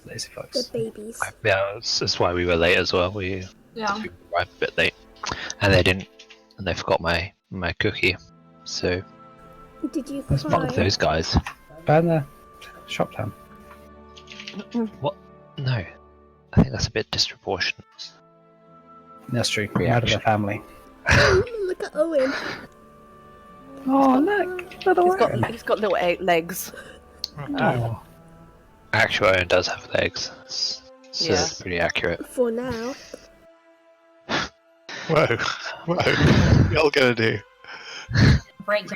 Lazy The folks. babies. Yeah, that's why we were late as well. We arrived a bit late, and they forgot my cookie. So Did you That's cry? fuck those guys. Burn the shop down. What? No, I think that's a bit disproportionate. That's true. Murder their family. Look at Owynn. Oh, look! Little Owynn. He's got little 8 legs. Oh. Actual Owynn does have legs, so Yeah. it's pretty accurate. For now. Whoa. What are y'all gonna do? Break.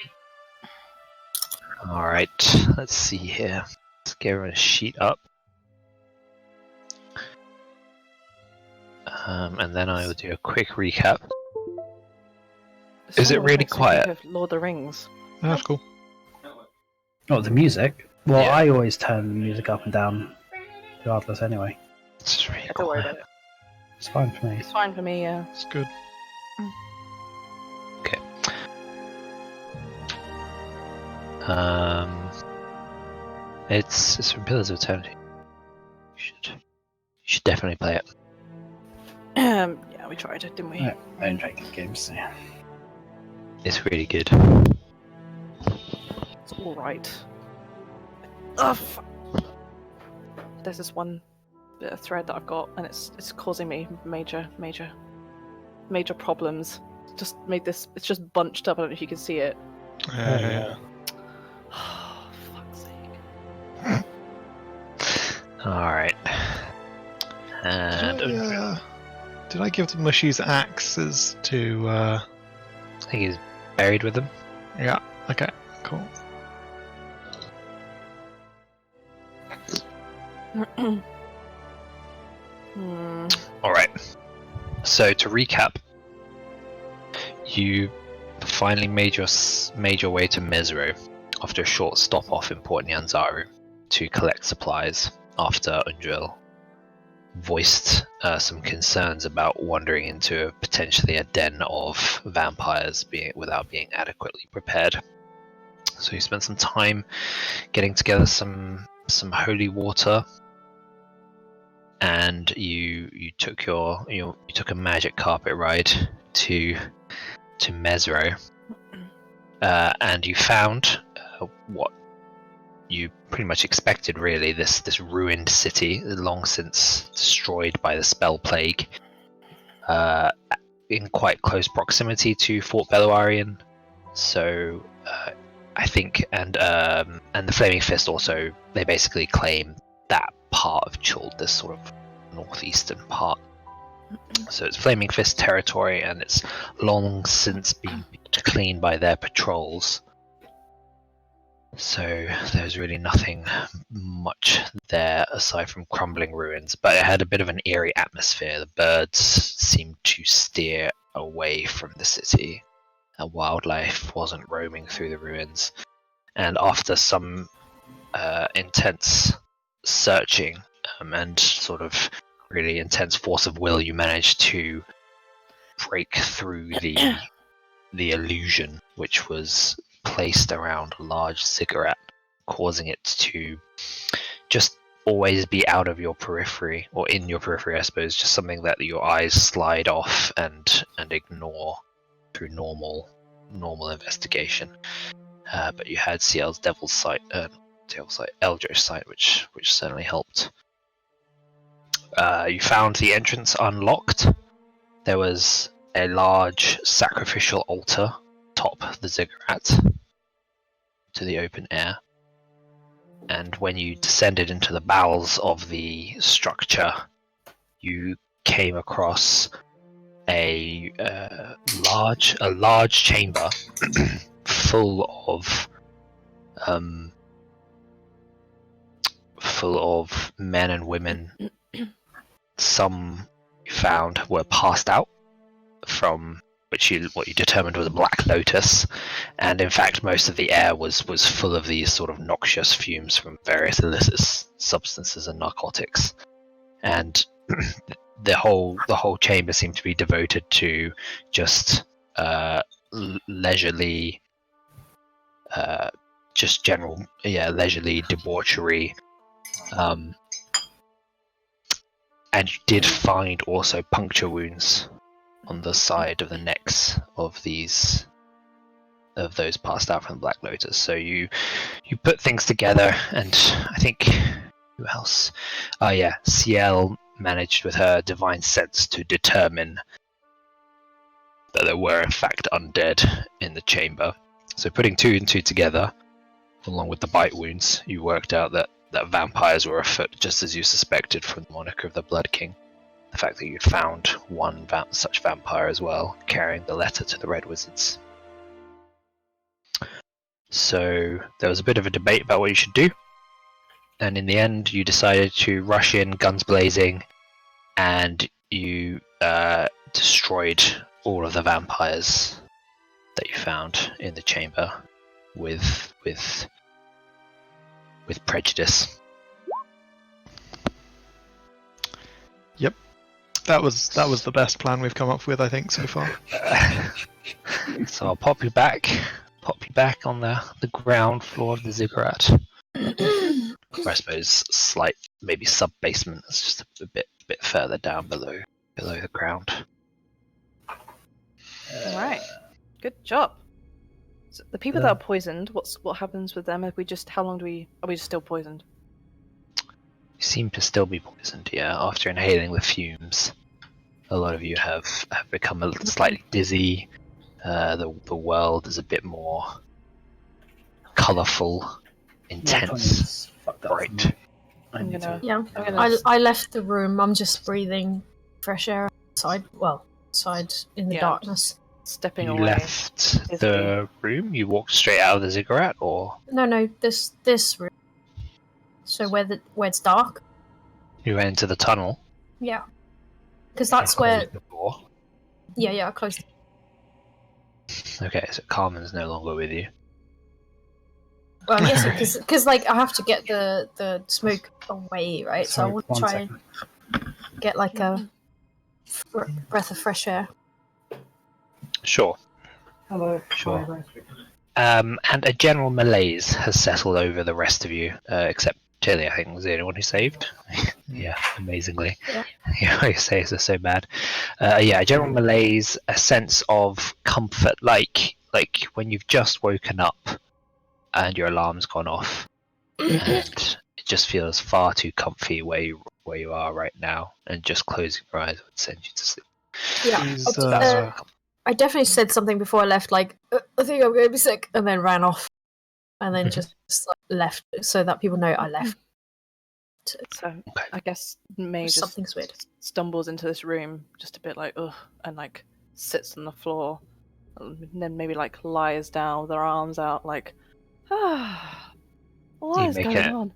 Alright, let's see here. Let's get everyone a sheet up. And then I will do a quick recap. Is it really quiet? Of Lord of the Rings. Oh, that's cool. Oh, the music? Well, Yeah. I always turn the music up and down, regardless anyway. It's really Don't worry quiet. about it. It's fine for me. It's fine for me, yeah. It's good. Okay. It's from Pillars of Eternity. You should definitely play it. Yeah, we tried it, didn't we? I don't play games, so yeah. It's really good. It's alright. Oh, fuck. There's this one bit of thread that I've got, and it's causing me major problems. Just made this. It's just bunched up. I don't know if you can see it. Yeah. Oh, fuck's sake. Alright. And Did I give the mushies axes to? I think he's buried with them. Yeah. Okay. Cool. Alright. So to recap, you finally made your way to Mesro after a short stop off in Port Nyanzaru to collect supplies after Undril voiced some concerns about wandering into potentially a den of vampires without being adequately prepared. So you spent some time getting together some holy water, and you took you took a magic carpet ride to Mesro, and you found what you pretty much expected, really. This ruined city, long since destroyed by the spell plague, in quite close proximity to Fort Beluarian. So I think, and the Flaming Fist also, they basically claim that part of Chult, this sort of northeastern part. So it's Flaming Fist territory, and it's long since been cleaned by their patrols. So there's really nothing much there aside from crumbling ruins, but it had a bit of an eerie atmosphere. The birds seemed to steer away from the city. Wildlife wasn't roaming through the ruins, and after some intense searching and sort of really intense force of will, you managed to break through the illusion which was placed around a large ziggurat, causing it to just always be out of your periphery, or in your periphery, I suppose, just something that your eyes slide off and ignore through normal investigation. But you had Ciel's Eldritch Sight, which certainly helped. You found the entrance unlocked. There was a large sacrificial altar atop the ziggurat to the open air, and when you descended into the bowels of the structure, you came across a large chamber full of men and women. Some you found were passed out from what you determined was a black lotus, and in fact most of the air was full of these sort of noxious fumes from various illicit substances and narcotics, and the whole chamber seemed to be devoted to just leisurely, just general leisurely debauchery, And you did find also puncture wounds on the side of the necks of those passed out from the Black Lotus. So you put things together, and I think who else? Oh yeah, Ciel managed with her divine sense to determine that there were in fact undead in the chamber. So putting 2 and 2 together, along with the bite wounds, you worked out that vampires were afoot, just as you suspected from the moniker of the Blood King. The fact that you'd found one such vampire as well, carrying the letter to the Red Wizards. So there was a bit of a debate about what you should do, and in the end you decided to rush in, guns blazing, and you destroyed all of the vampires that you found in the chamber with prejudice. That was the best plan we've come up with, I think, so far. So I'll pop you back on the ground floor of the ziggurat. Or I suppose slight, maybe sub-basement. It's just a bit further down below the ground. Alright. Good job. So the people that are poisoned, what happens with them? How long are we just still poisoned? You seem to still be poisoned, yeah. After inhaling the fumes, a lot of you have become a little slightly dizzy. The world is a bit more colourful, intense, bright. I left the room. I'm just breathing fresh air outside in the darkness. Stepping You away. left the room? You walked straight out of the ziggurat, or? No, this room. So where it's dark. You went into the tunnel? Yeah. Because that's and where. closed the door? Yeah, I closed. Okay, so Carmen's no longer with you. Well, yes, because I have to get the smoke away, right? So I want to try and get like a breath of fresh air. Sure. Hello. Sure. And a general malaise has settled over the rest of you, except Tili, I think, was the only one who saved. Yeah, amazingly. Yeah, your saves are so bad. A general malaise, a sense of comfort, like when you've just woken up and your alarm's gone off, and it just feels far too comfy where you are right now, and just closing your eyes would send you to sleep. Yeah. I definitely said something before I left, like, I think I'm going to be sick, and then ran off. And then just left, so that people know I left. So I guess May Something's weird. Stumbles into this room, just a bit like, ugh, and like sits on the floor, and then maybe like lies down with her arms out, like, what is going on?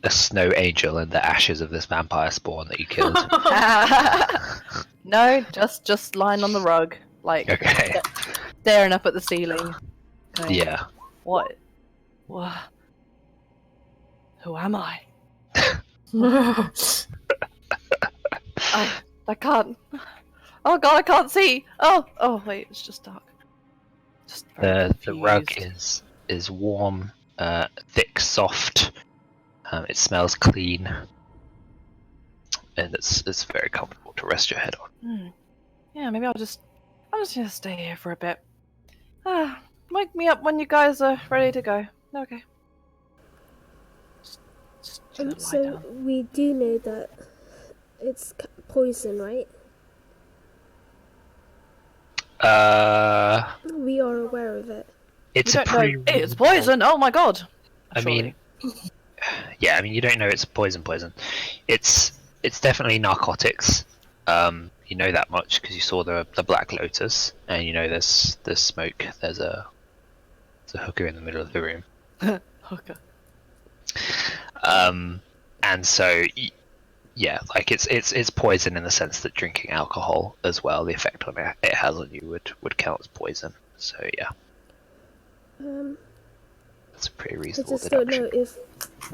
A snow angel in the ashes of this vampire spawn that you killed. No, just lying on the rug, like staring up at the ceiling. Going, Yeah. What? Who am I? I can't. Oh god, I can't see. Oh wait, it's just dark. Just The rug is warm, thick, soft. It smells clean, and it's very comfortable to rest your head on. Yeah, maybe I'll just gonna stay here for a bit. Wake me up when you guys are ready to go. Okay. Just lie So down. we do know that it's poison, right? We are aware of it. It's You don't know it's poison. Oh my god. I mean, yeah, I mean you don't know it's poison. It's definitely narcotics. You know that much because you saw the Black Lotus, and you know there's smoke. There's a hooker in the middle of the room. Hooker. And so yeah, like it's poison in the sense that drinking alcohol as well, the effect on it has on you would count as poison. So yeah, that's a pretty I reasonable just don't deduction. know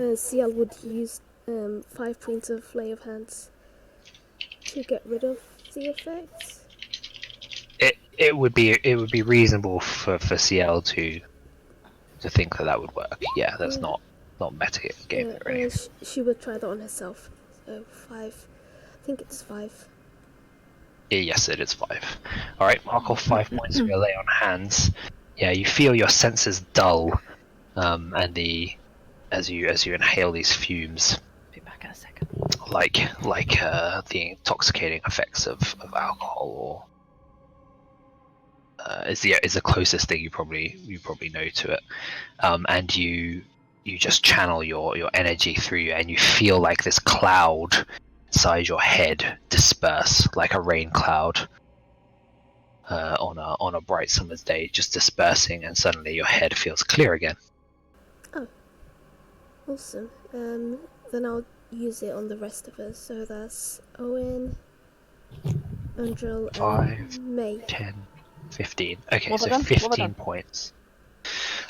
if Ciel would use 5 points of Lay of Hands to get rid of the effects. It would be reasonable for Ciel to think that would work. Yeah, that's not meta game or anything. She would try that on herself. So 5 think it's 5. Yes, it is 5. Alright, mark off 5 points for your lay on hands. Yeah, you feel your senses dull, and as you inhale these fumes, Be back in a second. like the intoxicating effects of alcohol, or is the closest thing you probably know to it, and you just channel your energy through you, and you feel like this cloud inside your head disperse like a rain cloud on a bright summer's day, just dispersing, and suddenly your head feels clear again. Awesome. Then I'll use it on the rest of us. So that's Owynn, Angel, 5, and May. 10, 15. Okay, What so have I done? What have I 15 done? points.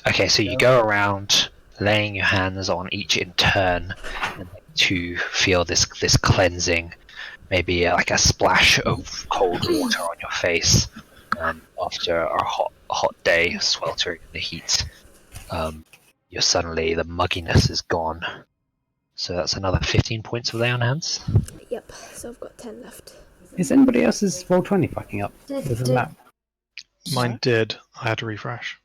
Okay, so you go around laying your hands on each in turn, and to feel this cleansing, maybe like a splash of cold water on your face after a hot day, sweltering in the heat. You're suddenly, the mugginess is gone. So that's another 15 points of lay on hands. Yep, so I've got 10 left. Is anybody else's Roll20 fucking up? Did- With the did- map? Mine did. I had to refresh.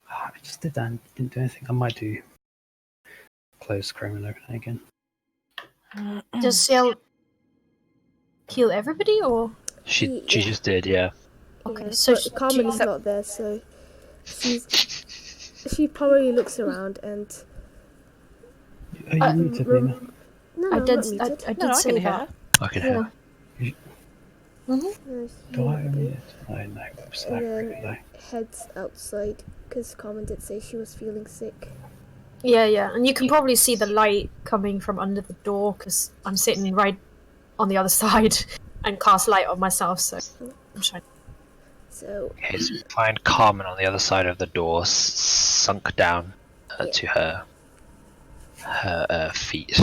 I just did that and didn't do anything. I might do close Chrome and everything again. Does Ciel heal everybody, or She Yeah. just did, yeah. okay? Yeah, So but Carmen's not there, so she probably looks around and Are you muted, Nina? no, I I'm did. not muted. I did No, I say can hear that. her. I can Yeah. hear. No, Do I she- mute? I know. Whoops, I And agree, then heads outside because Carmen did say she was feeling sick. Yeah, and you can probably see the light coming from under the door because I'm sitting right on the other side and cast light on myself. So I'm trying. So Okay, so you find Carmen on the other side of the door, sunk down to her feet,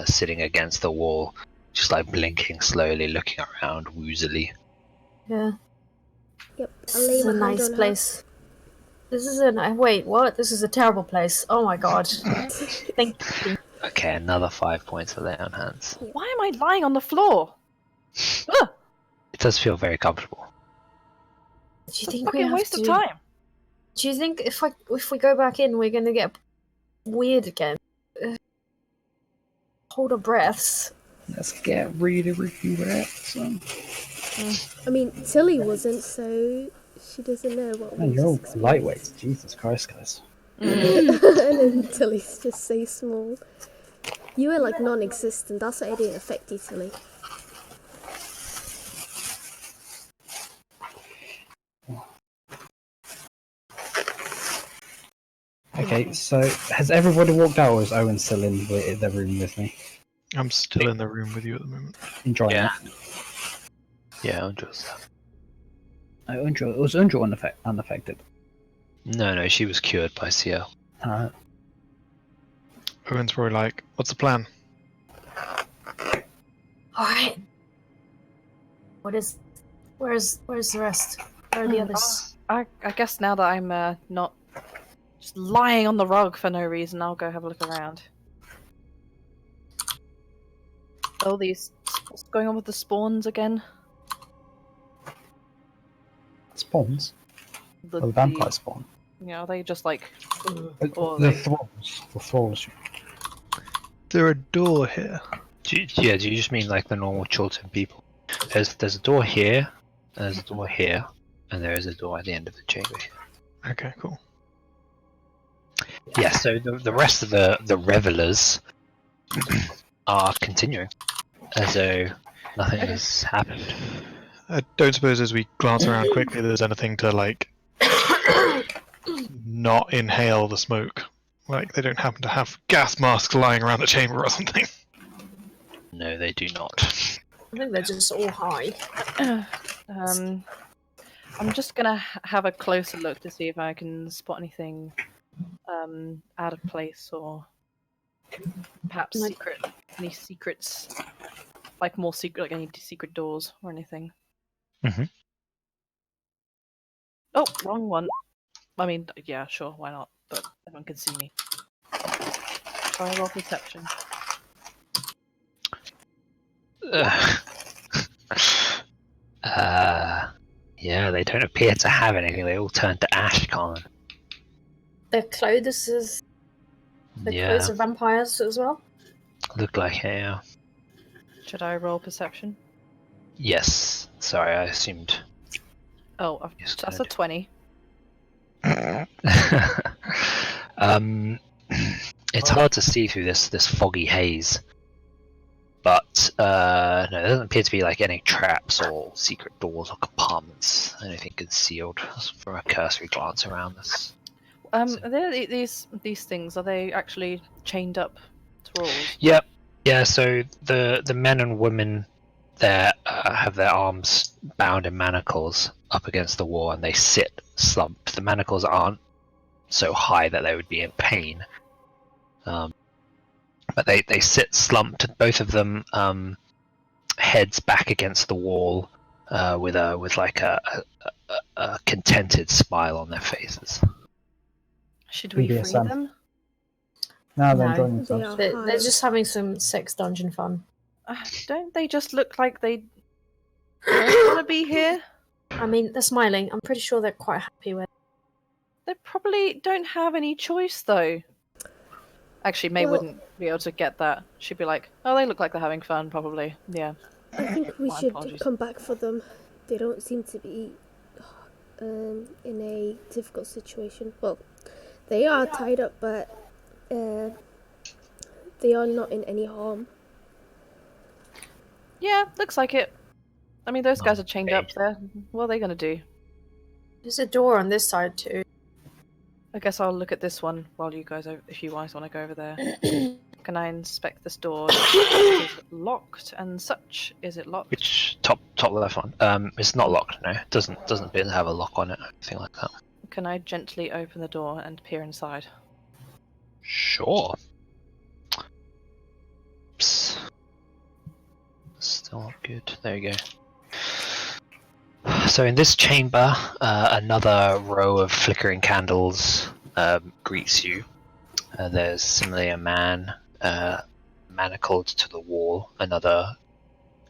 sitting against the wall, just like blinking slowly, looking around woozily. Yeah, yep, this I'll lay is my a hand nice on place. This is a wait. What? This is a terrible place. Oh my god. Thank you. Okay, another 5 points of lay on hands. Why am I lying on the floor? Ugh, It does feel very comfortable. Do you think we fucking have waste to? of time. Do you think if we go back in, we're gonna get weird again? Hold our breaths. Let's get really wet. I mean, Tili wasn't, so she doesn't know what Man, we you're all just lightweights. Jesus Christ, guys. experienced. And then Tili's just so small. You were like non-existent. That's why it didn't affect you, Tili. Okay, so has everybody walked out, or is Owynn still in the room with me? I'm still in the room with you at the moment. Enjoying Yeah. that. Yeah, I'm just. Was Undra unaffected? No, she was cured by Ciel. Owen's probably like, "What's the plan?" All right. Where's the rest? Where are the others? I guess now that I'm not just lying on the rug for no reason, I'll go have a look around. Oh, what's going on with the spawns again? Spawns? The Vampire spawn. Yeah, are they just like? Or The they- thralls. The thralls. There a door here? Do you just mean like the normal Chiltern people? There's a door here, and there's a door here, and there is a door at the end of the chamber here. Okay, cool. Yeah, so the rest of the revelers are continuing as though nothing has happened. I don't suppose as we glance around quickly there's anything to like not inhale the smoke. Like they don't happen to have gas masks lying around the chamber or something. No, they do not. I think they're just all high. I'm just gonna have a closer look to see if I can spot anything out of place or perhaps any secrets, like more secret, like any secret doors or anything. Mhm. Oh, wrong one. I mean, yeah, sure, why not? But everyone can see me. Try roll perception. Yeah, they don't appear to have anything. They all turn to ash, Carmen. Their clothes is the clothes Yeah, of vampires as well. look like it, yeah. Should I roll perception? Yes. Sorry, I assumed. Oh, Yes, that's a good. 20. It's hard to see through this foggy haze, but no, there doesn't appear to be like any traps or secret doors or compartments, anything concealed from a cursory glance around this. Are there these things? Are they actually chained up to walls? Yep. Yeah. So the men and women there have their arms bound in manacles up against the wall, and they sit slumped. The manacles aren't so high that they would be in pain, but they sit slumped. Both of them, heads back against the wall, with like a contented smile on their faces. Should we free BDSM. them? Now they're No. enjoying They themselves. are They're just having some sex dungeon fun. Don't they just look like they don't want to be here? I mean, they're smiling. I'm pretty sure they're quite happy with. They probably don't have any choice, though. Actually, May Well- wouldn't be able to get that. She'd be like, "Oh, they look like they're having fun, probably." Yeah. I think we My should apologies. come back for them. They don't seem to be in a difficult situation. Well, they are tied up, but they are not in any harm. Yeah, looks like it. I mean, those guys are chained up Okay. there. What are they gonna do? There's a door on this side too. I guess I'll look at this one while you guys, if you guys want to go over there. Can I inspect this door? Is it locked and such? Is it locked? Which top left one? It's not locked. No, it doesn't appear to have a lock on it or anything like that. Can I gently open the door and peer inside? Sure. Oops. Still not good. There you go. So in this chamber, another row of flickering candles greets you. There's similarly a man manacled to the wall, another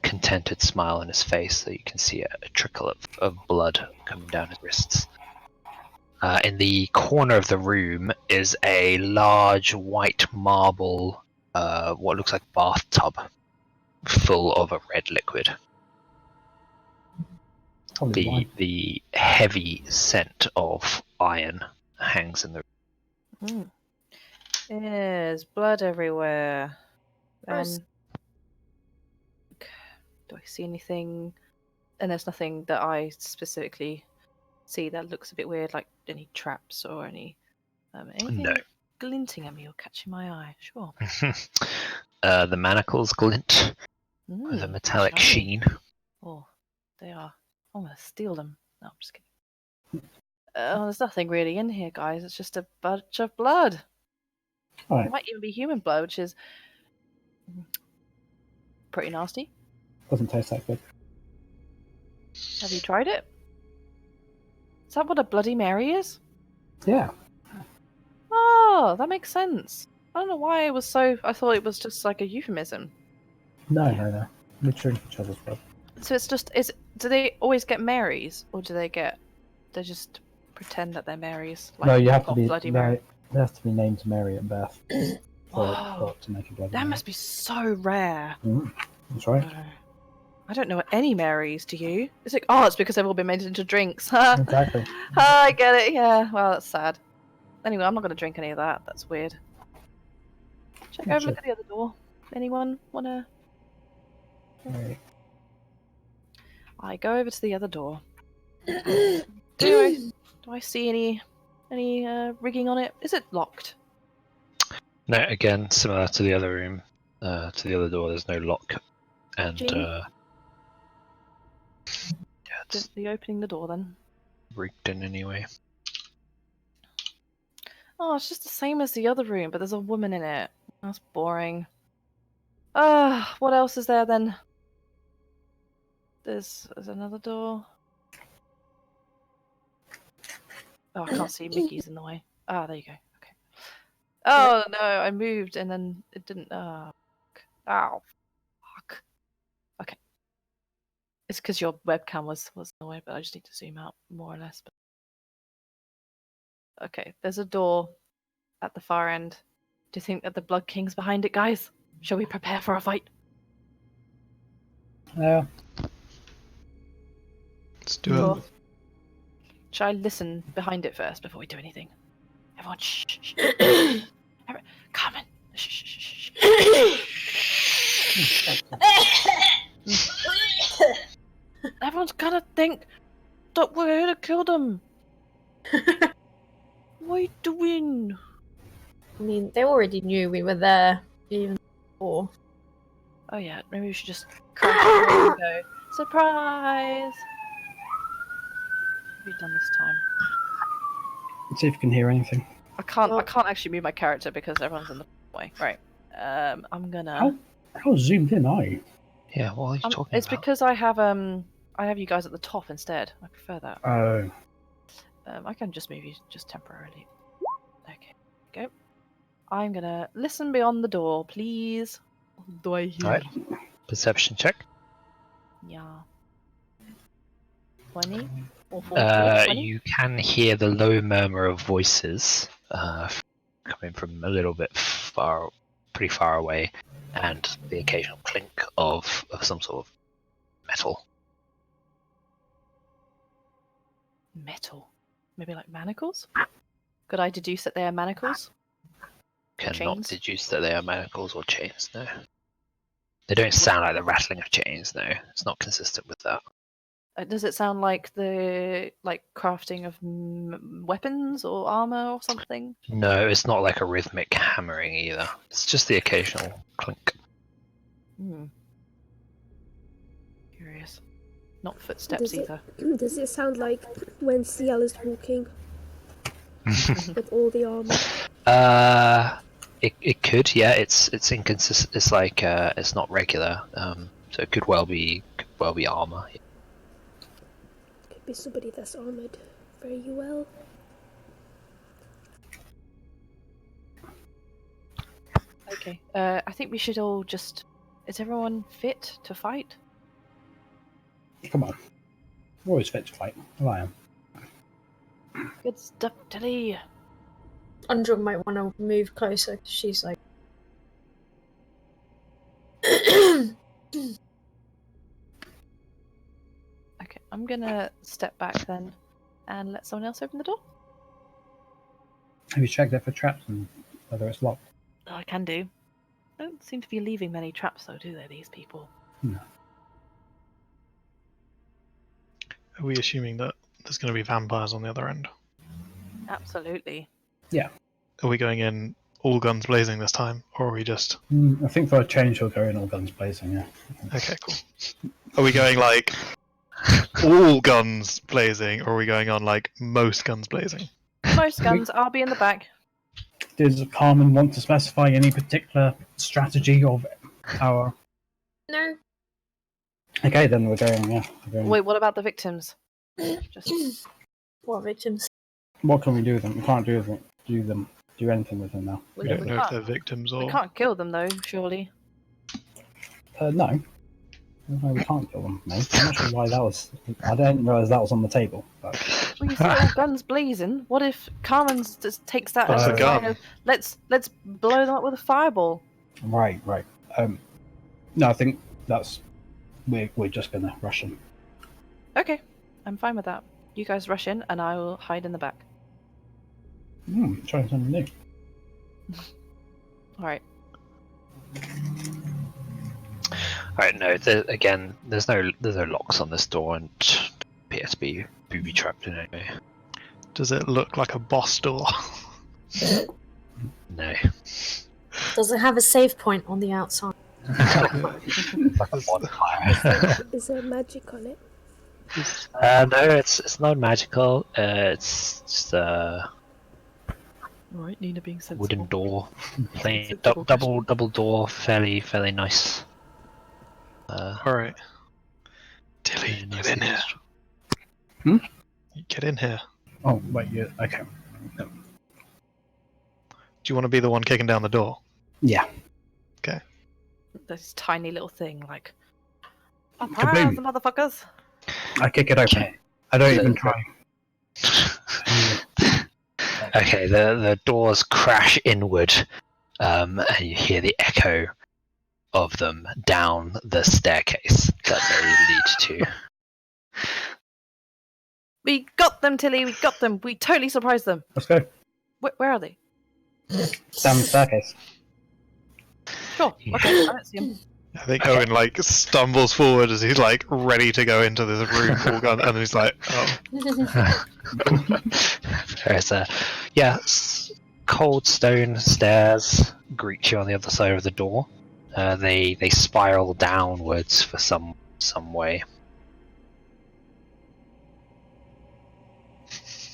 contented smile on his face, so you can see a trickle of blood coming down his wrists. In the corner of the room is a large white marble, what looks like bathtub, full of a red liquid. Probably wine. The heavy scent of iron hangs in the room. There's blood everywhere. Gross. Do I see anything? And there's nothing that I specifically see that looks a bit weird, like any traps or anything No. glinting at me or catching my eye. Sure. The manacles glint with a metallic shiny. sheen. Oh, they are. I'm gonna steal them. No, I'm just kidding. There's nothing really in here, guys. It's just a bunch of blood. Alright. It might even be human blood, which is pretty nasty. Doesn't taste that good. Have you tried it? Is that what a Bloody Mary is? Yeah. Oh, that makes sense. I don't know why it was so. I thought it was just like a euphemism. No. We drink each other's blood. So it's just do they always get Marys, or do they just pretend that they're Marys? Like, No, you have to not be. Bloody Mary. They have to be named Mary at birth Whoa. to make a blood. That must be so rare. That's right. I don't know any Marys. Do you? It's like, oh, it's because they've all been made into drinks. Ha! Exactly. I get it. Yeah. Well, that's sad. Anyway, I'm not going to drink any of that. That's weird. Check over. Look at the other door. Anyone wanna? Right. I go over to the other door. Do I see any rigging on it? Is it locked? No, again, similar to the other room, to the other door, there's no lock. And, Jamie? yeah, it's Gently opening the door then. rigged in anyway. Oh, it's just the same as the other room, but there's a woman in it. That's boring. What else is there then? There's another door. Oh, I can't see. Mickey's in the way. Ah, there you go. Okay. Oh no, I moved and then it didn't. Oh, fuck. It's because your webcam was in the way, but I just need to zoom out more or less. Okay, there's a door at the far end. Do you think that the Blood King's behind it, guys? Shall we prepare for a fight? Yeah. Let's do Or it. shall I listen behind it first before we do anything? Everyone, shh, shh, shh. Carmen, shh, shh, shh, shh. Everyone's gonna think that we're here to kill them. What are you doing? I mean, they already knew we were there even before. Oh yeah, maybe we should just crash the door and go, surprise! What have you done this time? Let's see if you can hear anything. I can't actually move my character because everyone's in the way. Right. I'm gonna. How zoomed in are you? Yeah, what are you talking It's about? because I have you guys at the top instead. I prefer that. Oh. I can just move you just temporarily. Okay. Go. I'm gonna listen beyond the door, please. Do I hear? Alright. Perception check. Yeah. 20 or 40? 20? You can hear the low murmur of voices coming from a little bit pretty far away, and the occasional clink of some sort of metal. Metal. Maybe like manacles? Could I deduce that they are manacles? Cannot Chains? deduce that they are manacles or chains, no. They don't sound like the rattling of chains, no. It's not consistent with that. Does it sound like the crafting of weapons or armor or something? No, it's not like a rhythmic hammering either. It's just the occasional clink. Curious. Not footsteps either. Does it sound like when Ciel is walking with all the armor? It could, yeah. It's inconsistent. It's like it's not regular. So it could well be armor. Could be somebody that's armored very well. Okay. I think we should all just. Is everyone fit to fight? Come on. We're always fit to fight. Well, I am. Good stuff, Tili. Andra might want to move closer because she's like. Okay, I'm gonna step back then, and let someone else open the door. Have you checked it for traps and whether it's locked? Oh, I can do. Don't seem to be leaving many traps though, do they? These people. No. Are we assuming that there's going to be vampires on the other end? Absolutely. Yeah. Are we going in all guns blazing this time, or are we just... I think for a change we'll go in all guns blazing, yeah. Okay, cool. Are we going like all guns blazing, or are we going on like most guns blazing? Most guns, I'll be in the back. Does Carmen want to specify any particular strategy of our... No. Okay, then we're going, yeah. We're going... Wait, what about the victims? Just... What victims? What can we do with them? We can't do anything with them now. We don't know if can't. they're victims or... We can't kill them though, surely. No. No, we can't kill them, mate. I'm not sure why that was... I didn't realise that was on the table. But... Well, you said all guns blazing. What if Carmen just takes that That's as a a gun. sign of, let's blow them up with a fireball? Right. No, I think that's... We're just going to rush them. Okay, I'm fine with that. You guys rush in, and I will hide in the back. Trying something new. Alright. Alright, no. Again, there's no locks on this door, and appear to be booby trapped in any way. Does it look like a boss door? No. Does it have a save point on the outside? Like a bonfire. Is there magic on it? No, it's not magical. It's just a Alright, Nina being sensible. wooden door, plain Sensible double door, fairly nice. Alright. Tilly, nice get in here. Hmm? Get in here. Oh, wait, yeah, okay. Do you want to be the one kicking down the door? Yeah. Okay. This tiny little thing, like... Surprise, the motherfuckers! I kick it open. I don't even try. Okay, the doors crash inward, and you hear the echo of them down the staircase that they lead to. We got them, Tili. We got them. We totally surprised them. Let's go. Where are they? Down the staircase. Sure. Okay. I don't see them. I think Owynn like stumbles forward as he's like ready to go into this room, all gun, and he's like, "Oh, There's cold stone stairs greet you on the other side of the door. They spiral downwards for some way.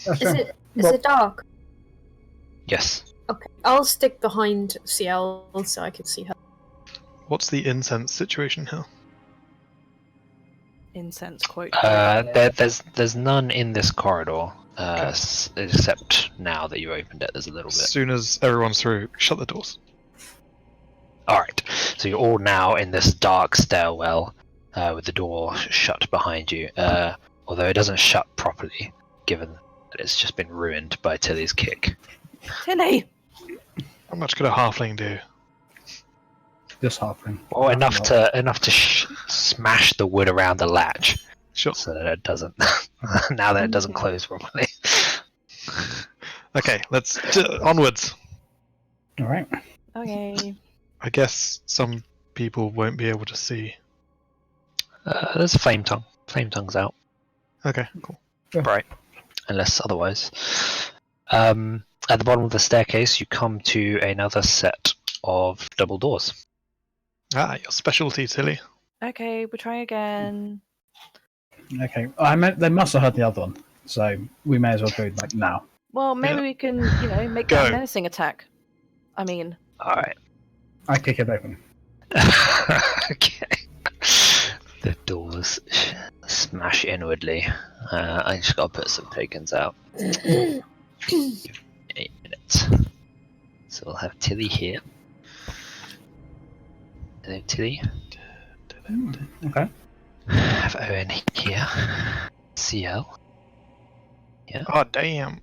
Is it dark? Yes. Okay, I'll stick behind Ciel so I can see her. what's the incense situation here?" Incense quote. There's none in this corridor, except now that you opened it. There's a little As bit. soon as everyone's through, shut the doors. All right. So you're all now in this dark stairwell with the door shut behind you. Although it doesn't shut properly, given that it's just been ruined by Tili's kick. Tili! How much could a halfling do? Just halfling. Well, enough to smash the wood around the latch, Sure. so that it doesn't. Now that it doesn't close properly. Okay, let's onwards. All right. Okay. I guess some people won't be able to see. There's a flame tongue. Flame tongue's out. Okay, cool. Right. Unless otherwise. At the bottom of the staircase, you come to another set of double doors. Ah, your specialty, Tili. Okay, we're trying again. Okay. They must have heard the other one, so we may as well do it like now. Well, maybe we can, make Go. that menacing attack. I mean, All right. I kick it open. Okay. The doors smash inwardly. I just gotta put some tokens out. 8 minutes. So we'll have Tili here. Hello, Tili. Okay. Have Owynn here. Ciel. Yeah. Oh, damn.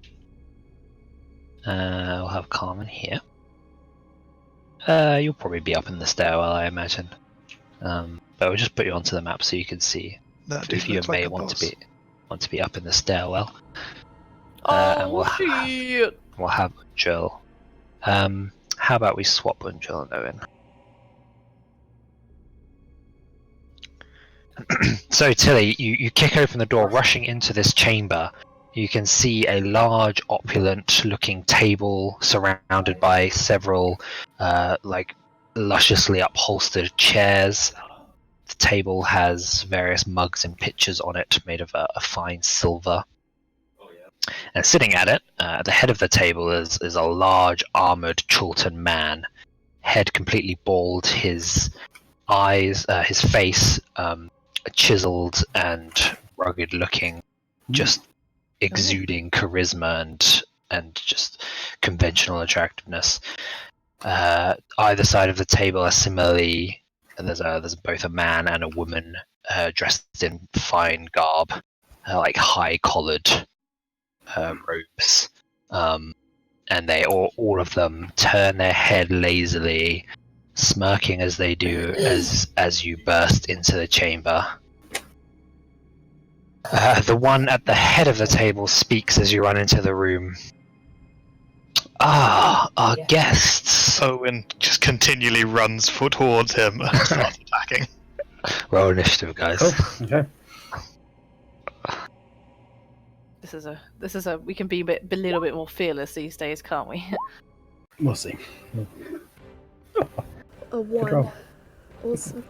We'll have Carmen here. You'll probably be up in the stairwell, I imagine. But we'll just put you onto the map so you can see That dude if you looks may like a want boss. to be up in the stairwell. And we'll shit! We'll have Jill. How about we swap on Jill and Owynn? So Tili, you kick open the door, rushing into this chamber. You can see a large, opulent-looking table surrounded by several, lusciously upholstered chairs. The table has various mugs and pitchers on it, made of a fine silver. And sitting at it, at the head of the table, is a large, armored Chultan man, head completely bald, his eyes, his face, chiseled and rugged-looking, just exuding charisma and just conventional attractiveness. Either side of the table are similarly. There's both a man and a woman dressed in fine garb, like high-collared robes, and they all of them turn their head lazily, smirking as they do as you burst into the chamber. The one at the head of the table speaks as you run into the room. Ah, our guests. Owynn just continually runs towards him and starts attacking. Roll initiative, guys. Cool. Okay. This is a. We can be a little bit more fearless these days, can't we? We'll see. A 1. roll. Awesome.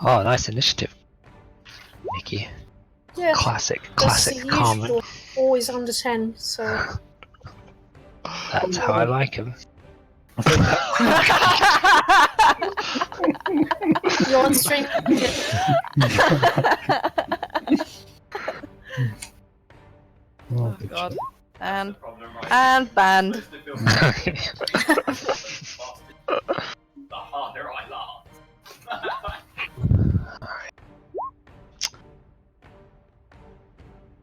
Oh, nice initiative, Nikki. Yeah, Classic that's the Carmen. usual. Always under 10, so... That's how I like him. You on stream? Oh god. And banned. The harder I laugh.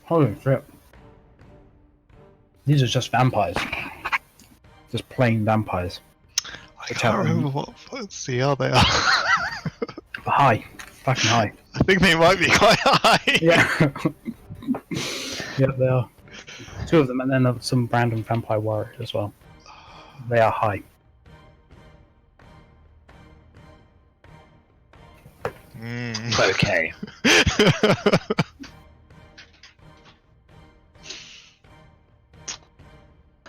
Holy shit. These are just vampires. Just plain vampires. I can't remember what CL they are. High. Fucking high. I think they might be quite high. Yeah. Yeah, they are. 2 of them, and then some random vampire warrior as well. They are high. Okay.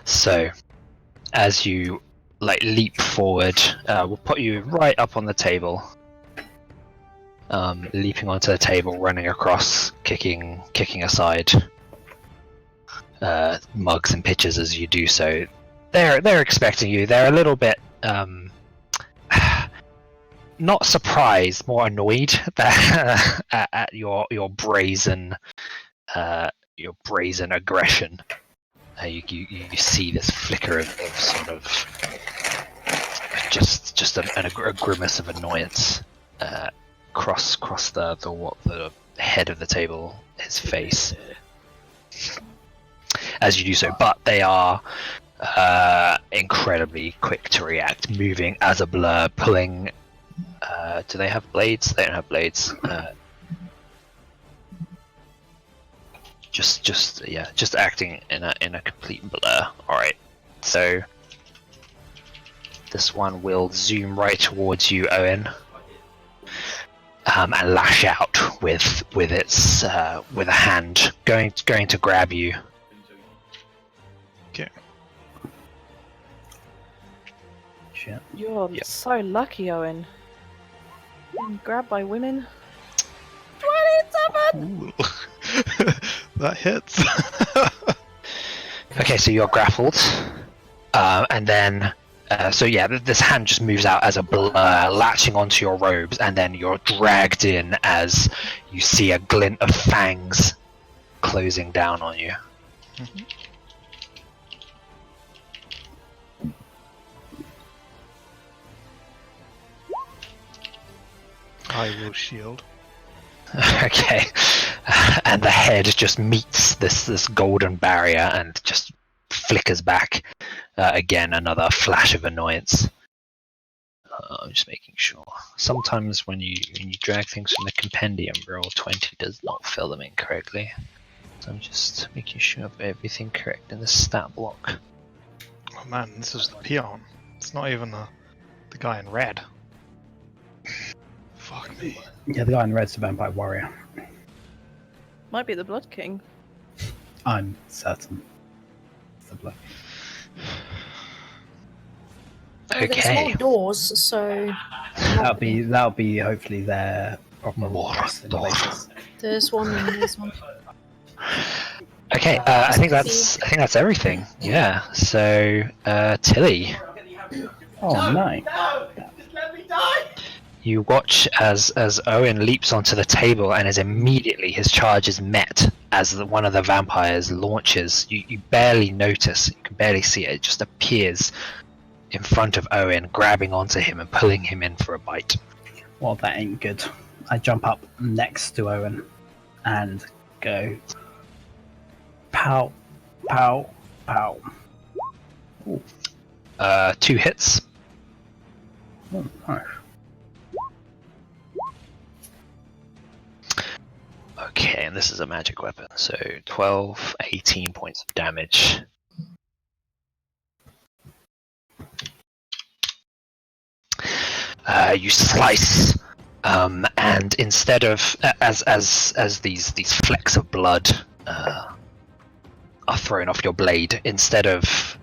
So, as you leap forward, we'll put you right up on the table. Leaping onto the table, running across, kicking aside mugs and pitchers as you do so. They're expecting you. They're a little bit not surprised, more annoyed at your brazen aggression. You see this flicker of sort of just a grimace of annoyance cross the head of the table, his face, as you do so. But they are incredibly quick to react, moving as a blur, pulling. Do they have blades? They don't have blades. Just acting in a complete blur. All right, so this one will zoom right towards you, Owynn, and lash out with its with a hand, going to grab you. Okay. Shit. You're so lucky, Owynn. Being grabbed by women. 27! Ooh. That hits. Okay, so you're grappled, and then this hand just moves out as a blur, latching onto your robes, and then you're dragged in as you see a glint of fangs closing down on you. Mhm. I will shield. Okay, and the head just meets this golden barrier and just flickers back. Again, another flash of annoyance. I'm just making sure. Sometimes when you drag things from the compendium, roll 20 does not fill them in correctly. So I'm just making sure of everything correct in the stat block. Oh man, this is the peon. It's not even the guy in red. Fuck me. Yeah, the guy in red's the vampire warrior. Might be the Blood King. I'm certain. It's the blood. There's Okay. more doors, so That'll be hopefully their proper More rest in doors. places. there's one and there's one. Okay, I think that's everything. Yeah. So, Tili, Oh no. you watch as Owynn leaps onto the table and his charge is met as one of the vampires launches. You barely notice, you can barely see it. It just appears in front of Owynn, grabbing onto him and pulling him in for a bite. Well, that ain't good. I jump up next to Owynn and go pow, pow, pow. Ooh. 2 hits. Oh, no. Okay, and this is a magic weapon, so 12, 18 points of damage. You slice, and instead of as these flecks of blood are thrown off your blade, instead of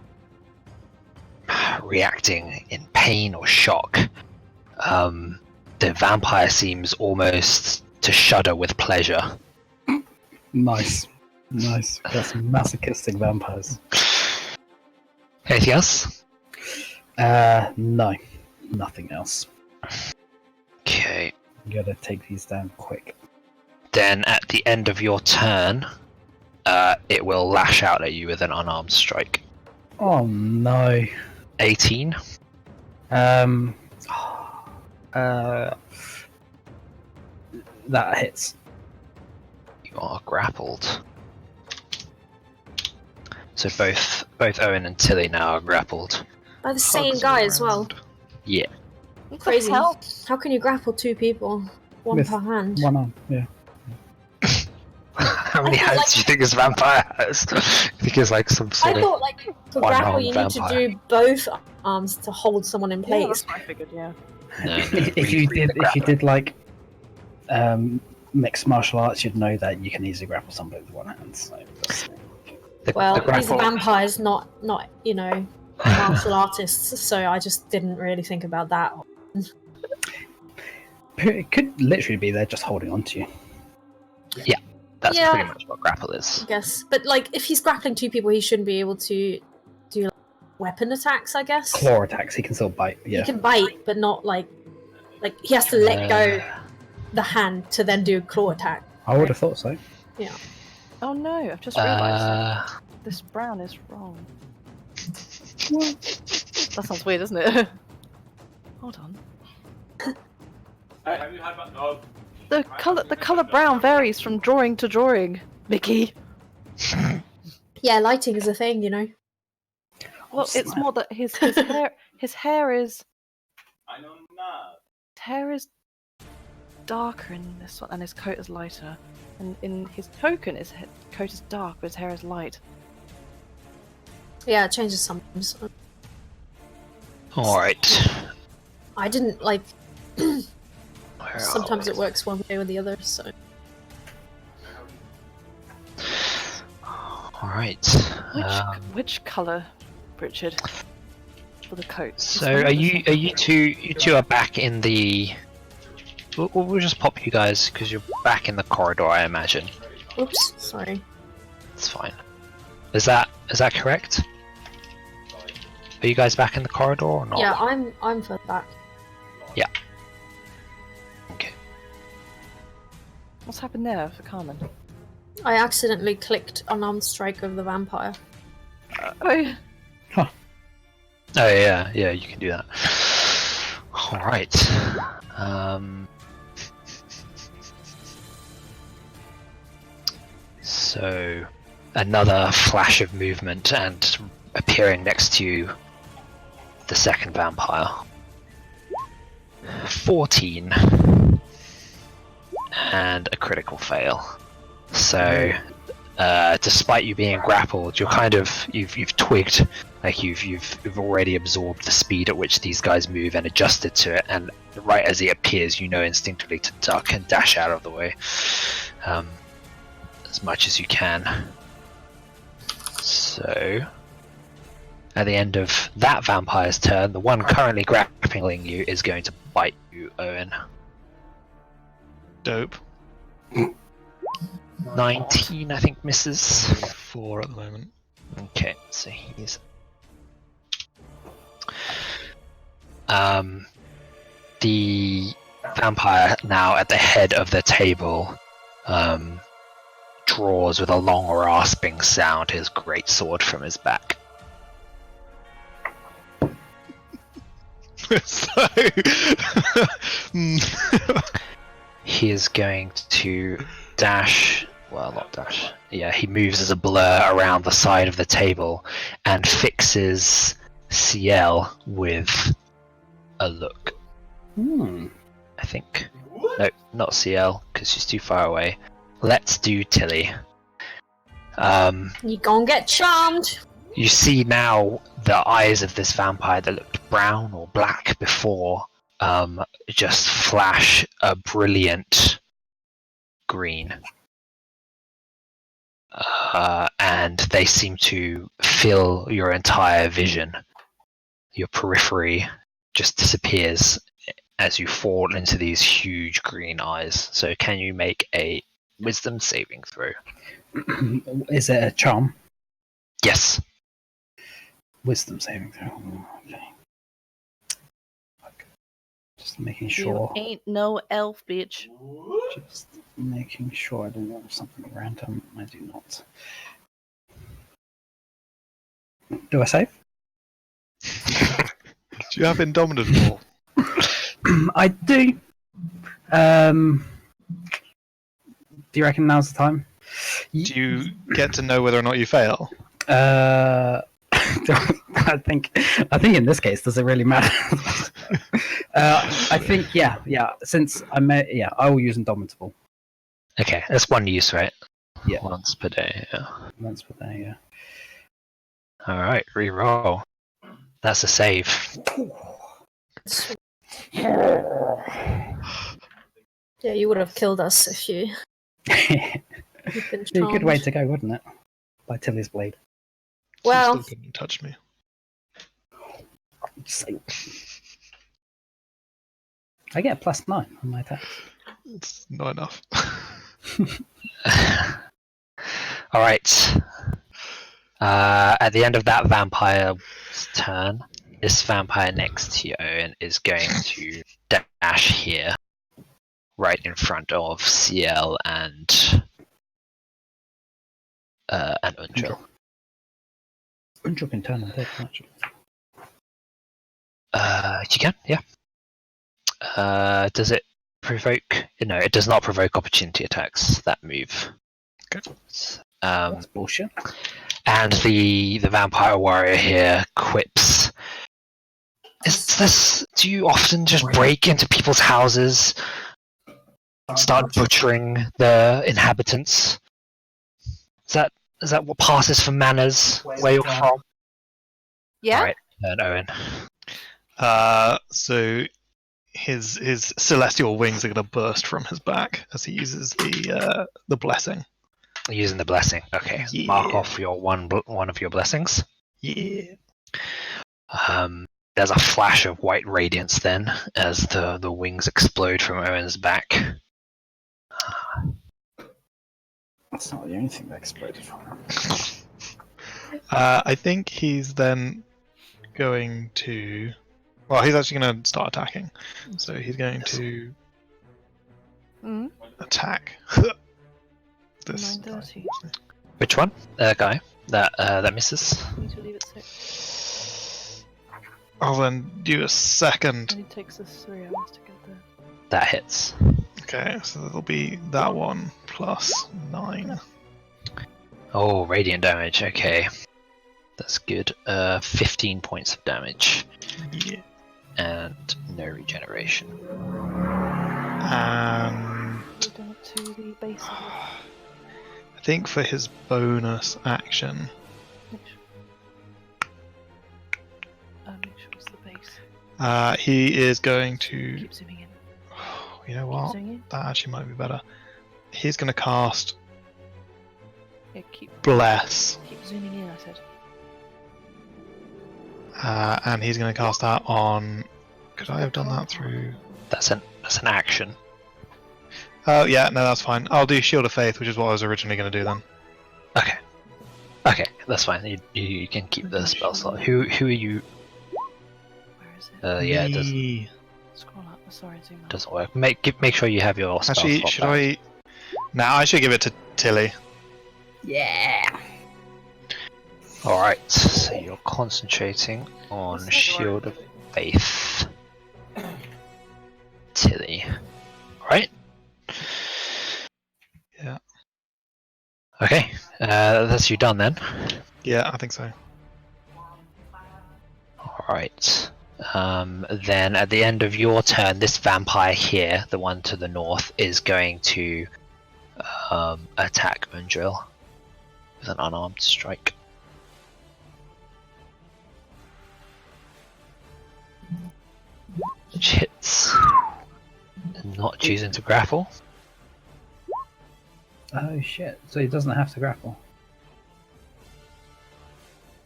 reacting in pain or shock, the vampire seems almost to shudder with pleasure. Nice. Nice. That's masochistic vampires. Anything else? No. Nothing else. Okay. I'm gonna take these down quick. Then at the end of your turn, it will lash out at you with an unarmed strike. Oh no. 18. That hits. You are grappled. So both Owynn and Tili now are grappled. By the same Hugs guy all as well. around. Yeah. What the Crazy. hell? How can you grapple 2 people? One With per hand. One arm, yeah. How many I thought, hands like- do you think this vampire has? Because like some I sort of thought, like, for one grapple, armed you need vampire. to do both arms to hold someone in Yeah, place. that's what I figured. Yeah. No, if you did like mixed martial arts, you'd know that you can easily grapple somebody with one hand. So Well, the these are grapple. vampires, not martial artists. So I just didn't really think about that. it could literally be they're just holding on to you. That's Yeah. pretty much what grapple is. I guess, but like, if he's grappling 2 people, he shouldn't be able to do like, weapon attacks. I guess Claw attacks, he can still bite. he Yeah. can bite, but not like he has to let go the hand to then do a claw attack. I would have thought so. Oh no! I've just realised Uh, this brown is wrong. That sounds weird, doesn't it? Hold on. Have you had that? No. The color brown varies from drawing to drawing. Mickey. Yeah, lighting is a thing, you know. Well, it's more that his hair is I know not. hair is darker in this one, and his coat is lighter. And in his token, his coat is dark, but his hair is light. Yeah, it changes sometimes. all right. I didn't like. Where Sometimes are it works one way or the other. So we? All right. Which color, Richard? For the coat. So are you two are back in the? We'll just pop you guys because you're back in the corridor, I imagine. oops, sorry. It's fine. Is that correct? Are you guys back in the corridor or not? Yeah, I'm further back. Okay. What's happened there for Carmen? I accidentally clicked unarmed strike of the vampire. Oh, Oh yeah, you can do that. All right. So another flash of movement and appearing next to you, the second vampire. 14 and a critical fail. So despite you being grappled, you're kind of you've twigged, like you've already absorbed the speed at which these guys move and adjusted to it, and right as he appears, you know instinctively to duck and dash out of the way as much as you can. So at the end of that vampire's turn, the one currently grappling you is going to bite you, Owynn. Dope. 19, I think, misses. 4 at the moment. Okay, so he's the vampire now at the head of the table draws with a long rasping sound his great sword from his back. So, He is going to dash. Well, not dash. Yeah, he moves as a blur around the side of the table and fixes Ciel with a look. I think. No, not Ciel, because she's too far away. Let's do Tili. You gon' get charmed. You see now the eyes of this vampire that looked brown or black before just flash a brilliant green. And they seem to fill your entire vision. Your periphery just disappears as you fall into these huge green eyes. So can you make a wisdom saving throw? Is it a charm? Yes. Wisdom saving throw. Okay. Just making sure. You ain't no elf, bitch. Just making sure I don't have something random. I do not. Do I save? do you have Indomitable? I do. Do you reckon now's the time? Do you get to know whether or not you fail? I think in this case, does it really matter? I think yeah. Since I will use Indomitable. Okay, that's one use, right? Yeah. Once per day. Yeah. Once per day. Yeah. All right, re-roll. That's a save. Yeah, you would have killed us if you. You've been Be a good way charmed. to go, wouldn't it? By Tili's blade. Well, She still couldn't touch me. So, I get a +9 on my attack. It's not enough. All right. At the end of that vampire's turn, this vampire next to you, Owynn, is going to dash here, right in front of Ciel and Undril. Undril can turn and take much. You can, yeah. Does it provoke? No, it does not provoke opportunity attacks. That move. Okay. That's bullshit. And the vampire warrior here quips. Do you often just break into people's houses, start butchering the inhabitants? Is that what passes for manners where you're from? Yeah. Alright, then Owynn. So his celestial wings are going to burst from his back as he uses the blessing. Using the blessing. Okay. Yeah. Mark off your one of your blessings. Yeah. There's a flash of white radiance then as the wings explode from Owen's back. That's not the only thing that exploded from him. I think he's then going to. Well, he's actually going to start attacking. So he's going to attack this. 9:30. Which one? Guy. That misses. Need to leave at 6. I'll then do a second. And it takes us 3 hours to get there. That hits. Okay, so that'll be that one plus 9. Oh, radiant damage. Okay. That's good. 15 points of damage. Yeah. And no regeneration. And We're down to the base of I think for his bonus action, it. Make sure it's the base. he is going to. Keep zooming in. You know Keep what? zooming in. That actually might be better. He's going to cast Yeah, keep Bless, zooming in, I said. and he's going to cast that on. Could I have done that through? That's an action. Oh yeah, no, that's fine. I'll do Shield of Faith, which is what I was originally going to do then. Okay. Okay, that's fine. You can keep the spell slot. Who are you? Where is it? Yeah, it does, Me. Scroll up. Sorry, zoom out. doesn't work. Make sure you have your spell Actually, slot should back. I? Now I should give it to Tili. Yeah. Alright, so you're concentrating on Shield of Faith. Tili. Alright. Yeah. Okay, that's you done then. Yeah, I think so. Alright. Then at the end of your turn, this vampire here, the one to the north, is going to attack Undril with an unarmed strike. Which hits. Not choosing to grapple. Oh shit! So he doesn't have to grapple.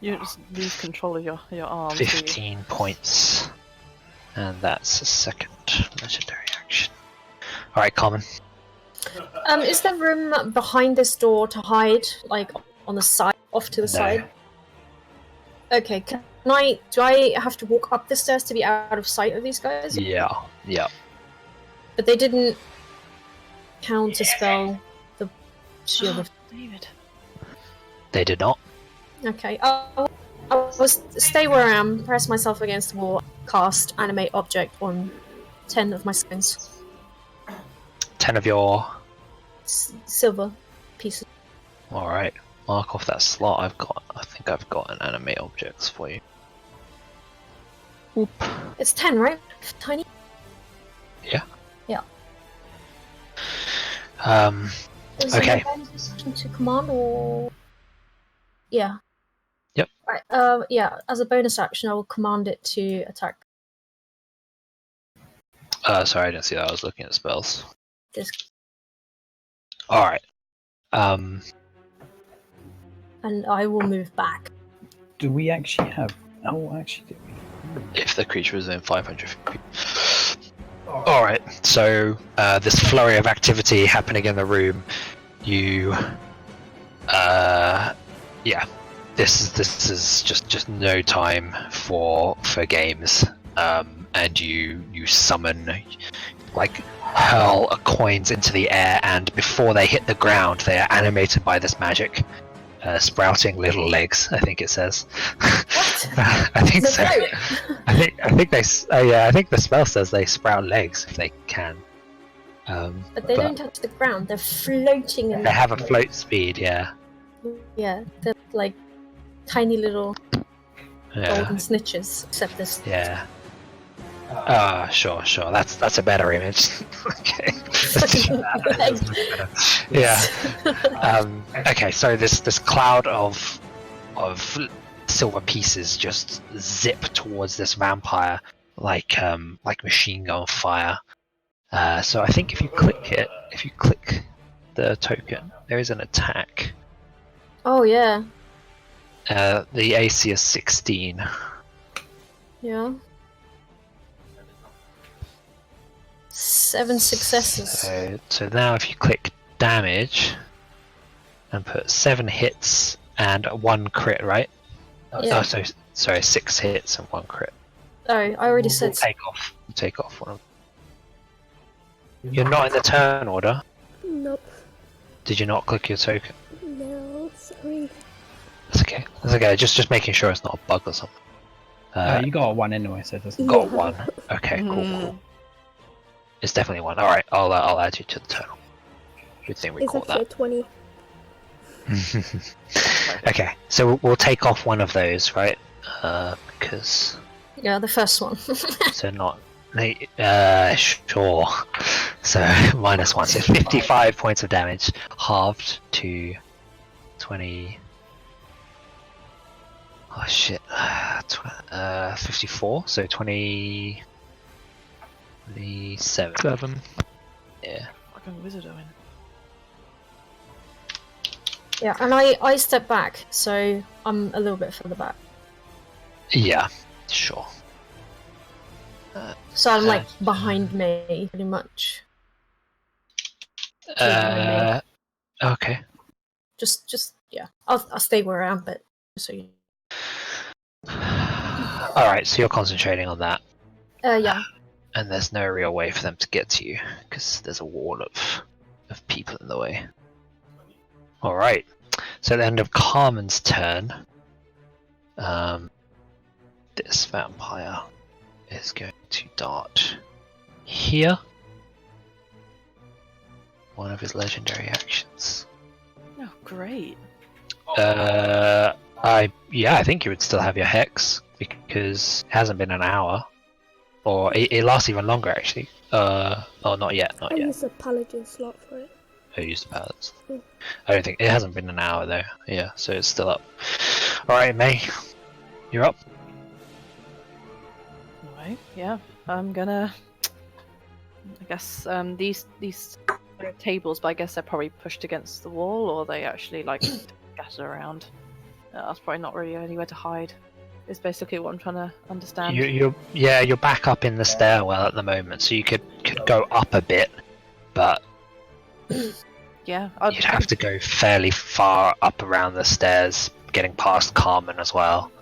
You don't just lose control of your arms. do you? 15 points. And that's a second legendary action. Alright, Carmen. Is there room behind this door to hide, like on the side, off to the side? Okay, do I have to walk up the stairs to be out of sight of these guys? Yeah. But they didn't counterspell the shield of. David. They did not. Okay, I'll stay where I am, press myself against the wall, cast animate object on 10 of my stones. 10 of your... Silver pieces. Alright. mark off that slot. I think I've got an animate objects for you. Whoop. It's 10, right? Tiny? Yeah. Yeah. Is Okay. it a bonus action to command or? Yeah. Yep. Right. Yeah. As a bonus action, I will command it to attack Sorry, I didn't see that. I was looking at spells. this, All right. and I will move back. Do we actually have? Oh, actually, do we? If the creature is within 500 feet. All right. So this flurry of activity happening in the room. You. Yeah. This is just no time for games. And you summon, like, hurl coins into the air, and before they hit the ground, they are animated by this magic, sprouting little legs. I think it says. I think so. I think they. Yeah, I think the spell says they sprout legs if they can. But they don't touch the ground. They're floating in. They have a float speed. Yeah. Yeah, they're like tiny little Yeah. golden snitches. Except this. Yeah. Sure. That's a better image. Okay. Yeah. Okay. So this cloud of silver pieces just zip towards this vampire like machine gun fire. So I think if you click the token, there is an attack. Oh yeah. The AC is 16. Yeah. 7 successes. So now if you click damage and put 7 hits and 1 crit, right? Yeah. Oh, so sorry, 6 hits and 1 crit. Oh, I already said. Take off one of them. You're not in the turn order. Nope. Did you not click your token? No, sorry. That's okay. Just making sure it's not a bug or something. You got a 1 anyway, so it doesn't. Got 1. Okay, cool. It's definitely 1. All right, I'll add you to the total. Good thing we It's caught actually that. 20. Okay, so we'll take off one of those, right? Because Yeah, the first one. so not. Sure. So -1. So 55 points of damage, halved to 20. Oh shit. 54. So 27. 7. Yeah. Fucking wizard, Owynn. Yeah, and I step back, so I'm a little bit further back. Yeah. Sure. So I'm like behind me, pretty much. Okay. Just yeah. I'll stay where I am, but so you. All right. So you're concentrating on that. Yeah. And there's no real way for them to get to you because there's a wall of people in the way. All right. So at the end of Carmen's turn, this vampire is going to dart here. One of his legendary actions. Oh, great. I think you would still have your hex because it hasn't been an hour. Or it lasts even longer, actually. Oh, not yet, I use a paladin slot for it. I used the pallets. I don't think it hasn't been an hour though. Yeah, so it's still up. All right, May, you're up. Right, yeah. I'm gonna. I guess these are tables, but I guess they're probably pushed against the wall, or they actually like scatter around. That's probably not really anywhere to hide. Is basically what I'm trying to understand. You're back up in the stairwell at the moment, so you could go up a bit, but Yeah, you'd have to go fairly far up around the stairs, getting past Carmen as well.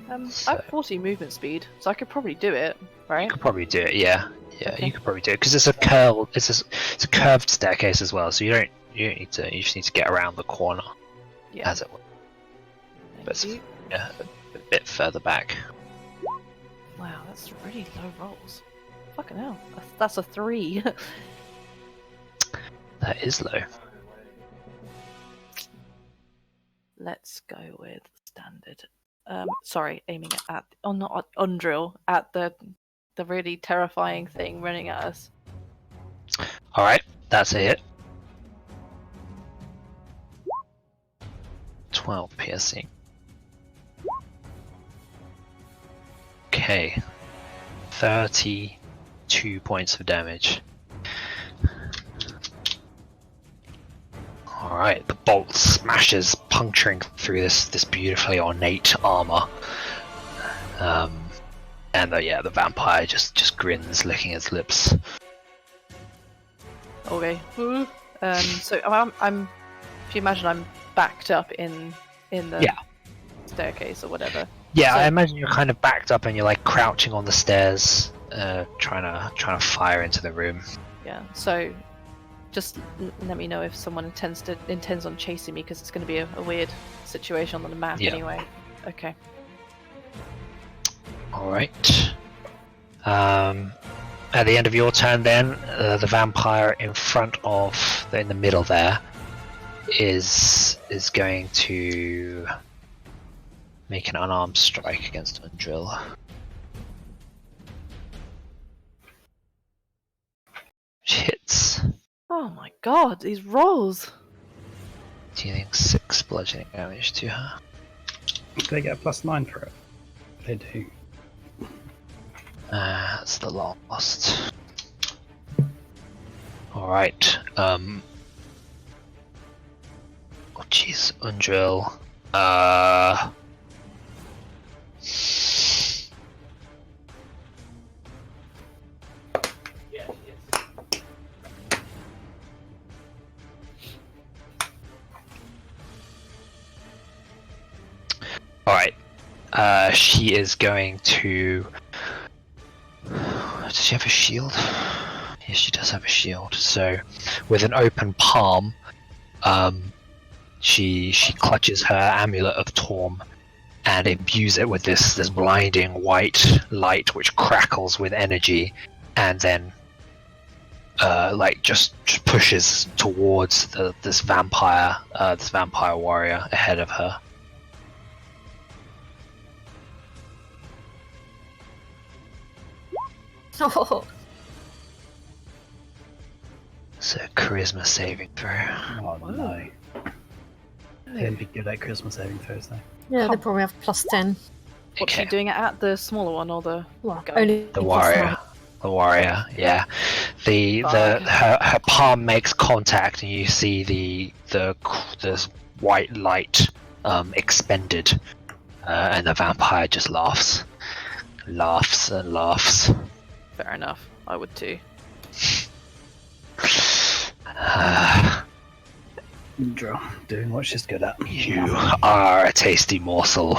I have 40 movement speed, so I could probably do it, right? You could probably do it, yeah. Okay. You could probably do it because it's a curl. It's a curved staircase as well, so you don't need to. You just need to get around the corner, Yeah. as it were. But Thank you. yeah, a bit further back. Wow, that's really low rolls. Fucking hell, that's a 3. That is low. let's go with standard. Sorry, aiming at not undrill, at the really terrifying thing running at us. Alright, that's a hit. 12 piercing. Okay. 32 points of damage. Alright, the bolt smashes, puncturing through this beautifully ornate armor. And the vampire just grins, licking its lips. Okay. So I'm if you imagine I'm backed up in the staircase or whatever. Yeah, So- I imagine you're kind of backed up and you're like crouching on the stairs, trying to fire into the room. Yeah. So just let me know if someone intends on chasing me, because it's going to be a weird situation on the map anyway. Okay. Alright. At the end of your turn then, the vampire in the middle there is going to make an unarmed strike against Undrill. She hits, Oh my god, these rolls! dealing 6 bludgeoning damage to her. They get a +9 for it. They do. That's the last. Alright, oh jeez, Undrill. Yes. Alright, she is going to... Does she have a shield? Yes, she does have a shield. So, with an open palm, she clutches her amulet of Torm and imbues it with this blinding white light which crackles with energy, and then just pushes towards this vampire warrior ahead of her. Oh, So charisma saving throw. Oh no. They'd be good at Christmas saving throws though. yeah, they probably have +10. What's she doing it at? The smaller one or the Well, Go. only The +9. warrior. The warrior, yeah. Her palm makes contact, and you see this white light expended, and the vampire just laughs and laughs. Fair enough. I would too. Draw, doing what she's good at. You are a tasty morsel.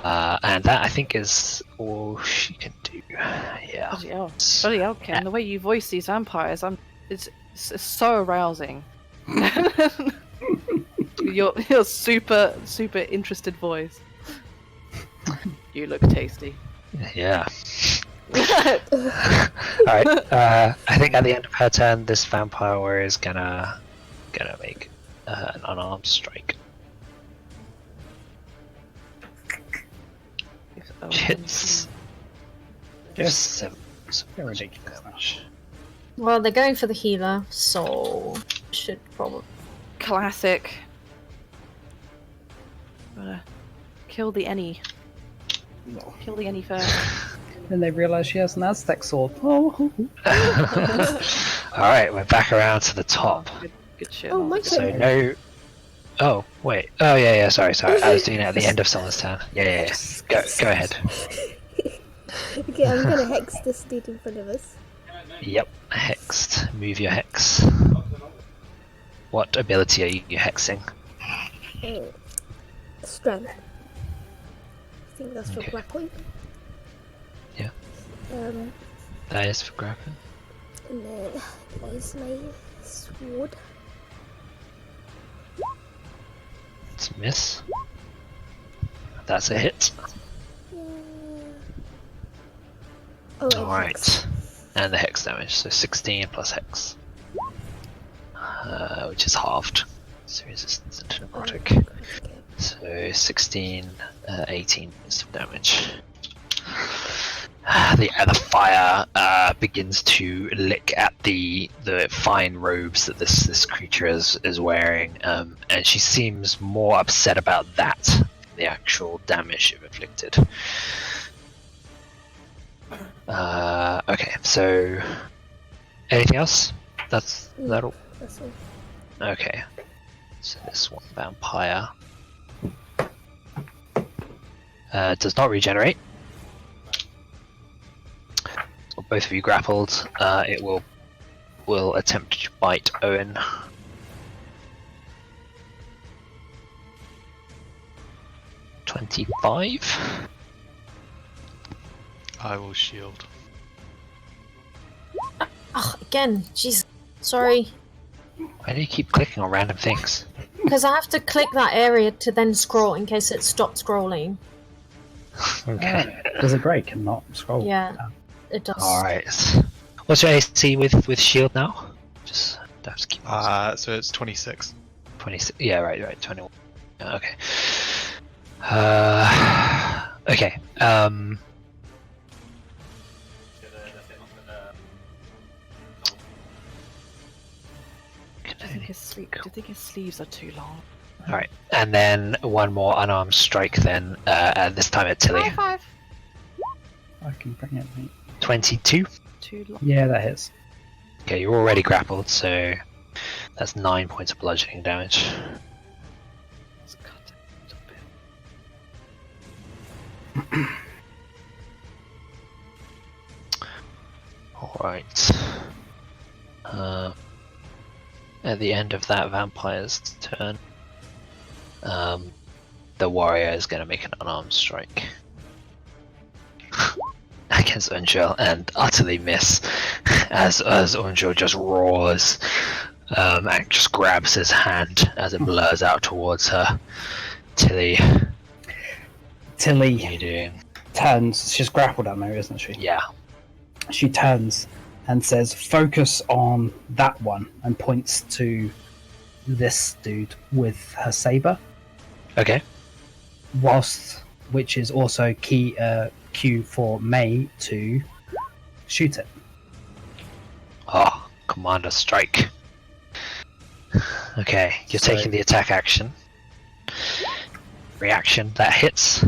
And that, I think, is all she can do. Yeah. Bloody hell, Ken. The way you voice these vampires, it's so arousing. your super interested voice. You look tasty. Yeah. Alright, I think at the end of her turn, this vampire warrior is gonna make an unarmed strike. Hits. Yes. 7 They're ridiculous. damage. Well, they're going for the healer, so should probably. Classic. Gotta kill the any. No. Kill the any first. Then they realise she has an Aztec sword. Oh. Alright, we're back around to the top. Good shit. Oh, my So turn. no. Oh wait. Oh yeah. Sorry. I was doing it at the end of someone's turn. Yeah. Go ahead. Okay, I'm gonna hex this dude in front of us. Yep. Hexed. Move your hex. What ability are you hexing? Strength. I think that's for Okay. grappling. Yeah. That is for grappling. And then there's my sword. It's a miss. That's a hit. Yeah. Oh, and Alright. hex. And the hex damage, so 16 plus hex. Which is halved. So resistance to Oh, necrotic. okay. So 16, 18 points of damage. The fire begins to lick at the fine robes that this creature is wearing, and she seems more upset about that than the actual damage you've inflicted. Okay, so anything else? That's that all? That's all. Okay, so this one vampire does not regenerate. So both of you grappled. It will attempt to bite Owynn. $25. I will shield. Oh, again, jeez. Sorry. Why do you keep clicking on random things? Because I have to click that area to then scroll in case it stops scrolling. Okay. Does it break and not scroll? Yeah, it does. Alright. What's your AC with shield now? Just have to keep So it's 26. 26. Yeah, right. 21. Okay. Okay. Do you think his sleeves are too long? Alright. And then one more unarmed strike then, this time at Tili. High five. I can bring it, mate. 22. Too long. Yeah, that hits. Okay, you're already grappled, so that's 9 points of bludgeoning damage. Let's cut it a bit. Alright. At the end of that vampire's turn, the warrior is going to make an unarmed strike against Unjil and utterly miss as Unjil just roars and just grabs his hand as it blurs out towards her. Tili, what are you Tili doing? turns. She's grappled at me, isn't she? Yeah. She turns and says, "Focus on that one," and points to this dude with her saber. Okay. Which is also Q for May to shoot it. Oh, Commander Strike. Okay, you're So- taking the attack action. Reaction, that hits.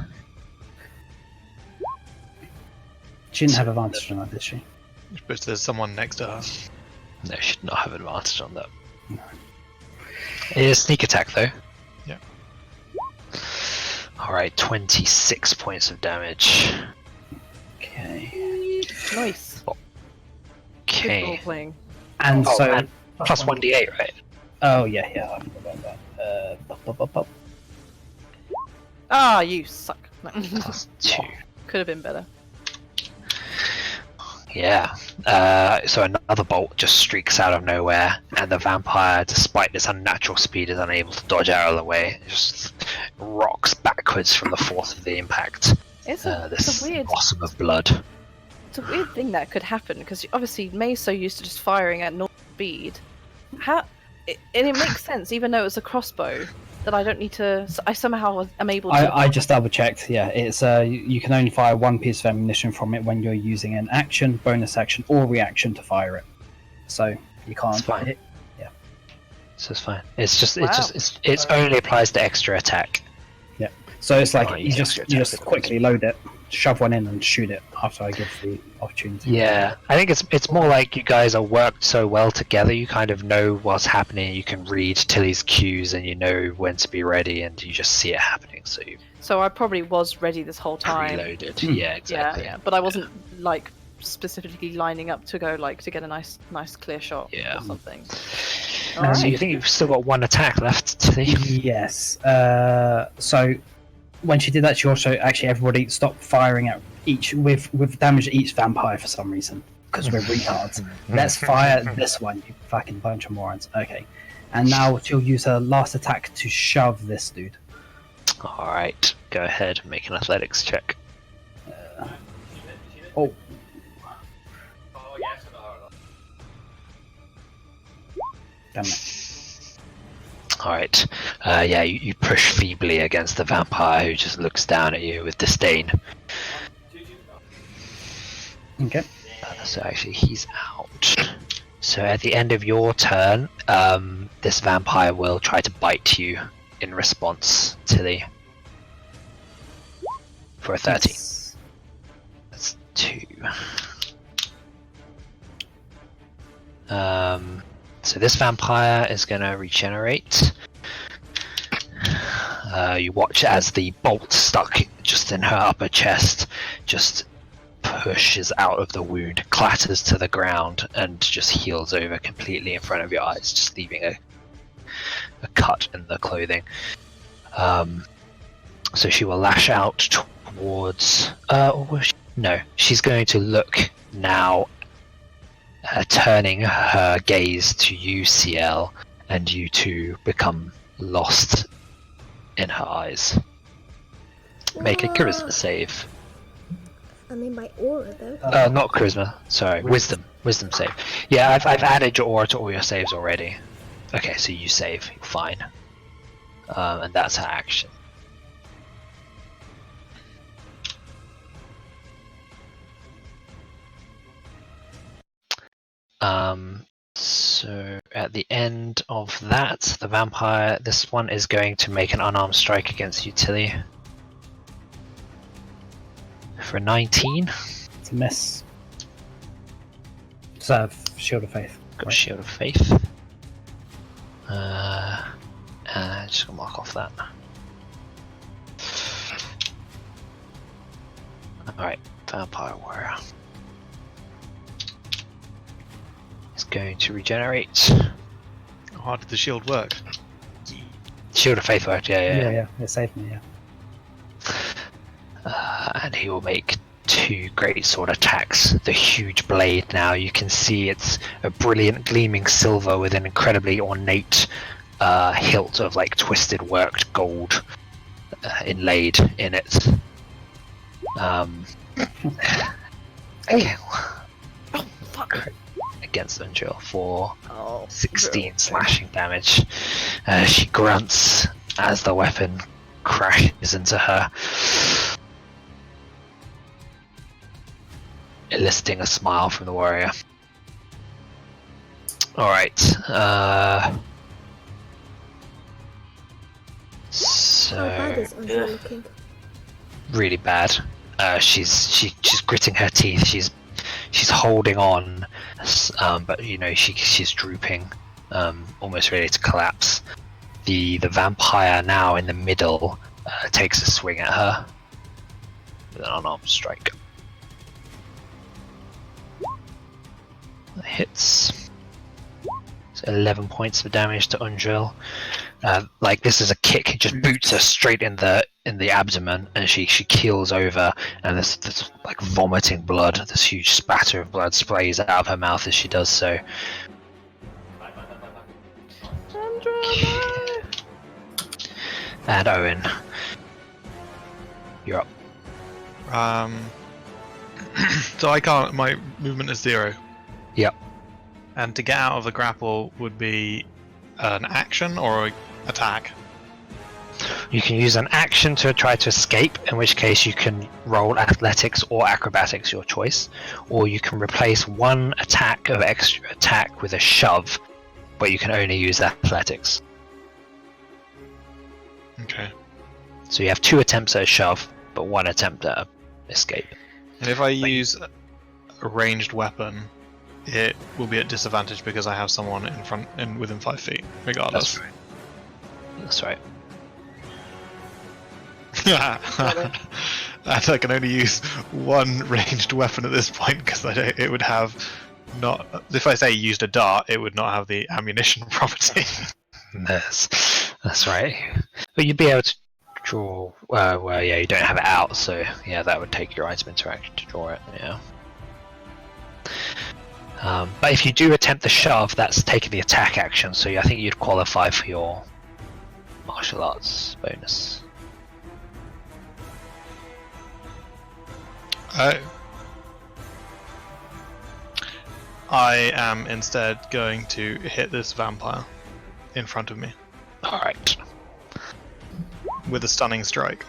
She didn't have advantage on that, did she? But there's someone next to her. No, she should not have advantage on that. No. It is sneak attack though. Yeah. Alright, 26 points of damage. Okay. Nice. Good Okay. role playing. And Oh, so. and plus 1d8, right? Oh, yeah, I remember that. Ah, you suck. No. Plus 2. Could have been better. Yeah. So another bolt just streaks out of nowhere, and the vampire, despite its unnatural speed, is unable to dodge out of the way. It just rocks backwards from the force of the impact. It's a This weird, blossom of blood. it's a weird thing that could happen because obviously May's so used to just firing at normal speed. And it makes sense, even though it's a crossbow, that I don't need to. I somehow am able to. I just double checked. Yeah, it's you can only fire one piece of ammunition from it when you're using an action, bonus action, or reaction to fire it. So you can't. It's fine. Hit. So it's fine. It's Wow. only applies to extra attack. So it's like Oh, you just quickly load it, shove one in, and shoot it after I give the opportunity. Yeah, I think it's more like you guys are worked so well together. You kind of know what's happening. You can read Tili's cues, and you know when to be ready, and you just see it happening. So you So I probably was ready this whole time. preloaded. Yeah, exactly. Yeah, but I wasn't like specifically lining up to go like to get a nice clear shot Yeah. or something. Um, Alright. So you think you've still got one attack left, Tili? Yes. So when she did that, she also everybody stopped firing at each with damage at each vampire for some reason because we're retards. Let's fire this one, you fucking bunch of morons. Okay, and now she'll use her last attack to shove this dude. All right, go ahead and make an athletics check. Oh, Oh, yes, no. damn it! Alright. You push feebly against the vampire who just looks down at you with disdain. Okay. So actually, he's out. So at the end of your turn, this vampire will try to bite you in response, Tili. For a 13. Yes. That's 2. So this vampire is going to regenerate. You watch as the bolt stuck just in her upper chest just pushes out of the wound, clatters to the ground, and just heals over completely in front of your eyes, just leaving a cut in the clothing. So she will lash out towards... No, she's going to look now, turning her gaze to you, Ciel, and you two become lost in her eyes. Make a charisma save. I mean my aura though. Not charisma, sorry, wisdom save. Yeah, I've added your aura to all your saves already. Okay, so you save, you're fine. And that's her action. So at the end of that, the vampire, this one is going to make an unarmed strike against you, Tili. For 19. It's a miss. So Shield of Faith. Got Right. Shield of Faith. Just gonna mark off that. Alright, Vampire Warrior. It's going to regenerate. How did the shield work? Shield of Faith worked, yeah. It saved me, yeah. And he will make 2 great sword attacks. The huge blade now, you can see it's a brilliant gleaming silver with an incredibly ornate hilt of like twisted worked gold inlaid in it. Okay. Oh, fuck. Against Ungil for 16 slashing damage. She grunts as the weapon crashes into her, eliciting a smile from the warrior. Alright, so How bad is Angela looking? really bad. She's gritting her teeth. She's holding on, but you know she's drooping, almost ready to collapse. The vampire now in the middle takes a swing at her with an unarmed strike. That hits. So 11 points of damage to Ungil. Like this is a kick, just boots her straight in the abdomen, and she keels over, and this like vomiting blood. This huge spatter of blood sprays out of her mouth as she does so. And Owynn, you're up. So I can't. My movement is 0. Yep. And to get out of the grapple would be an action or an attack. You can use an action to try to escape, in which case you can roll athletics or acrobatics, your choice, or you can replace one attack of extra attack with a shove, but you can only use athletics. Okay. So you have 2 attempts at a shove, but 1 attempt at escape. And if I use a ranged weapon, it will be at disadvantage because I have someone in front, within 5 feet, regardless. That's right. And I can only use 1 ranged weapon at this point because it would have not. If I say used a dart, it would not have the ammunition property. That's right. But you'd be able to draw. Well, yeah, you don't have it out, so yeah, that would take your item interaction to draw it. Yeah. But if you do attempt the shove, that's taking the attack action, so I think you'd qualify for your martial arts bonus. I am instead going to hit this vampire in front of me. Alright. With a stunning strike.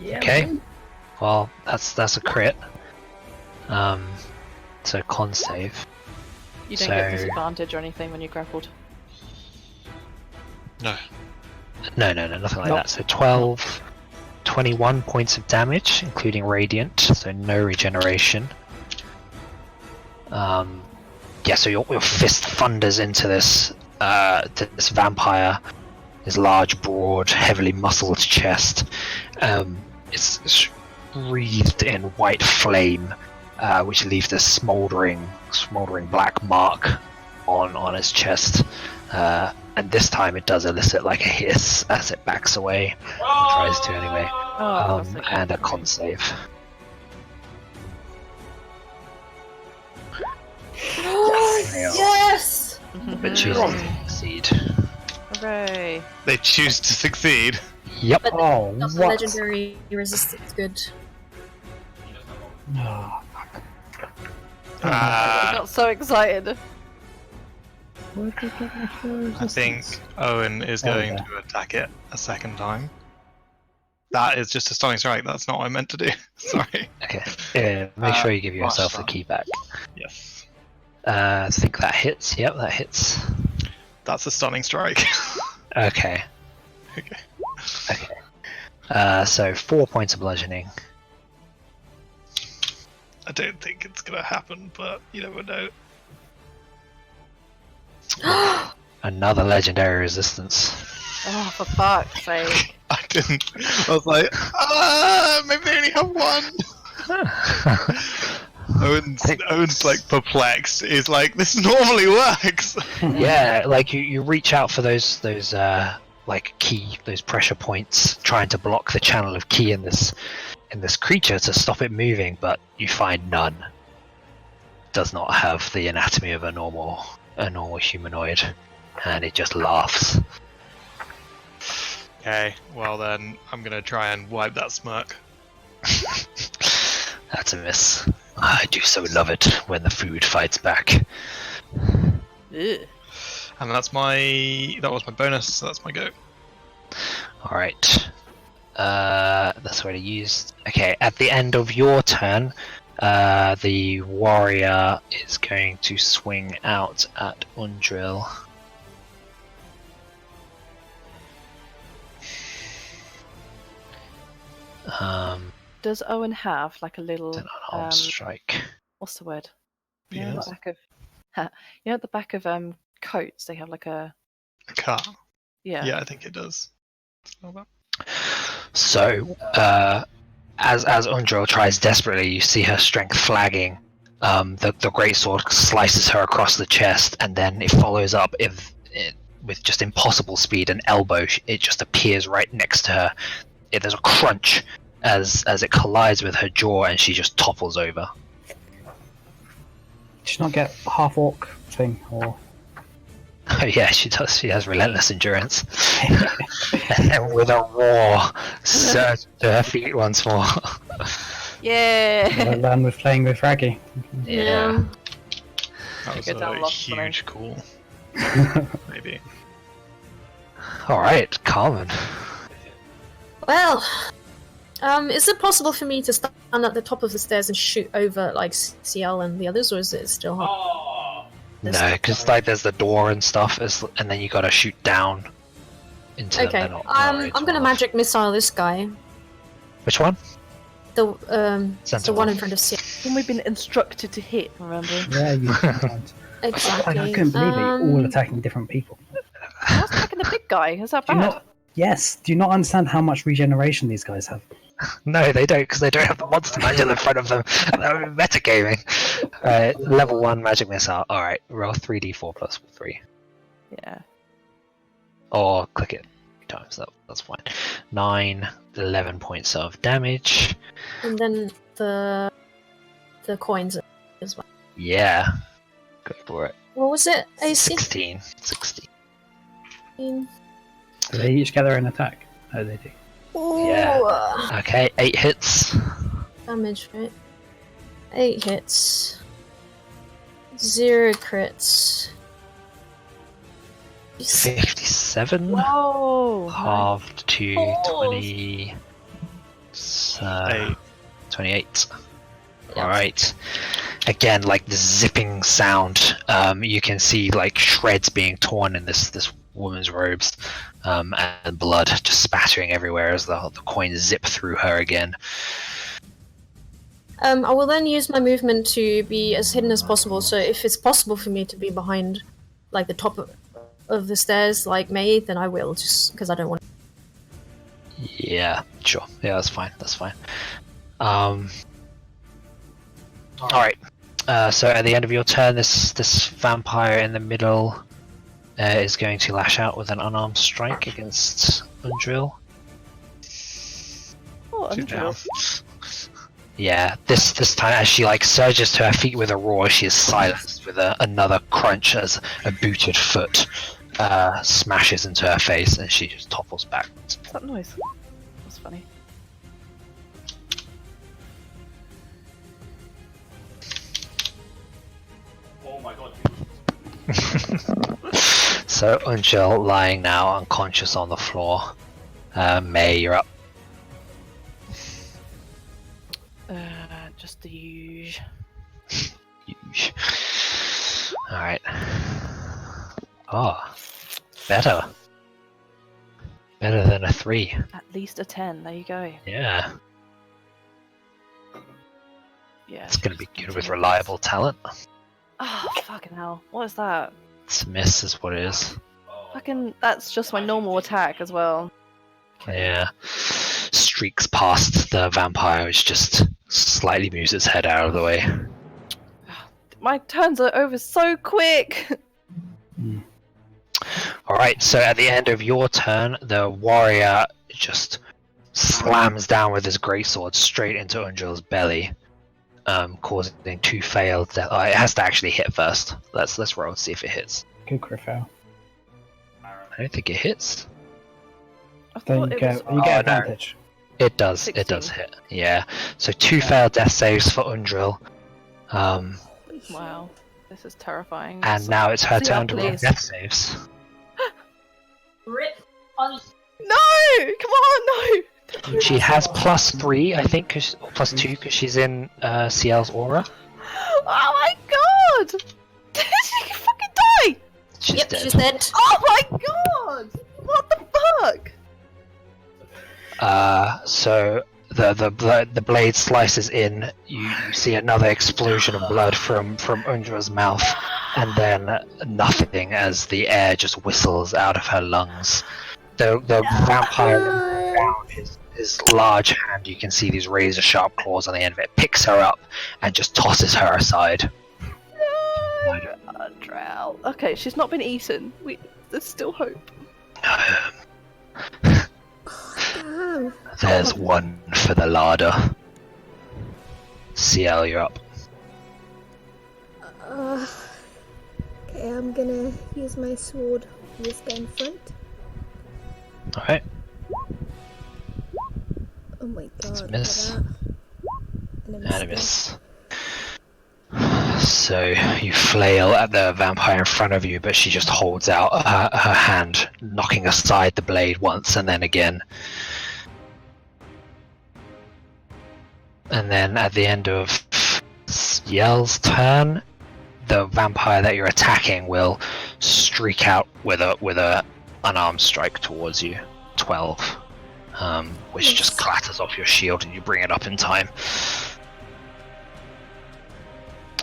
Okay. Well, that's a crit. So con save. You don't get So- disadvantage or anything when you're grappled. No. No, nothing like Nope. that. So 12, 21 points of damage, including radiant, so no regeneration. Yeah, so your fist thunders into this this vampire, his large, broad, heavily muscled chest. It's wreathed in white flame, which leaves this smoldering black mark on his chest. And this time it does elicit like a hiss as it backs away, or tries to anyway. Oh, for God's sake. And a con save. Yes! But choosing to succeed. Hooray! They choose to succeed. Yep. But Oh, not the what? legendary resistance. Good. Oh, I Uh, got so excited. where did I get my first I think resistance? Owen is Oh, going yeah. to attack it a second time. That is just a stunning strike. That's not what I meant to do. Sorry. Okay. Yeah, make sure you give yourself the Master. key back. Yes. I think that hits. Yep, that hits. That's a stunning strike. Okay. Okay. Okay. So 4 points of bludgeoning. I don't think it's gonna happen, but you never know. Another legendary resistance. Oh, for fuck's sake. I didn't. I was like, maybe they only have one. Owen's like perplexed. He's like, this normally works. Yeah, like you reach out for those like key, those pressure points, trying to block the channel of key in this creature to stop it moving, but you find none. Does not have the anatomy of a normal humanoid, and it just laughs. Okay, well then, I'm gonna try and wipe that smirk. That's a miss. I do so love it when the food fights back. Ugh. And that was my bonus, so that's my go. Alright. That's what I used. Okay, at the end of your turn, the warrior is going to swing out at Undril. Does Owen have like a little An unarmed strike. what's the word? You know, Yes. at the back of you know at the back of coats they have like a A cut. yeah. Yeah, I think it does. Smell that. So, as Undril tries desperately, you see her strength flagging. The greatsword slices her across the chest, and then it follows up with just impossible speed. An elbow, it just appears right next to her. There's a crunch as it collides with her jaw, and she just topples over. Did she not get half orc thing or? Oh yeah, she does. She has relentless endurance. And then with a roar, surge to her feet once more. Yeah. Well done with playing with Raggy. Yeah. That was Go down a lost for me. huge call. Maybe. All right, Carmen. Well, is it possible for me to stand at the top of the stairs and shoot over like Ciel and the others, or is it still hard? Oh, No, because like there's the door and stuff, and then you gotta shoot down into. Okay, they're not I'm gonna off. magic missile this guy. Which one? The Sensible. one in front of Ciel. When we've been instructed to hit, remember? Yeah, you can't. Exactly. I couldn't believe it. You're all attacking different people. I was attacking the big guy. Is that Do you bad? not? Yes. Do you not understand how much regeneration these guys have? No, they don't, because they don't have the monster manual in front of them. That would be metagaming. Level 1 magic missile. Alright, roll 3d4 plus 3. Yeah. Or click it 3 times, that's fine. 9, 11 points of damage. And then the coins as well. Yeah. Go for it. What was it? AC? 16. 16. Do they each get their own attack? Oh, they do. Yeah. Okay, 8 hits. Damage, right? 8 hits. 0 crits. 57. Whoa! Halved to Balls. 20. 28. Alright. Again, like the zipping sound, you can see like shreds being torn in this woman's robes, and blood just spattering everywhere as the coins zip through her again. I will then use my movement to be as hidden as possible. So if it's possible for me to be behind, like the top of the stairs, like May, then I will, just because I don't want. Yeah, sure. Yeah, that's fine. That's fine. Alright. So at the end of your turn, this vampire in the middle is going to lash out with an unarmed strike against Undrill. Oh, Two Undrill. down. Yeah, this time as she like surges to her feet with a roar, she is silenced with another crunch as a booted foot smashes into her face and she just topples back. What's that noise? That's funny. Oh my god. So Undrill lying now unconscious on the floor. May, you're up. Just the usual. Alright. Oh, better. Better than a 3. At least a 10. There you go. Yeah, Yeah. it's gonna be good with reliable talent. Oh, fucking hell. What is that? It's a miss is what it is. Fucking. That's just my normal attack as well. Yeah. Streaks past the vampire, which just slightly moves its head out of the way. My turns are over so quick! Alright, so at the end of your turn, the warrior just slams down with his greatsword straight into Undrill's belly, causing 2 failed death. Oh, it has to actually hit first. Let's roll and see if it hits. Good crit fail. I don't think it hits. I Then thought you it get, was. you get no. advantage. It does. 16. It does hit. Yeah. So 2 failed death saves for Undrill. Holy shit. Wow. This is terrifying. And now it's her See turn up, to roll please. death saves. Rip on. No! Come on, no! She has +3, I think, or +2, because she's in Ciel's aura. Oh my god! Did she fucking die? She's Yep, dead. she's dead. Oh my god! What the fuck? So the blade slices in. You see another explosion of blood from Undra's mouth, and then nothing as the air just whistles out of her lungs. The vampire down his large hand. You can see these razor sharp claws on the end of it. Picks her up and just tosses her aside. No! Drow. Okay, she's not been eaten. There's still hope. Damn. There's one for the larder. Ciel, you're up. Okay, I'm gonna use my sword on this guy in front. Alright. Oh my god. look at miss. that. And a miss again. Animus. So you flail at the vampire in front of you, but she just holds out her hand, knocking aside the blade once and then again. And then at the end of Ciel's turn, the vampire that you're attacking will streak out with a unarmed strike towards you. 12, which just Yes. clatters off your shield, and you bring it up in time.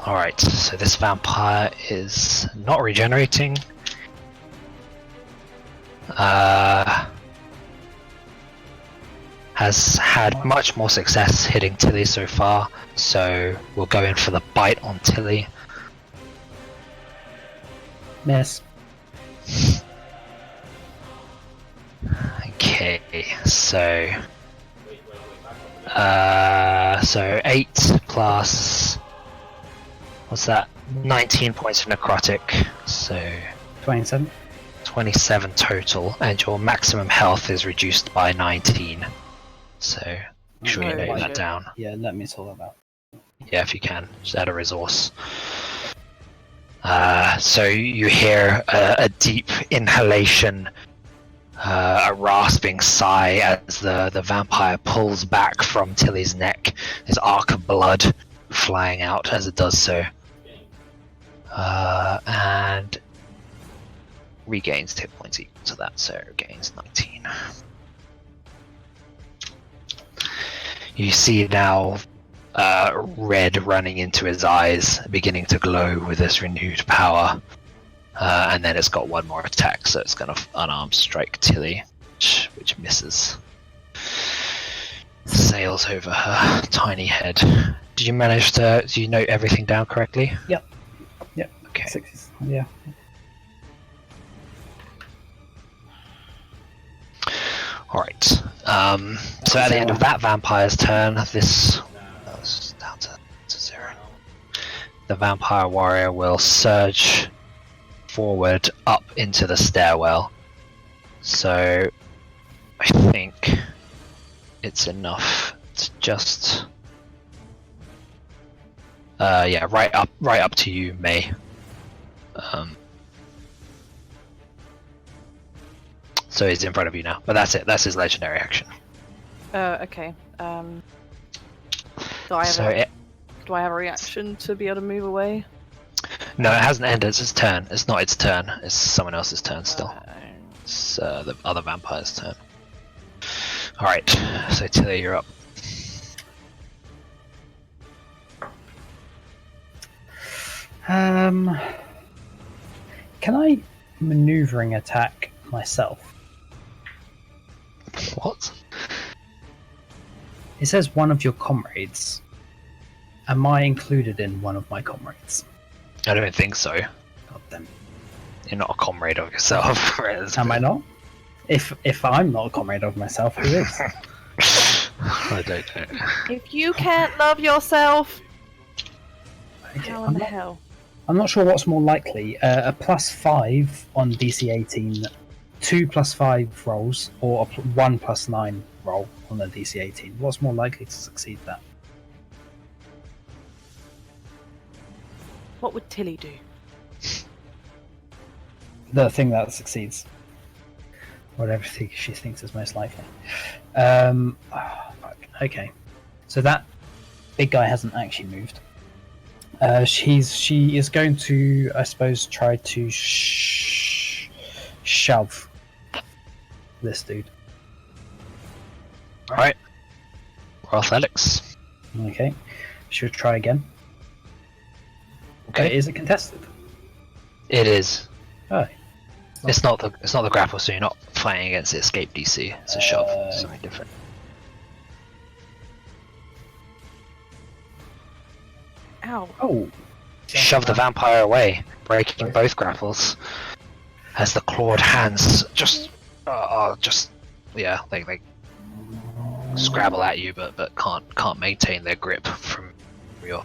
Alright, so this vampire is not regenerating. Has had much more success hitting Tili so far, so we'll go in for the bite on Tili. Miss. Okay, so 8 plus what's that? 19 points of necrotic, so 27. 27 total, and your maximum health is reduced by 19. So make sure you Oh, note my that God. down. Yeah, let me sort that out. Yeah, if you can, just add a resource. So you hear a deep inhalation, a rasping sigh as the vampire pulls back from Tili's neck, his arc of blood flying out as it does so. And regains hit points equal to that, so gains 19. You see now red running into his eyes, beginning to glow with this renewed power. And then it's got one more attack, so it's going to unarmed strike Tili, which misses. Sails over her tiny head. Did you manage to? Do you note everything down correctly? Yep. Okay. 6, yeah. Alright. So at the end of that vampire's turn, this was down to 0. The vampire warrior will surge forward up into the stairwell. So I think it's enough to just right up to you, May. So he's in front of you now, but that's it. That's his legendary action. Okay. Do I have a reaction to be able to move away? No, it hasn't ended. It's its turn. It's not its turn. It's someone else's turn still. It's the other vampire's turn. Alright, so Tili, you're up. Can I maneuvering attack myself? What? It says one of your comrades. Am I included in one of my comrades? I don't think so. God damn. You're not a comrade of yourself. Am I not? If I'm not a comrade of myself, who is? I don't know. If you can't love yourself, Okay, how in the hell? I'm not sure what's more likely. A +5 on DC 18, 2 +5 rolls, or a 1 +9 roll on the DC 18. What's more likely to succeed that? What would Tili do? The thing that succeeds. Whatever she thinks is most likely. Fuck. Okay. So that big guy hasn't actually moved. She is going to, I suppose, try to shove this dude. Alright. Roll athletics. Okay. She'll try again. Okay. Is it contested? It is. Oh. It's not the grapple, so you're not fighting against the escape DC. It's a shove. Something different. Ow. Oh. Shove the vampire away, breaking both grapples. As the clawed hands just they scrabble at you, but can't maintain their grip from your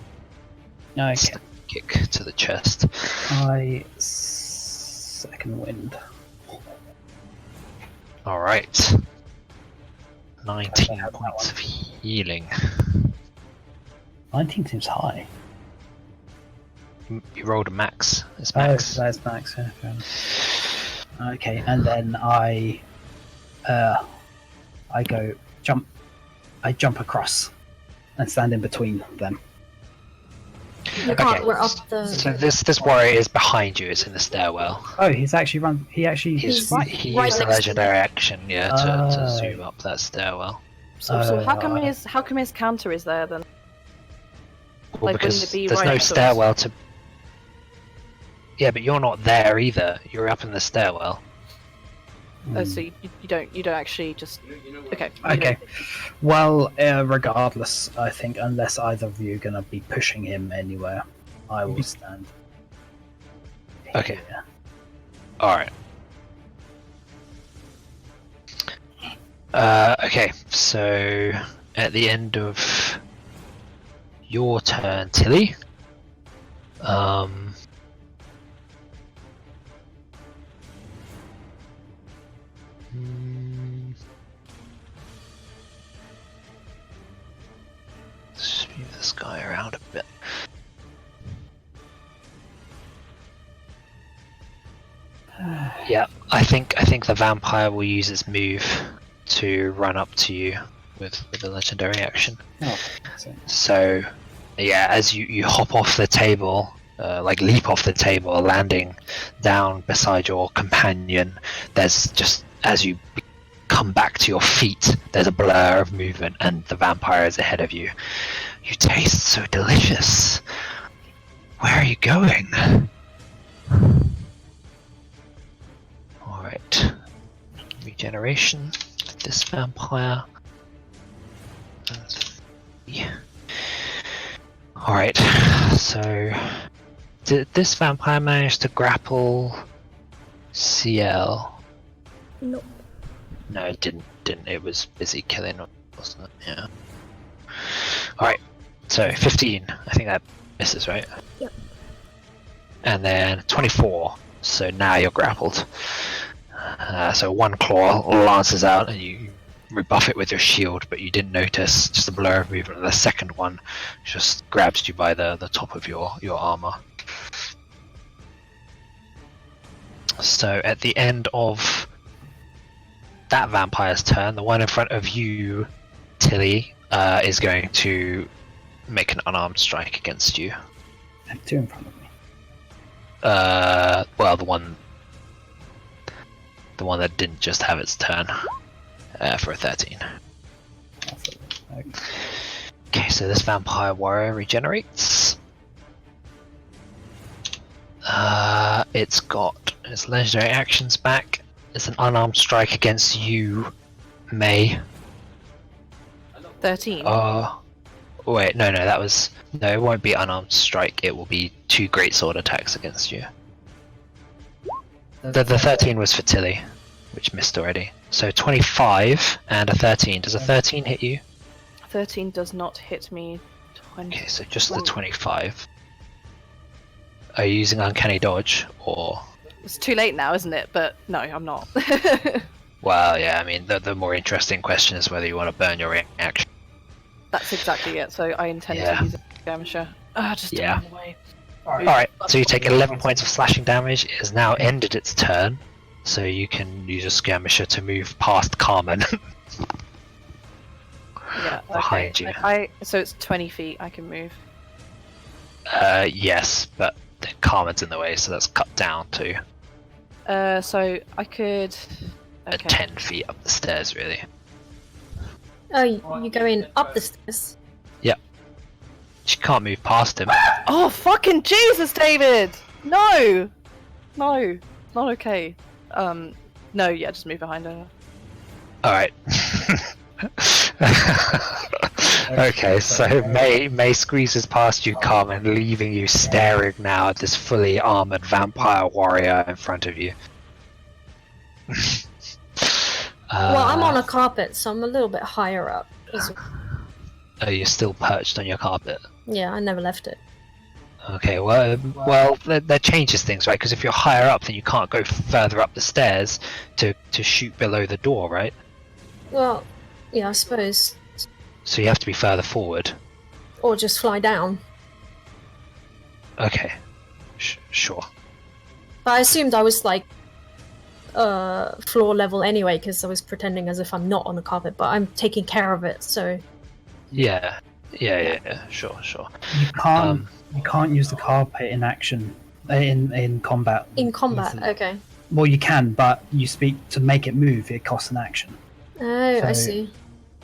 Okay. kick to the chest. Second wind. Alright. 19 points of healing. 19 seems high. You rolled a max. It's max. Oh, that's max. Yeah, fair enough. Okay, and then I jump across and stand in between them. You can't, we're up the... So this warrior is behind you. It's in the stairwell. Oh, he's actually run. He He's He used the right next to legendary action, to zoom up that stairwell. So how come his counter is there then? Well, Like, because wouldn't it be there's right no next to us? stairwell to. Yeah, but you're not there either. You're up in the stairwell. Oh, so you don't actually just okay. Okay. Well, regardless, I think unless either of you are gonna be pushing him anywhere, I will stand. Okay. here. All right. Okay. So at the end of your turn, Tili. Let's move this guy around a bit. Yeah, I think the vampire will use its move to run up to you with a legendary action. Oh, So, yeah, as you hop off the table, like leap off the table, landing down beside your companion, there's just, as you come back to your feet, there's a blur of movement and the vampire is ahead of you. You taste so delicious. Where are you going? Alright. Regeneration. This vampire. Alright, so did this vampire manage to grapple Ciel? Nope. No, it didn't. It was busy killing, wasn't it? Yeah. Alright, so 15. I think that misses, right? Yep. And then 24. So now you're grappled. So one claw lances out and you rebuff it with your shield, but you didn't notice just a blur of movement. The second one just grabs you by the top of your armor. So at the end of that vampire's turn, the one in front of you, Tili, is going to make an unarmed strike against you. I have two in front of me. Well, the one that didn't just have its turn, for a 13. Okay, so this vampire warrior regenerates. It's got its legendary actions back. It's an unarmed strike against you, May. 13. Wait, no, that was... No, it won't be unarmed strike, it will be 2 greatsword attacks against you. The 13 was for Tili, which missed already. So 25 and a 13. Does a 13 hit you? 13 does not hit me. 20. Okay, so just the 25. Are you using Uncanny Dodge, or...? It's too late now, isn't it? But no, I'm not. Well, yeah, I mean, the more interesting question is whether you want to burn your reaction. That's exactly it, so I intend to use a skirmisher. Just Yeah. run away. Alright, so you take 11 points of slashing damage. It has now ended its turn, so you can use a skirmisher to move past Carmen. Yeah, Behind okay. you. So it's 20 feet I can move. Yes, but Carmen's in the way, so that's cut down to So I could... Okay. 10 feet up the stairs, really. Oh, you're going up the stairs? She can't move past him. Oh, fucking Jesus, David! No! No, not okay. No, yeah, just move behind her. Alright. Okay, so May squeezes past you, Carmen, leaving you staring now at this fully armored vampire warrior in front of you. Well, I'm on a carpet, so I'm a little bit higher up. Oh, you're still perched on your carpet. Yeah, I never left it. Okay, well, that changes things, right? Because if you're higher up, then you can't go further up the stairs to shoot below the door, right? Well, yeah, I suppose. So you have to be further forward. Or just fly down. Okay, sure. But I assumed I was like floor level anyway, because I was pretending as if I'm not on the carpet, but I'm taking care of it, so... Yeah, sure. You can't use the carpet in action, in combat. In combat, okay. Well, you can, but you speak to make it move, it costs an action. Oh, I So- see.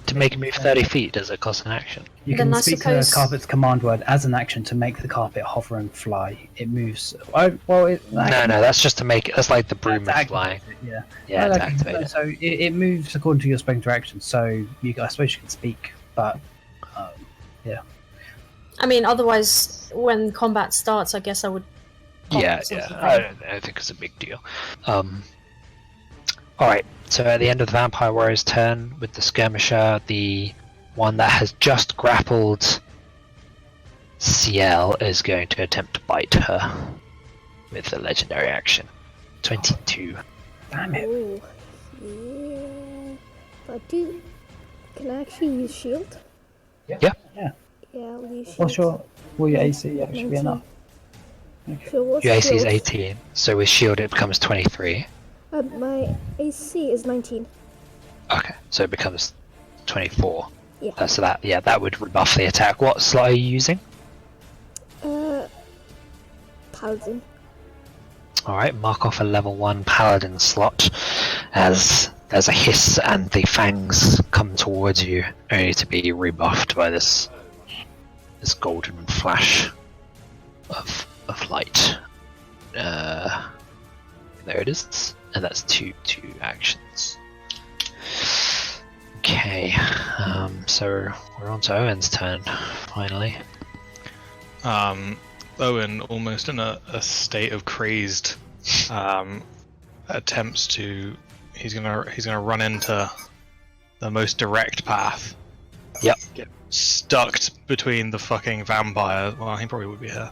To make it move 30 feet, does it cost an action? You Then can I speak to suppose- the carpet's command word as an action to make the carpet hover and fly. It moves. Oh, well, No, that's just to make it. That's like the broom is activate flying. it, yeah. Yeah, Well, to okay, activate it. So it moves according to your sprinter action. So I suppose you can speak, but I mean, otherwise, when combat starts, I guess I would... Yeah, I don't think it's a big deal. Alright, so at the end of the Vampire Warrior's turn, with the Skirmisher, the one that has just grappled Ciel is going to attempt to bite her with the legendary action. 22. damn it. Oh, yeah. But can I actually use shield? Yeah. Yeah, I'll use shield. What's your AC? Yeah, should be enough. So what's Your AC is shield? 18, so with shield it becomes 23. My AC is 19. Okay, so it becomes 24. Yeah. So that would rebuff the attack. What slot are you using? Paladin. Alright, mark off a level 1 paladin slot as there's a hiss and the fangs come towards you, only to be rebuffed by this golden flash of light. There it is, and that's two actions. Okay, so we're on to Owen's turn, finally. Owynn, almost in a state of crazed, attempts to. He's gonna run into the most direct path. Yep. Get stuck between the fucking vampire. Well, he probably would be here.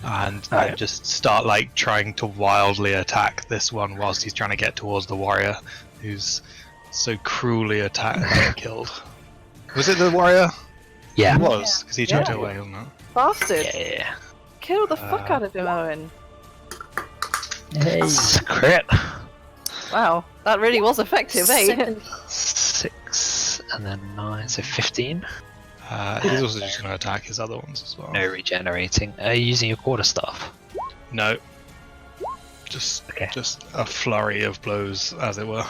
And just start like trying to wildly attack this one whilst he's trying to get towards the warrior, who's so cruelly attacked, killed. Was it the warrior? Yeah. It was, because he choked Yeah. it away, wasn't it? Bastard! Yeah. Kill the fuck out of him, Owynn. It's a crit. Wow, that really was effective, eh? Second. 6 and then 9, so 15. He's also just going to attack his other ones as well. No regenerating. Are you using your quarterstaff? No. Just a flurry of blows, as it were.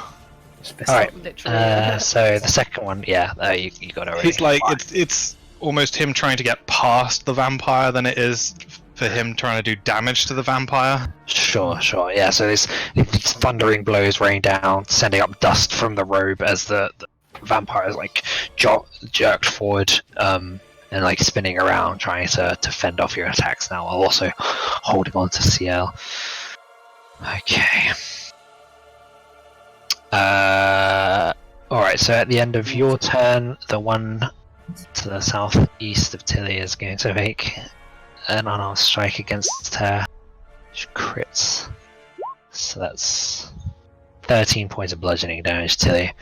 Alright, Literally. so the second one, you got to. He's like, it's almost him trying to get past the vampire than it is for him trying to do damage to the vampire. Sure, yeah. So these thundering blows rain down, sending up dust from the robe as the vampire is like jerked forward, and like spinning around, trying to fend off your attacks now, while also holding on to Ciel. Okay. Alright, so at the end of your turn, the one to the southeast of Tili is going to make an unarmed strike against her, which crits. So that's 13 points of bludgeoning damage, Tili,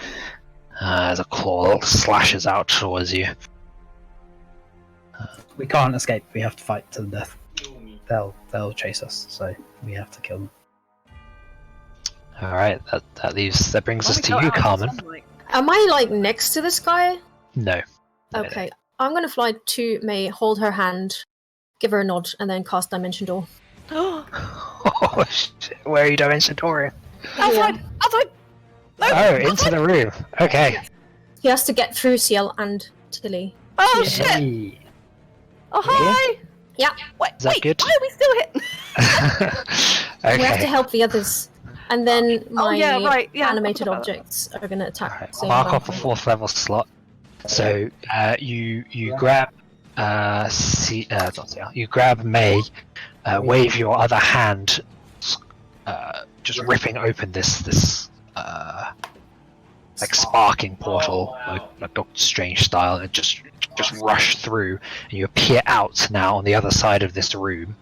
as a claw slashes out towards you. We can't escape. We have to fight to the death. They'll chase us, so we have to kill them. Alright, that brings us to you, Carmen. Am I like next to this guy? No. Okay, I'm gonna fly to May, hold her hand, give her a nod, and then cast Dimension Door. Oh shit, where are you Dimension Dooring? Outside! Outside! No! Oh, into the room. Okay. He has to get through Ciel and Tili. Oh shit! Hey. Oh hi! Yeah. Wait, Is that wait, good? why are we still hitting? Okay. We have to help the others. And then my yeah, right, yeah, animated I forgot about objects are going to attack. Alright, same mark off a vampire. 4th level slot. So you grab you grab May, wave your other hand, just ripping open this like sparking portal, like Doctor Strange style, and just rush through, and you appear out now on the other side of this room.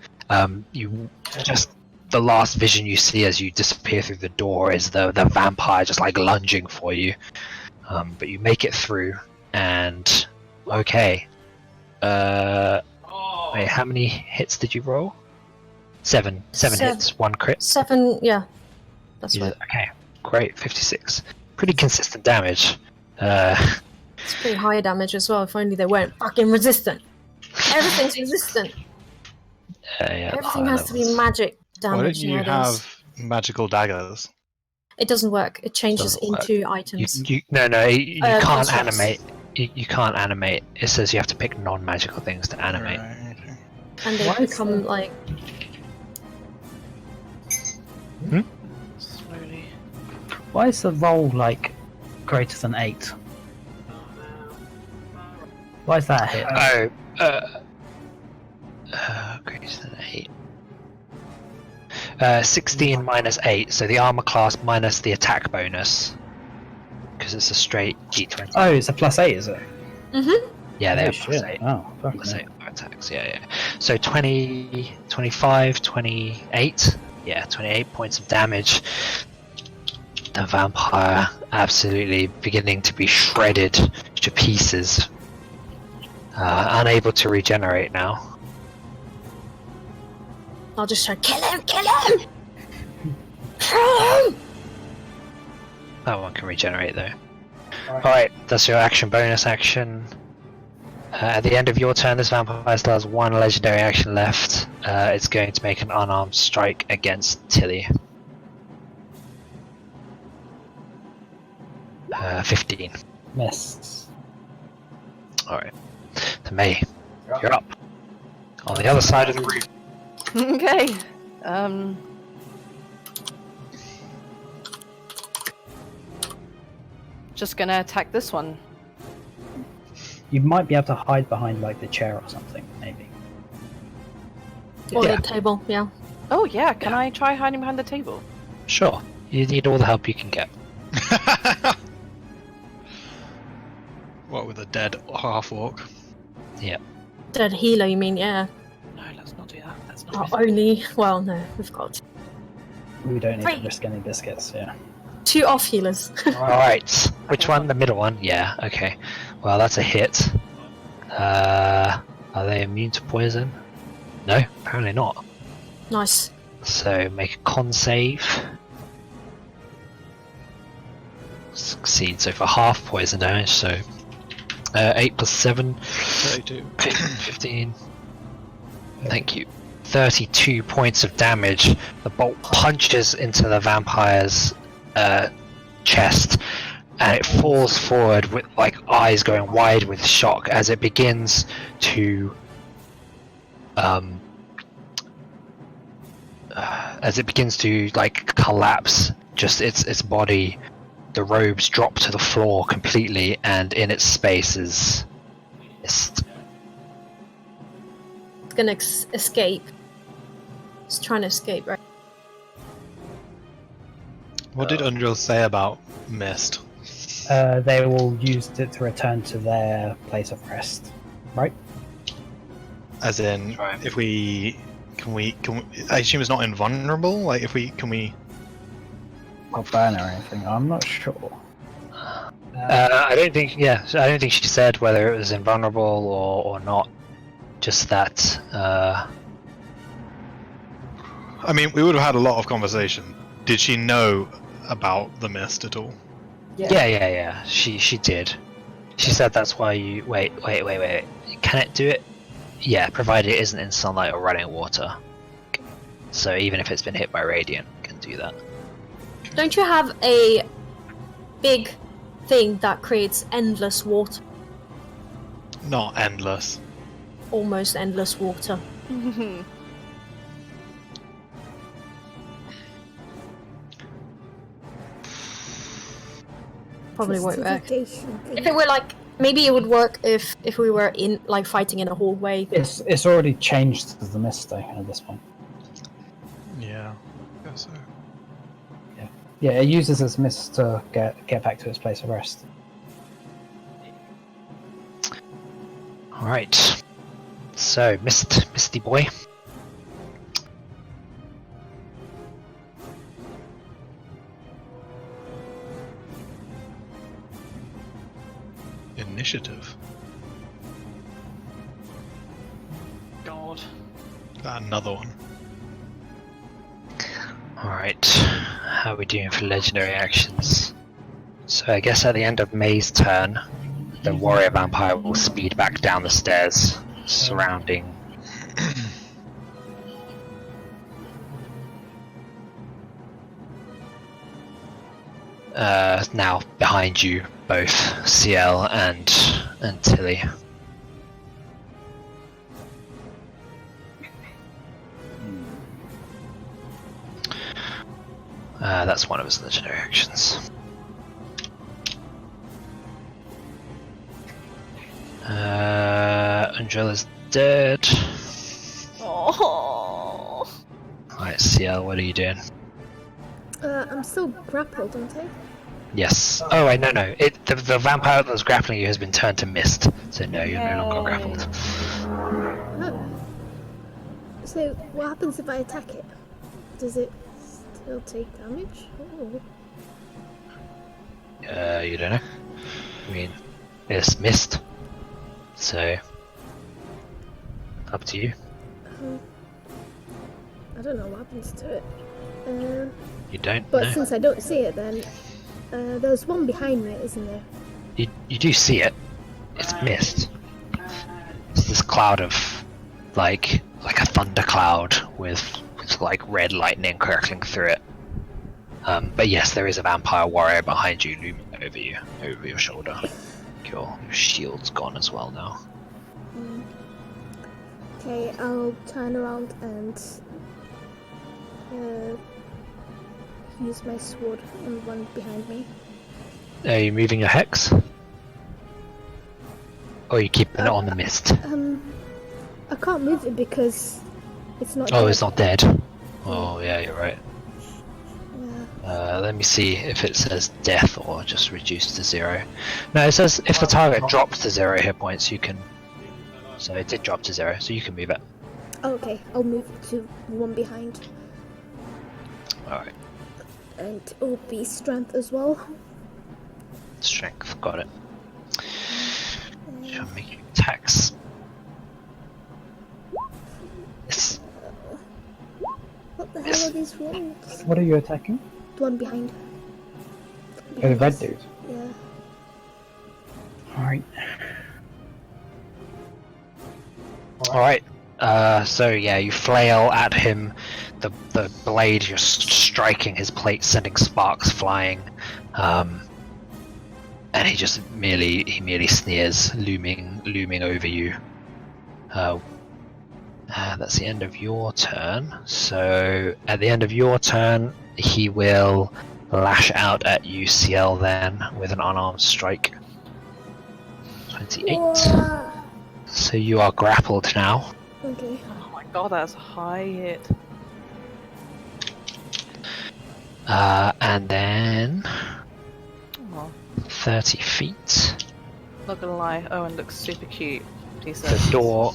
You just the last vision you see as you disappear through the door is the vampire just like lunging for you. But you make it through, and okay. Wait, how many hits did you roll? Seven hits, 1 crit. 7, yeah. That's right. Okay, great, 56. Pretty consistent damage. It's pretty high damage as well, if only they weren't fucking resistant. Everything's resistant. Yeah, Everything high has to be levels. magic Why don't damage you nowadays. have magical daggers? It doesn't work. It changes Doesn't work. into items. You can't constructs. animate. You can't animate. It says you have to pick non-magical things to animate. Right, okay. And they Why is become that? like... Slowly. Why is the roll like greater than 8? Why is that a hit? Greater than 8. 16 minus 8, so the armor class minus the attack bonus. Because it's a straight d20. Oh, it's a +8, is it? Mm-hmm. Yeah, they Oh, have shit. +8. Oh, fucking Plus hell. 8 for attacks, yeah. So 20, 25, 28. Yeah, 28 points of damage. The vampire absolutely beginning to be shredded to pieces. Unable to regenerate now. I'll just try, kill him! Kill him! Kill him! That one can regenerate though. Alright, that's your action bonus action. At the end of your turn, this vampire still has one legendary action left. It's going to make an unarmed strike against Tili. 15. Miss. Alright. So May, you're up. On the other side of the room. Okay. Just gonna attack this one. You might be able to hide behind like the chair or something, maybe. Or Yeah. the table, yeah. Oh yeah, can I try hiding behind the table? Sure. You need all the help you can get. What with a dead half orc? Dead healer, you mean, yeah. No, let's not do that. That's not. Only, well, no, we've got We don't need to Right. risk any biscuits, yeah. 2 off healers. Alright. Which one? The middle one? Yeah, okay. Well, that's a hit. Are they immune to poison? No, apparently not. Nice. So make a con save. Succeed. So for half poison damage, so 8 plus 7, 32. 15. Thank you. 32 points of damage. The bolt punches into the vampire's chest, and it falls forward with like eyes going wide with shock as it begins to like collapse. Just its body, the robes drop to the floor completely, and in its space is mist. It's gonna escape. It's trying to escape, right? What did Undril say about mist? They will use it to return to their place of rest, right? As in, Right. if we can we I assume it's not invulnerable. Like, if we can we? Or burn or anything, I'm not sure. I don't think. Yeah, I don't think she said whether it was invulnerable or not. Just that. I mean, we would have had a lot of conversation. Did she know about the mist at all? Yeah. She did. She said that's why you wait. Can it do it? Yeah, provided it isn't in sunlight or running water. So even if it's been hit by radiant, it can do that. Don't you have a big thing that creates endless water? Not endless. Almost endless water. Probably won't work. Justification thing. If it were like, maybe it would work if we were in like fighting in a hallway. It's already changed to the mist though at this point. Yeah. I guess so. Yeah, it uses its mist to get back to its place of rest. Alright. So, Misty Boy. Initiative. God. Another one. Alright. How are we doing for legendary actions? So I guess at the end of May's turn, the warrior vampire will speed back down the stairs surrounding. Now behind you, both Ciel and Tili. That's one of his legendary actions. Angela's dead. Oh. Alright, Ciel, what are you doing? I'm still grappled, aren't I? Yes. Oh, wait, no. The vampire that was grappling you has been turned to mist, so no, you're no longer grappled. Oh. So, what happens if I attack it? Does it still take damage? Oh. You don't know. I mean, it's mist, so up to you. I don't know what happens to it. You don't But know. since I don't see it, then there's one behind me, isn't there? You do see it. It's mist. It's this cloud of like a thunder cloud with like red lightning crackling through it. But yes, there is a vampire warrior behind you, looming over your shoulder. Your shield's gone as well now. Okay, I'll turn around and use my sword on the one behind me. Are you moving your hex? Or are you keeping it on the mist? I can't move it because it's not. Oh, dead. it's not dead. Oh, yeah, you're right. Yeah. Let me see if it says death or just reduced to 0. No, it says if the target drops to 0 hit points, you can. So it did drop to 0, so you can move it. Oh, okay, I'll move to the one behind. Alright, And it'll be strength as well. strength, got it. Shall I make you attacks? Yes. What the hell are these rolls? What are you attacking? The one behind. Oh, the red us. dude. Yeah. Alright. Alright, so yeah, you flail at him, the blade just striking his plate, sending sparks flying, and he just merely sneers, looming over you. That's the end of your turn, so at the end of your turn, he will lash out at you, Ciel, then, with an unarmed strike. 28. Whoa. So you are grappled now. Okay. Oh my god, that's a high hit. And then Oh, 30 feet. not gonna lie, Owynn looks super cute. The door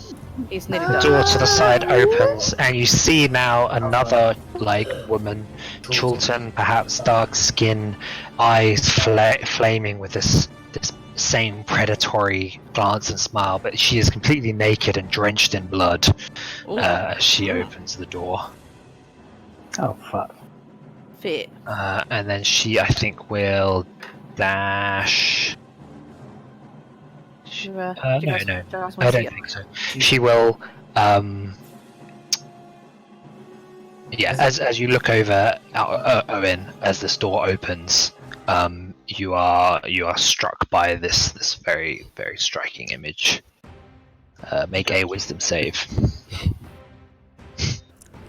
He's nearly The done. door to the side opens, and you see now another, like, woman, Chultan, perhaps dark skin, eyes flaming with this same predatory glance and smile, but she is completely naked and drenched in blood as she opens the door. Oh, fuck. Fit. And then she, I think, will dash. No, I don't think so. She will, yeah, as you look over Owynn, as this door opens, you are struck by this very, very striking image. Make a wisdom save.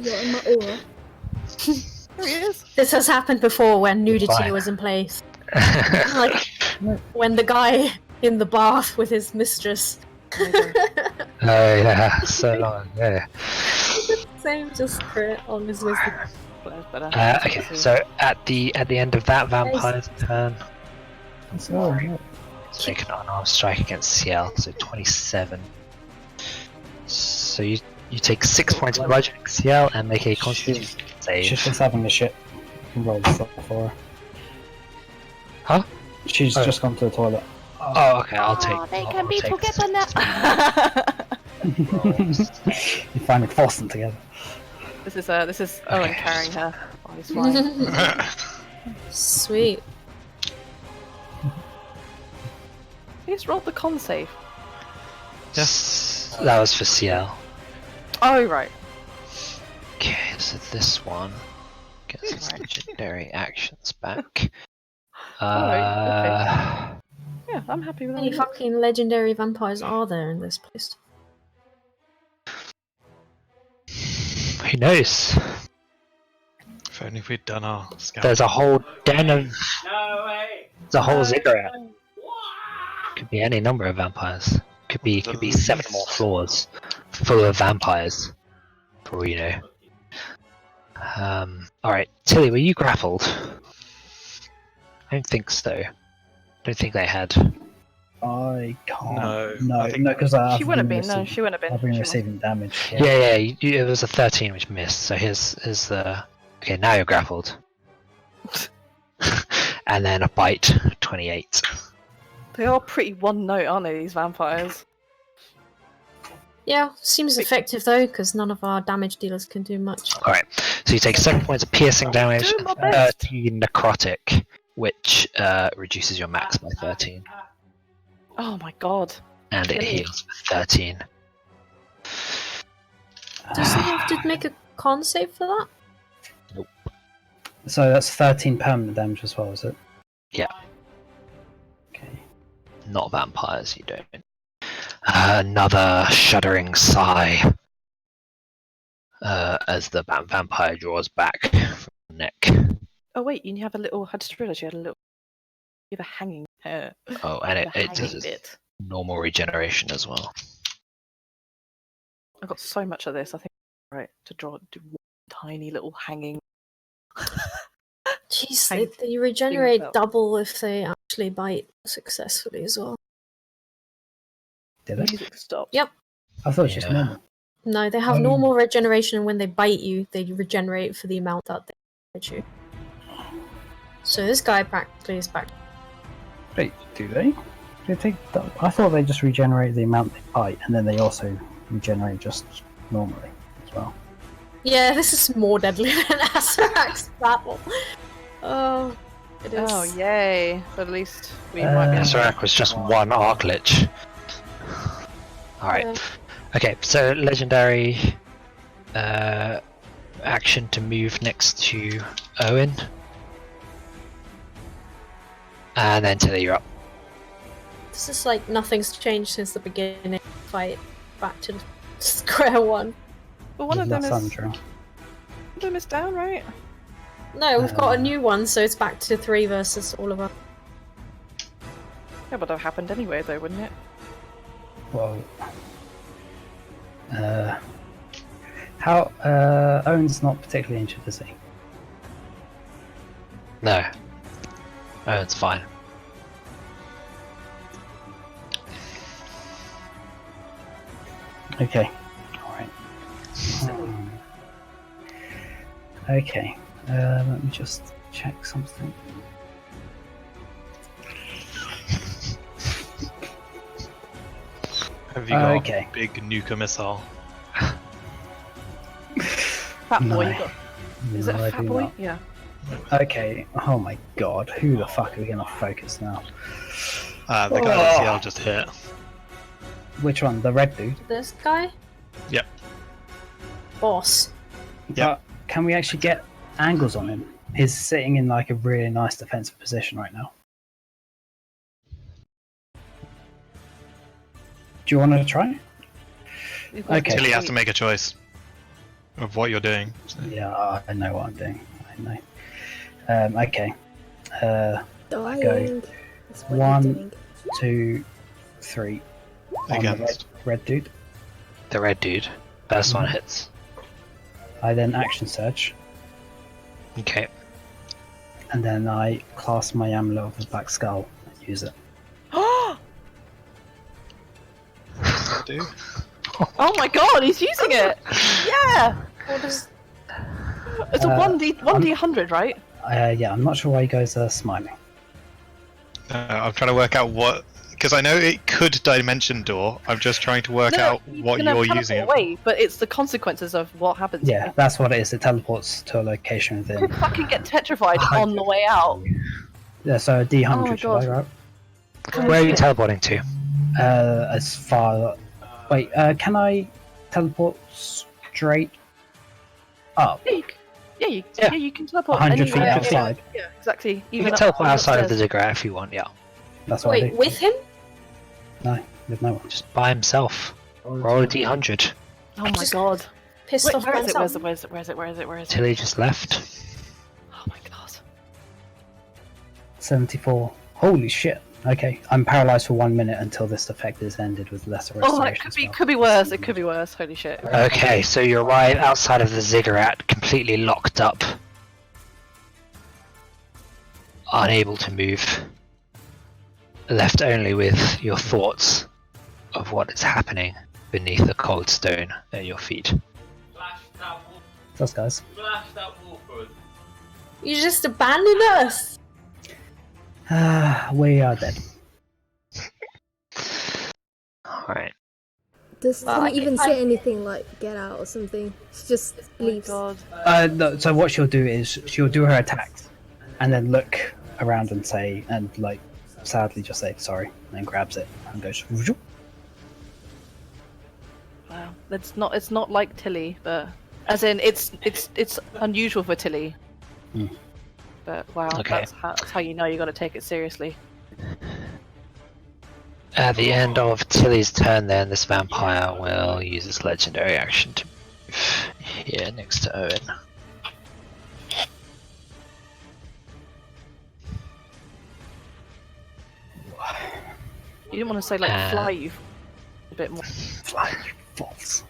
You're in my aura. There he is. This has happened before when nudity Fine. was in place. Like when the guy in the bath with his mistress. Oh yeah, so long. Yeah. Same, just crit on his wisdom. Okay, so at the end of that vampire's turn, Oh, no. so make an unarmed strike against Ciel, so 27. So you take 6 points of bludgeoning, Ciel, and make a constitution save. She's just having a shit. You can roll this up for her. Huh? She's just gone to the toilet. Oh, okay, I'll take. They I'll can be take together this. now. You finally forced them together. This is Owynn Okay. carrying her while he's flying. Sweet. He's rolled the con save. Yes. That was for Ciel. Oh right. Okay, so this one gets its legendary actions back. Alright, Yeah, I'm happy with How many that. fucking legendary vampires are there in this place? Who knows? If only we'd done our scout. There's a whole den of. No way! There's a whole ziggurat. Could be any number of vampires. Could be 7 more floors full of vampires. For all you know. Alright, Tili, were you grappled? I don't think so. I don't think they had. I can't. No, I think- because She wouldn't have been. No, she wouldn't have I've been. been She receiving damage. Yeah, it was a 13 which missed, so here's the. Okay, now you're grappled. And then a bite, 28. They are pretty one note, aren't they? These vampires. Yeah, seems effective though, because none of our damage dealers can do much. Alright, so you take 7 points of piercing damage, Doing my best. 13 necrotic, which reduces your max by 13. Oh my god. And it Really? heals for 13. Does he have to make a con save for that? So that's 13 permanent damage as well, is it? Yeah. Okay. Not vampires, you don't. Another shuddering sigh as the vampire draws back from the neck. Oh wait, you have a little. I just realised you had a little. You have a hanging. Oh, and it hanging does its bit. normal regeneration as well. I've got so much of this. I think right to do one tiny little hanging. Jeez, Hang- they regenerate themselves. double if they actually bite successfully as well. Did it? Music stopped. Yep. I thought it was just Yeah. normal. No, they have normal regeneration, and when they bite you, they regenerate for the amount that they bite you. So this guy practically is back. Wait, do they? I thought they just regenerate the amount they bite, and then they also regenerate just normally as well. Yeah, this is more deadly than Azarak's battle. Oh, it is. Oh yay! So at least we might be. Azarak was just one arc lich. Alright. Yeah. Okay, so legendary action to move next to Owynn. And then Tili, you're up. This is like nothing's changed since the beginning. Fight back to square one. But one of them That's is. Sandra. One of them is down, right? No, we've got a new one, so it's back to 3 versus all of us. Yeah, but that happened anyway, though, wouldn't it? Well, Owen's not particularly injured, is he? No. Owynn's fine. Okay. Alright. Okay. Let me just check something. Have you got Okay. a big nuka missile? Fat boy, No. you got. Is it No, a I fat do boy? not. Yeah. Okay. Oh my god. Who the fuck are we gonna focus now? The guy that Ciel just hit. Which one? The red dude? This guy? Yep. Boss. Yeah. But can we actually get angles on him? He's sitting in like a really nice defensive position right now. Do you want to try? You've got Okay. Tilly has to make a choice of what you're doing. So. Yeah, I know what I'm doing. I know. Okay. Dying. That's what One. you're doing. 2, 3. On the Against. red dude. The red dude. First one hits. I then action surge, Okay. and then I cast my amulet of the black skull and use it. Do? Oh my god, he's using it! Yeah! What is... It's a 1d100, right? Yeah, I'm not sure why you guys are smiling. I'm trying to work out what, because I know it could dimension door. I'm just trying to work out what gonna you're teleport using it for. away, but it's the consequences of what happens. Yeah, that's what it is. It teleports to a location You within. could fucking get tetrified on the way out. Yeah, so a D100 Oh my should I, God. right? Where are you teleporting to? As far. Wait, can I teleport straight up? Yeah, you can teleport 100 feet anywhere. outside. Yeah, exactly. You Even can up- teleport outside of the upstairs. ziggurat if you want, yeah. That's what I Wait, do. with him? No, with no one. Just by himself. Roll a d100. Oh my Just- god. Pissed Wait, off where by is it? himself. Where is it? Tilly just left. Oh my god. 74. Holy shit. Okay, I'm paralyzed for 1 minute until this effect is ended with lesser restoration. Oh, it could be worse. It could be worse. Holy shit. Okay, so you arrive outside of the ziggurat, completely locked up. Unable to move. Left only with your thoughts of what is happening beneath the cold stone at your feet. Flash that wolf. Those guys. Flash that wolf. Bud. You just abandoned us! We are dead. Alright. Does Tili even say anything like "get out" or something? She just leaves. Oh my god. No, so what she'll do is she'll do her attacks, and then look around and say, and like sadly just say sorry, and then grabs it and goes. "Whoop." Wow. It's not like Tili, but as in it's unusual for Tili. Hmm. But wow, Okay. that's how you know you got to take it seriously. At the end of Tili's turn, then this vampire will use its legendary action to move here next to Owynn. You didn't want to say like fly you a bit more. Fly, you false.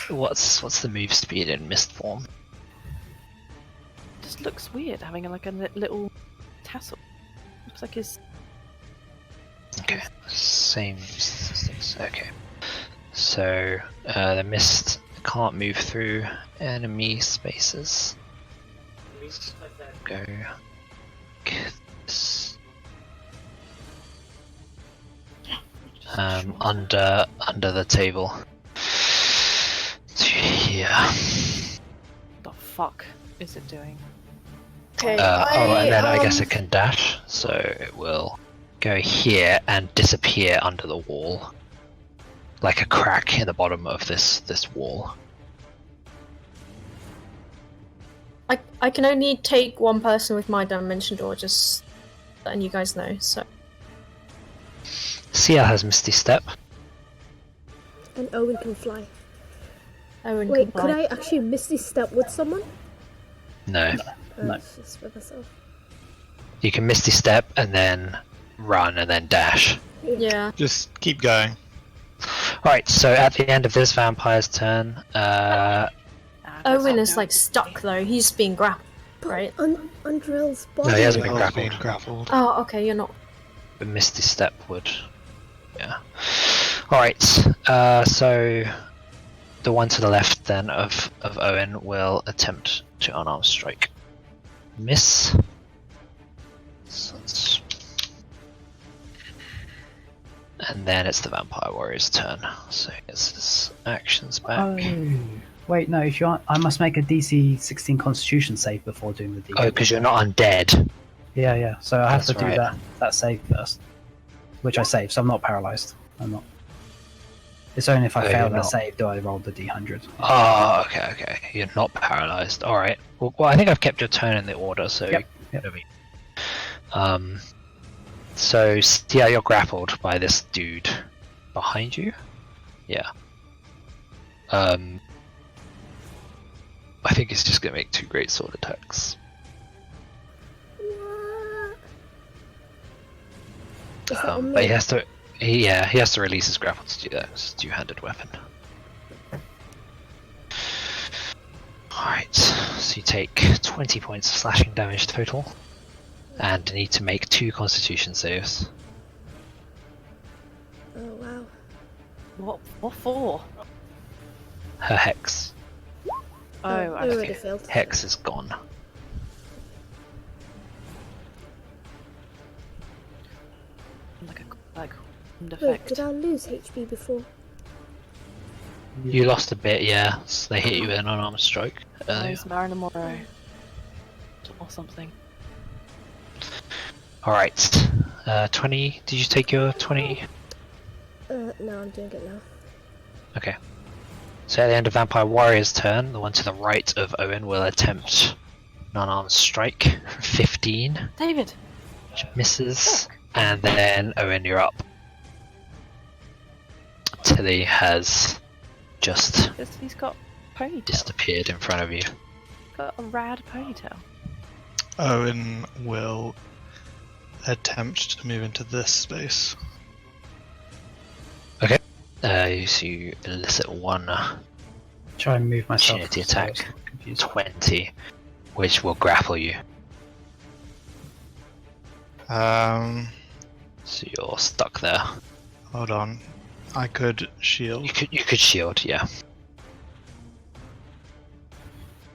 What's the move speed in mist form? Just looks weird having like a little tassel. Looks like his. Okay, same statistics. Okay, so the mist can't move through enemy spaces. Go. This. Under the table. To here. What the fuck is it doing? Okay. And then I guess it can dash, so it will go here and disappear under the wall, like a crack in the bottom of this wall. I can only take one person with my dimension door, just letting you guys know. So Ciel has Misty Step. And Owynn can fly. Owynn Wait, can could fly. I actually Misty Step with someone? No, No. It's just with myself. you can Misty Step and then run and then dash. Yeah. Just keep going. Alright, so at the end of this vampire's turn, Owynn is like stuck though. He's being grappled, But right? Undrill's body. No, he hasn't been Oh, grappled. being grappled. Oh, okay. You're not. the Misty Step would. Yeah. Alright, so the one to the left then of Owynn will attempt to unarmed strike. Miss. So and then it's the Vampire Warrior's turn. So he gets his actions back. Oh, wait, no. If you aren't, I must make a DC 16 Constitution save before doing the D. Oh, because you're not undead. Yeah. So I have That's to do right. that save first, which I save. So I'm not paralyzed. I'm not. It's only if I Oh, fail you're that not. save do I roll the D100. Oh, okay. You're not paralyzed. Alright. Well, I think I've kept your turn in the order, so. Yep. So, yeah, you're grappled by this dude behind you. Yeah. I think he's just gonna make 2 great sword attacks. What? Is that on But me? he has to. He has to release his grapple to do that. It's a 2-handed weapon. Alright, so you take 20 points of slashing damage total, and need to make 2 constitution saves. Oh wow. What for? Her hex. Oh, I I already see. failed. Hex is gone. Like Wait, effect. did I lose HP before? You lost a bit, yeah. So they hit you with an unarmed strike earlier. Nice Mariner Morrow. Or something. Alright. 20. Did you take your 20? No, I'm doing it now. Okay. So at the end of Vampire Warrior's turn, the one to the right of Owynn will attempt an unarmed strike for 15, David! which misses. And then Owynn, you're up. Tili has just He's got ponytail. disappeared in front of you. Got a rad ponytail. Owynn will attempt to move into this space. So you elicit one Try and move myself. opportunity so I was attack, confused. 20, which will grapple you. So you're stuck there. Hold on. I could shield. You could shield, yeah.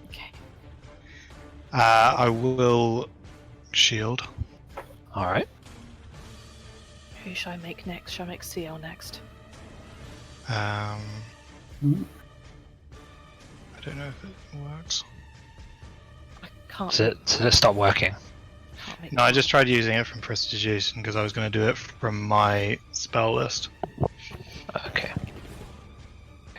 Okay. I will shield. Alright. Who should I make next? Should I make Ciel next? I Mm. don't know if it works. I can't. Does it stop working? Can't make No, I just tried using it from prestigiation because I was going to do it from my spell list. Okay.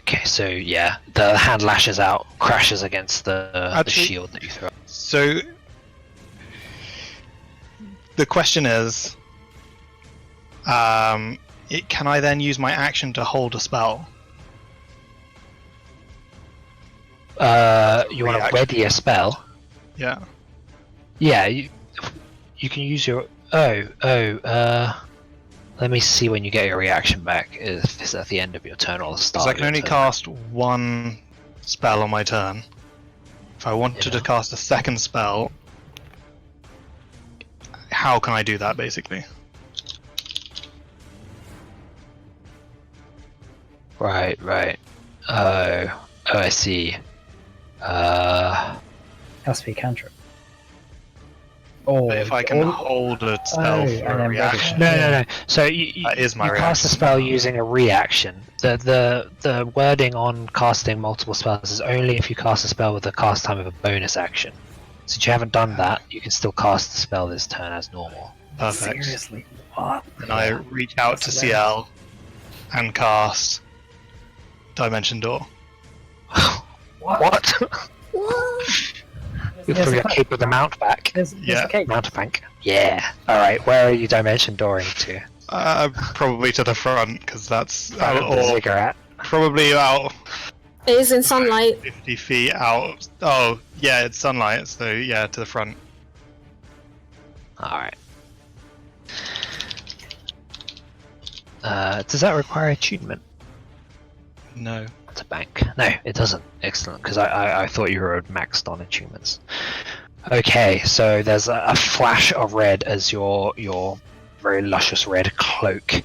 Okay, so yeah, the hand lashes out, crashes against the Actually- shield that you throw. So the question is, can I then use my action to hold a spell? You want to Reaction. ready a spell? Yeah. Yeah, you can use your. Let me see when you get your reaction back. If it's at the end of your turn or the Because start. I of can your only turn. cast one spell on my turn. If I wanted Yeah. to cast a second spell, how can I do that basically? Right. Oh, I see. Has to be a cantrip. Or But if I can hold a spell for and a then reaction, No. So you That is my cast a reaction. spell using a reaction. The wording on casting multiple spells is only if you cast a spell with a cast time of a bonus action. Since you haven't done that, you can still cast the spell this turn as normal. perfect. Seriously, what? And I reach out to That's Ciel and cast Dimension Door. What? What? You'll There's throw a your cake. cape with the mount back. There's Yeah. a cake. Mountebank. Yeah. Alright, where are you dimension dooring to? Probably to the front because that's Front of the or ziggurat. probably about It is in sunlight. 50 feet out. Oh, yeah, it's sunlight, so yeah, to the front. Alright. Does that require attunement? No. To bank? No, it doesn't. Excellent, because I thought you were maxed on attunements. Okay, so there's a flash of red as your very luscious red cloak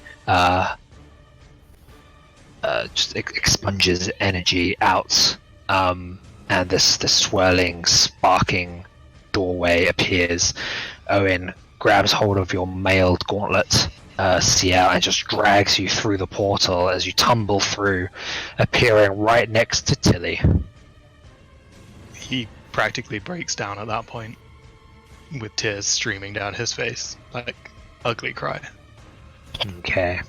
just expunges energy out, and this swirling, sparking doorway appears. Owynn grabs hold of your mailed gauntlet, Ciel, and just drags you through the portal as you tumble through, appearing right next to Tili. He practically breaks down at that point, with tears streaming down his face, like ugly cry. Okay.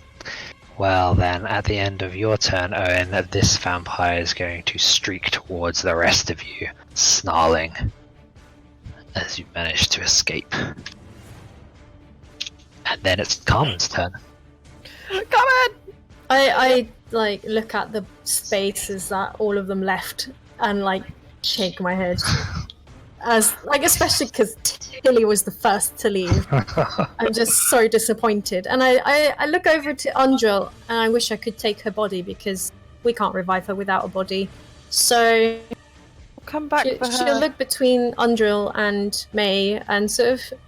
Well then, at the end of your turn, Owynn, this vampire is going to streak towards the rest of you, snarling, as you manage to escape. And then it's Carmen's turn. Carmen! I like look at the spaces that all of them left and like shake my head. As like especially because Tili was the first to leave. I'm just so disappointed. And I look over to Undril and I wish I could take her body because we can't revive her without a body. So Come back for her. she'll look between Undril and May and sort of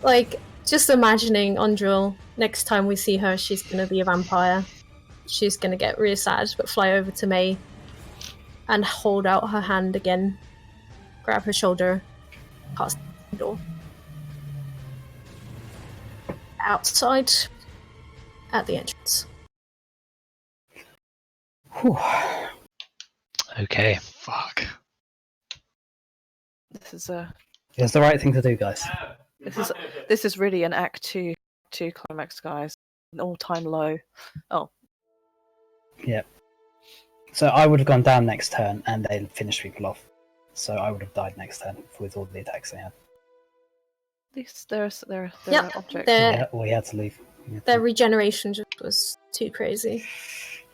like just imagining Undril next time we see her, she's gonna be a vampire. She's gonna get really sad, but fly over to May and hold out her hand again, grab her shoulder, past the door. Outside at the entrance. Whew. Okay. Fuck. This is a It's the right thing to do, guys. this is really an Act 2 climax, guys. An all-time low. Oh, Yep. So I would have gone down next turn, and they finished people off. So I would have died next turn with all the attacks they had. at least they're Yep, objects. they're- We had to leave. We had Their to- regeneration just was too crazy.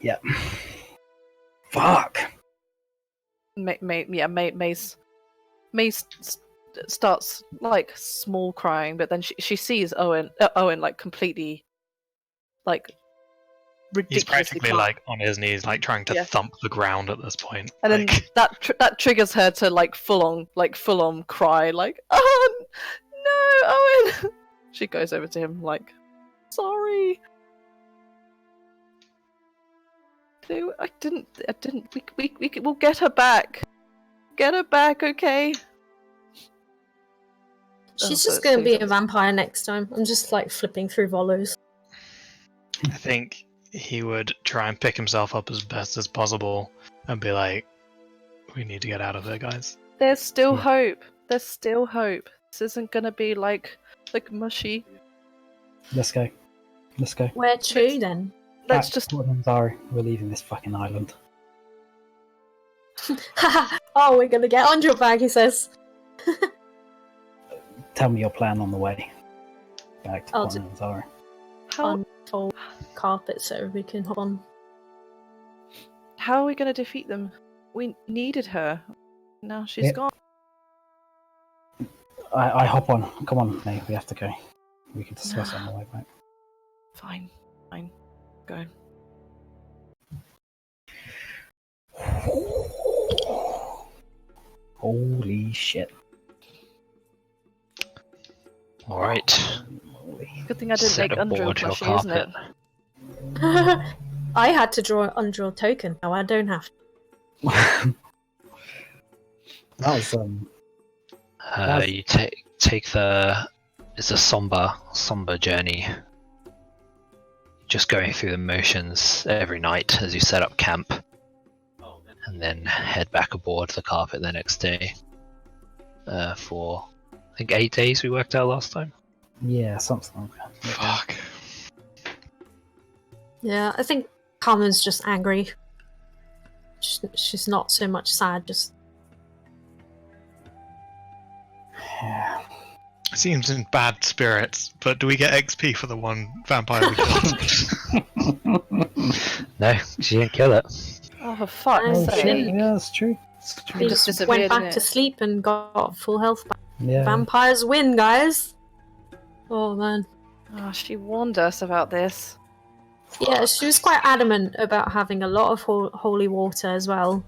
Yep. Fuck. Mace starts like small crying, but then she sees Owynn like completely like He's ridiculously practically calm. like on his knees, like trying to Yeah. thump the ground at this point. And then Like, that triggers her to like full on cry, like, oh no, Owynn. She goes over to him like, sorry. No, I didn't. We'll get her back. Get her back, okay? She's so just gonna be a it's- vampire next time. I'm just like flipping through Volos. I think he would try and pick himself up as best as possible and be like, "We need to get out of here, guys." There's still Yeah. hope. There's still hope. This isn't gonna be like mushy. Let's go. Let's go. Where to then? Let's Back just to Port We're leaving this fucking island. Oh, we're gonna get on your bag, he says. Tell me your plan on the way. Back to I'll Port do- Lanzaro. how Untold carpet so we can hop on. how are we gonna defeat them? We needed her. Now she's Yeah. gone. I hop on. Come on, mate. We have to go. We can discuss it on the way back. Fine. Go. Holy shit. Alright. Holy. Good thing I didn't Set make Undrill aboard your plushy, isn't it? carpet. I had to draw an undraw token. Now I don't have to. That was You take the. It's a somber journey. Just going through the motions every night as you set up camp, and then head back aboard the carpet the next day. For I think 8 days we worked out last time. yeah, something like that. Fuck. Yeah, I think Carmen's just angry. She's not so much sad, just Yeah. Seems in bad spirits, but do we get XP for the one vampire we killed? No, she didn't kill it. Oh, for fuck's Oh, sake. shit. Yeah, that's true. It's true. he just just disappeared, went back didn't to it? sleep and got full health back. Yeah. Vampires win, guys! Oh man. Oh, she warned us about this. Yeah, she was quite adamant about having a lot of holy water as well.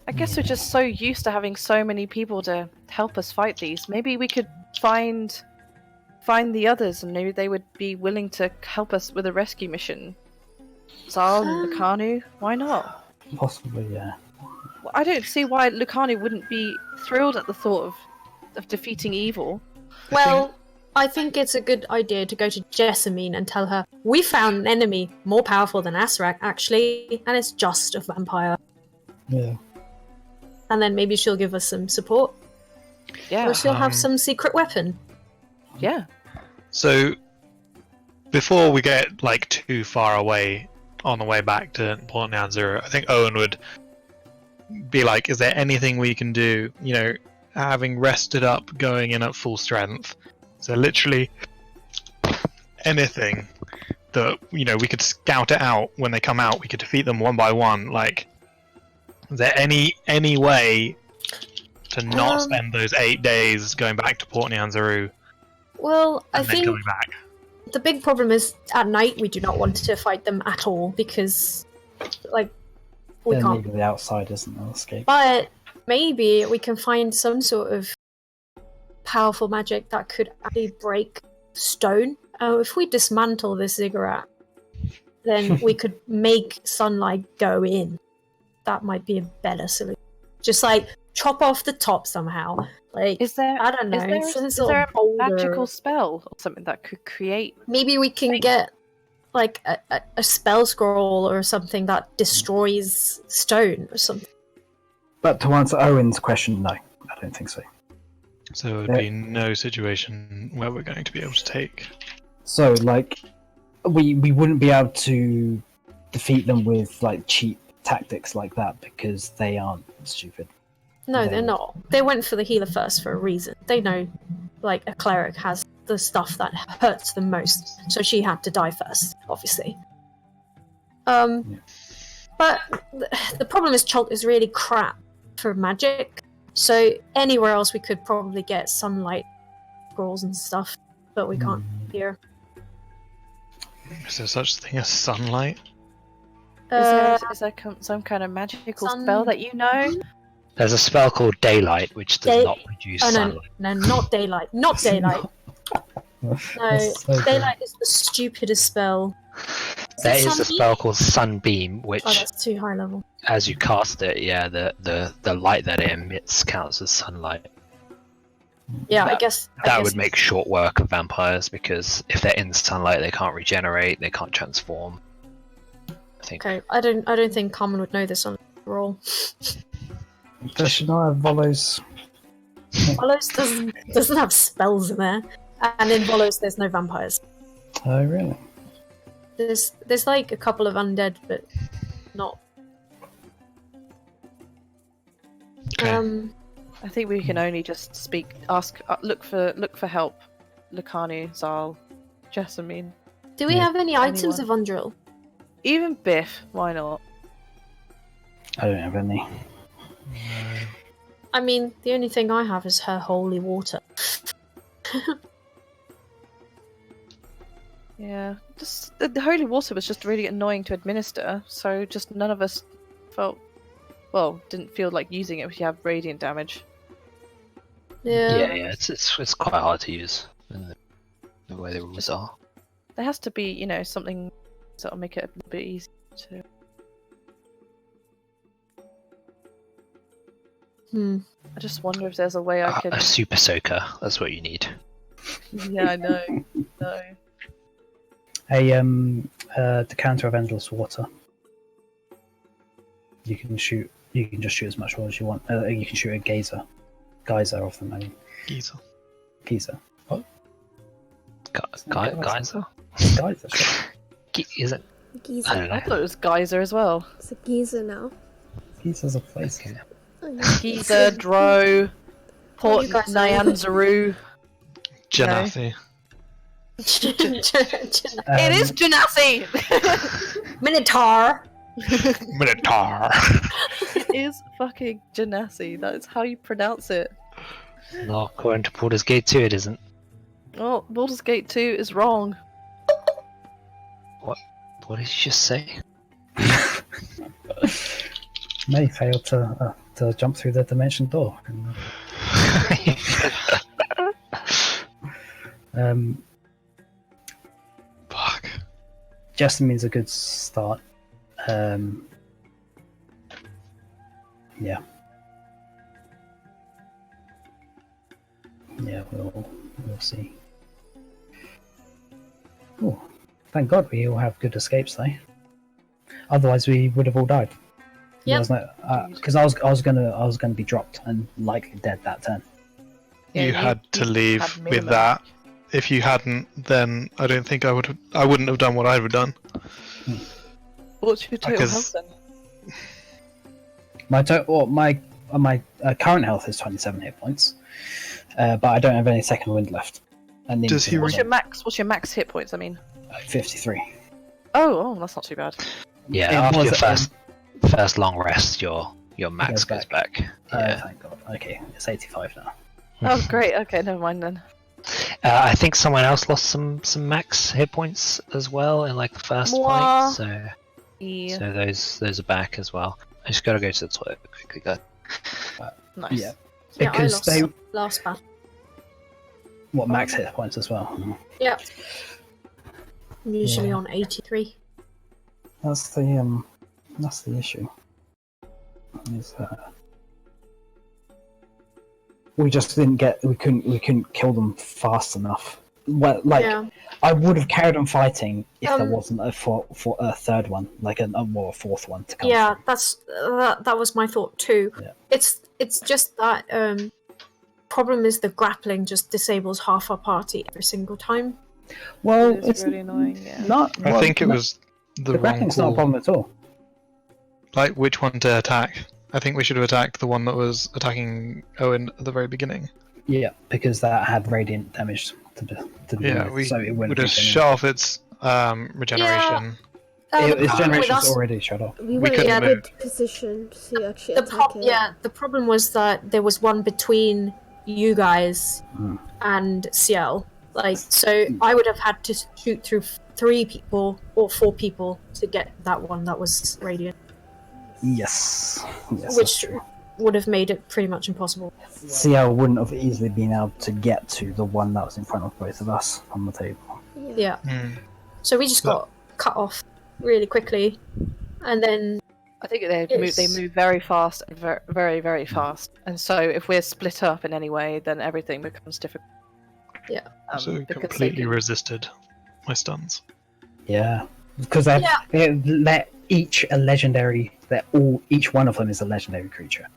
I guess we're just so used to having so many people to help us fight these. Maybe we could find the others, and maybe they would be willing to help us with a rescue mission. Zal and Lucanu, why not? Possibly, yeah. Well, I don't see why Lucanu wouldn't be thrilled at the thought of defeating evil. Well, I think it's a good idea to go to Jessamine and tell her, we found an enemy more powerful than Azrak, actually, and it's just a vampire. Yeah. And then maybe she'll give us some support, Yeah, or she'll have some secret weapon. yeah. So, before we get like too far away on the way back to Port Nyanzuru, I think Owynn would be like, "Is there anything we can do? You know, having rested up, going in at full strength. So literally anything that we could scout it out when they come out. We could defeat them one by one. Like, is there any way to not spend those 8 days going back to Port Nyanzuru Well, I and then think coming back? the big problem is at night we do not want to fight them at all because, like, we Then can't. maybe the outsiders and they'll escape. But maybe we can find some sort of powerful magic that could actually break stone. If we dismantle this ziggurat, then we could make sunlight go in. That might be a better solution. Just like chop off the top somehow. Like, Is there? I don't know. Is there, some is sort there of a boulder. magical spell or something that could create? Maybe we can get like a spell scroll or something that destroys stone or something. But to answer Owen's question, no, I don't think so. So it would be no situation where we're going to be able to take. So, like, we wouldn't be able to defeat them with like cheap tactics like that because they aren't stupid. No, They they're would. not. They went for the healer first for a reason. They know, like, a cleric has the stuff that hurts them most, so she had to die first, obviously. But the problem is Chult is really crap for magic, so anywhere else we could probably get sunlight scrolls and stuff, but we can't here. Is there such thing as sunlight? Is there some kind of magical sun- spell that you know? There's a spell called Daylight, which does not produce Oh, no, sunlight. no, not daylight. Not daylight. No, That's so good. daylight is the stupidest spell. There it is a Sunbeam? spell called Sunbeam, which, Oh, that's too high level. as you cast it, the light that it emits counts as sunlight. Yeah, I guess That would make short work of vampires, because if they're in sunlight, they can't regenerate, they can't transform. I think. Okay, I don't think Carmen would know this on roll. Does she not have Volos? Volos doesn't have spells in there, and in Volos there's no vampires. Oh, really? There's like a couple of undead, but not. Okay. I think we can only just look for help. Lucanu, Zal, Jessamine. Do we Yeah. have any items Anyone? of Undrill? Even Biff, why not? I don't have any. I mean, the only thing I have is her holy water. Yeah, just the holy water was just really annoying to administer, so just none of us didn't feel like using it if you have radiant damage. Yeah. Yeah, it's quite hard to use in the way the rules are. There has to be, something that'll make it a bit easier to. I just wonder if there's a way I can. A super soaker, that's what you need. Yeah, I know. No. A decanter of endless water. You can just shoot as much water as you want. You can shoot a geyser of them. I mean, geyser. What? Geyser? Geyser. Sure. Is it? Giza. I don't I know. thought it was geyser as well. It's a Giza now. Geyser's a place. Okay. Oh, yeah. Geyser, Dro, Port you guys know? Nyanzaru. Genasi. It is Genasi! Minotaur. Minotaur. It is fucking Genasi. That is how you pronounce it. No, according to Baldur's Gate 2, it isn't. Oh, Baldur's Gate 2 is wrong. What did you just say? May failed to jump through the dimension door. Fuck. Jessamine's a good start. Yeah. Yeah, we'll see. Oh, thank God we all have good escapes, though. Otherwise, we would have all died. Yep. Because I was gonna be dropped and likely dead that turn. Yeah, You had to you leave had with minimum. that. If you hadn't, then I don't think I wouldn't have done what I would have done. What's your total Because- health then? My current health is 27 hit points, but I don't have any second wind left. And neither Does he do I. What's your max hit points? I mean. 53. Oh, that's not too bad. Yeah, It after was, your first long rest, your max goes goes back. Thank God. Okay, it's 85 now. Oh, great. Okay, never mind then. I think someone else lost some max hit points as well in like the first Mwah. fight, so Yeah. those are back as well. I just gotta go to the toilet quickly, guys. Nice. Yeah, Yeah, I because lost they last battle. what max hit points as well. Yeah. I'm usually Yeah. on 83. That's the issue. Is we just we couldn't kill them fast enough. Well, like Yeah. I would have carried on fighting if there Um, wasn't a third one, like a fourth one to come. Yeah, through. that was my thought too. Yeah. It's just that problem is the grappling just disables half our party every single time. Well, It is it's really annoying, yeah. not. I well, think it no, was the the wrong grappling's not a call. problem at all. Like which one to attack? I think we should have attacked the one that was attacking Owynn at the very beginning. Yeah, because that had radiant damage to begin Yeah, with, we so it would wouldn't have be shut off its regeneration. Its The problem with generation's us- already shut off. We We weren't in couldn't a good move. position to actually the attack it. the problem was that there was one between you guys Hmm. and Ciel. Like, so I would have had to shoot through 3 people or 4 people to get that one that was radiant, Yes, that's which true. would have made it pretty much impossible. Ciel wouldn't have easily been able to get to the one that was in front of both of us on the table. Yeah. Hmm. So we just got cut off really quickly, and then I think they move very fast, and very, very, very fast. And so if we're split up in any way, then everything becomes difficult. Yeah. So because they completely can- resisted my stuns. Yeah, because they let each a legendary. Each one of them is a legendary creature.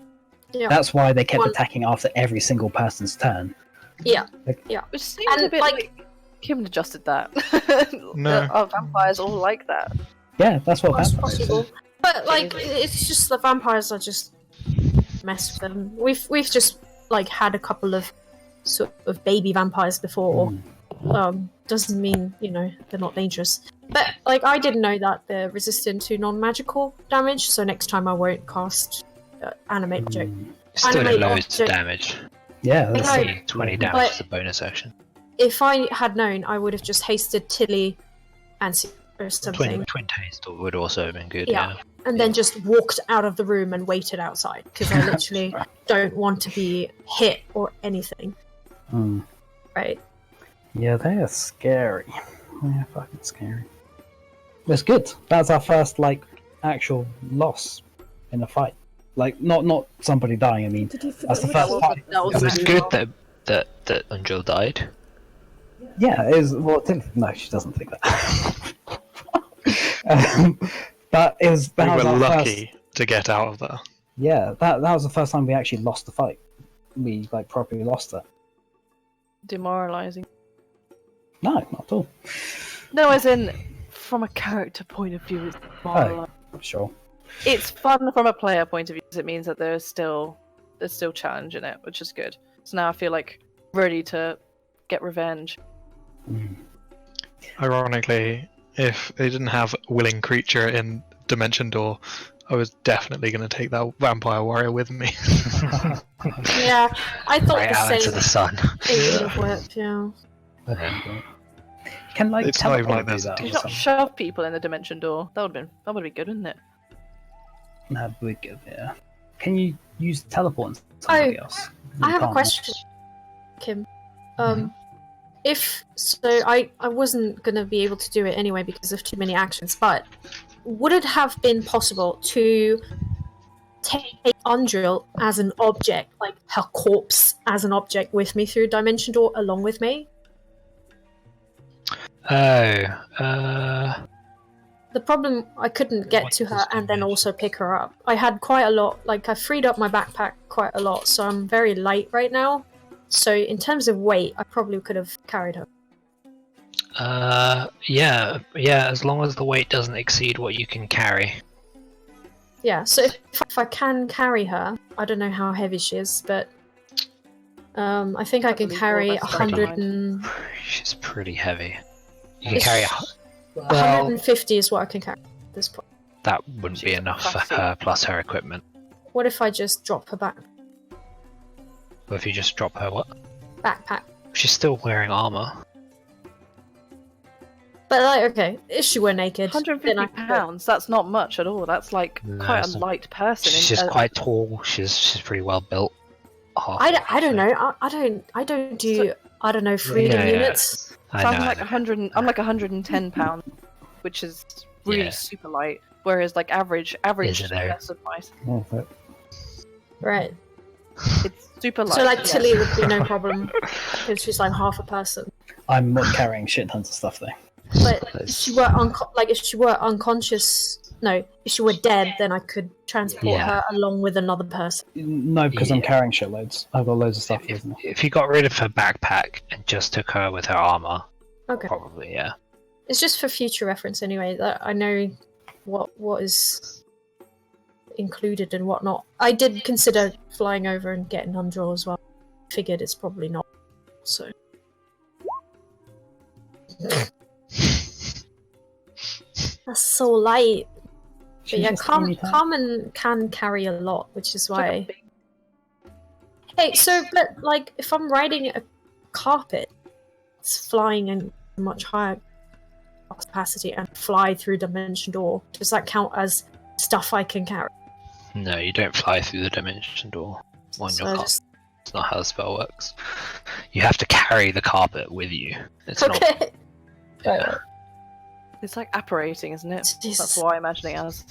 Yeah. That's why they kept One- attacking after every single person's turn. Yeah. Which seems a bit like Kim adjusted that. No. Our vampires all like that. Yeah, that's what That's vampires possible. do. But like, it's just the vampires are just mess with them. We've just like had a couple of sort of baby vampires before. Doesn't mean they're not dangerous. But like, I didn't know that they're resistant to non-magical damage. So next time I won't cast animate object. Still Animate loads of object. damage. Yeah, I that's know. 20 damage But- is a bonus action. If I had known, I would have just hasted Tili and or something. Twin taste would also have been good. Yeah. Yeah. And then just walked out of the room and waited outside because I literally don't want to be hit or anything. Right? Yeah, they are scary. Yeah, fucking scary. That's good. That's our first actual loss in a fight. Like not somebody dying. I mean, Did you that's the forget first what fight. It was good that Unjil died. Yeah, it is. Well, no, she doesn't think that. But it was. We That was were our lucky first, to get out of there. yeah, that was the first time we actually lost the fight. We properly lost it. Demoralizing. No, not at all. No, as in from a character point of view, it's demoralizing. Sure. It's fun from a player point of view because it means that there's still challenge in it, which is good. So now I feel ready to get revenge. Ironically, if they didn't have willing creature in Dimension Door, I was definitely going to take that vampire warrior with me. Yeah, I thought Right the out same. into the sun. It would have worked, yeah. You can It's not even teleport like do there's a that or You not something. shove people in the dimension door. That would be good, wouldn't it? That'd be good. Yeah. Can you use teleport on somebody else? I You have a can't. question, Kim. If so, I wasn't gonna be able to do it anyway because of too many actions. But would it have been possible to take Undrill as an object, like her corpse as an object, with me through Dimension Door along with me? The problem, I couldn't get to her and then also pick her up. I had quite a lot, I freed up my backpack quite a lot, so I'm very light right now. So in terms of weight, I probably could have carried her. Yeah, as long as the weight doesn't exceed what you can carry. Yeah, so if I can carry her, I don't know how heavy she is, but I think I can believe carry all that's very 100 and... She's pretty heavy. You can It's- carry 150 is what I can carry at this point. that wouldn't be She's enough for fussy. her plus her equipment. What if I just drop her But if you just drop her what? backpack? She's still wearing armor. But okay, if she were naked, then 150 I could- pounds. That's not much at all. That's quite it's a not. light person. She's just quite tall. She's pretty well built. I don't know. I don't do freedom Yeah. units. I So know. I'm like 100. I'm like 110 pounds, which is really Yeah. super light. Whereas average Legendary. person wise, Yeah, but Right. it's super light. So like yes. Tili would be no problem because she's like half a person. I'm not carrying shit tons of stuff though. But if she were unconscious, no, if she were dead, then I could transport Yeah. her along with another person. No, because I'm Yeah. carrying shitloads. I've got loads of stuff with me. If you got rid of her backpack and just took her with her armor, Okay. probably yeah. It's just for future reference anyway. That I know what is included and what not. I did consider flying over and getting Undraw as well. Figured it's probably not. So that's so light. But She's yeah, just tiny tiny. Carmen can carry a lot, which is why. Hey, so but if I'm riding a carpet, it's flying in much higher capacity and fly through Dimension Door. Does that count as stuff I can carry? No, you don't fly through the dimension door on So your I carpet. just- That's not how the spell works. You have to carry the carpet with you. It's not. Okay. Yeah. It's like apparating, isn't it? Jesus. That's what I imagine it as.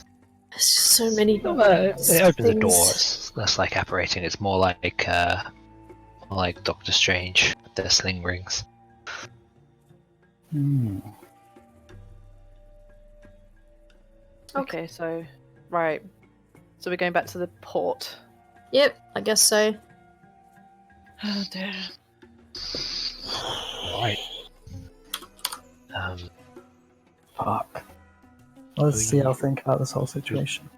There's just so many. It opens the things. doors. That's like apparating. It's more like Doctor Strange with their sling rings. Hmm. Okay, so right. So we're going back to the port. Yep, I guess so. Oh dear. Right. Fuck. What does Ciel think about this whole situation?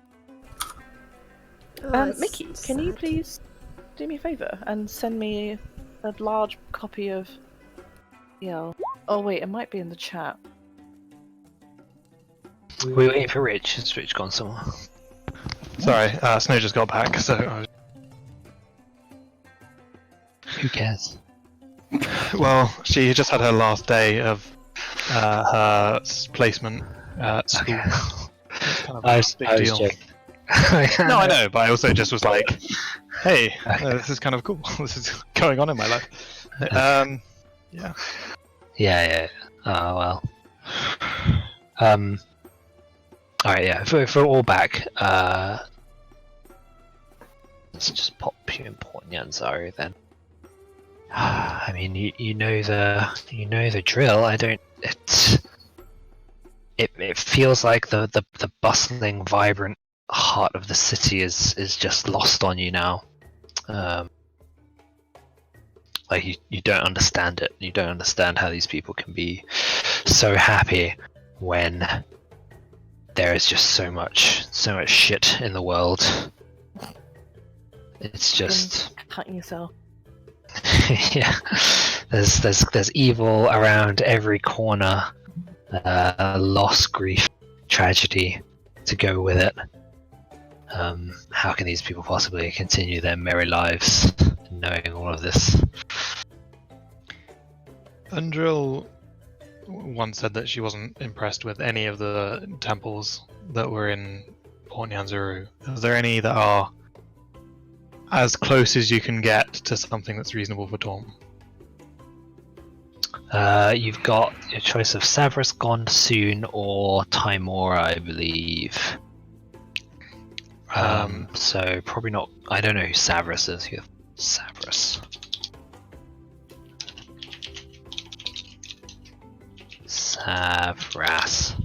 It's Mickey, can you sad. please do me a favour and send me a large copy of Ciel? Oh wait, it might be in the chat. We're waiting for Rich. Has Rich gone somewhere? Sorry, Snow just got back, so Who cares? well, she just had her last day of her placement at school. Okay. It's kind of I a was big deal. joking. No, I know, but I also just was like, hey, this is kind of cool. This is going on in my life. Yeah. Yeah. Oh well. Alright, yeah. If we're all back, let's just pop you in Port Nyanzaru then. I mean, you know the drill. I don't. It feels like the bustling, vibrant heart of the city is just lost on you now. Like you don't understand it. You don't understand how these people can be so happy when there is just so much shit in the world. It's just Cutting yourself. yeah. There's evil around every corner. Loss, grief, tragedy to go with it. How can these people possibly continue their merry lives knowing all of this? Undrill once said that she wasn't impressed with any of the temples that were in Port Nyanzaru. Is there any that are as close as you can get to something that's reasonable for Torm? You've got your choice of Savras, Soon, or Timora, I believe. So probably not. I don't know who Savras is. Who Savras? Savras,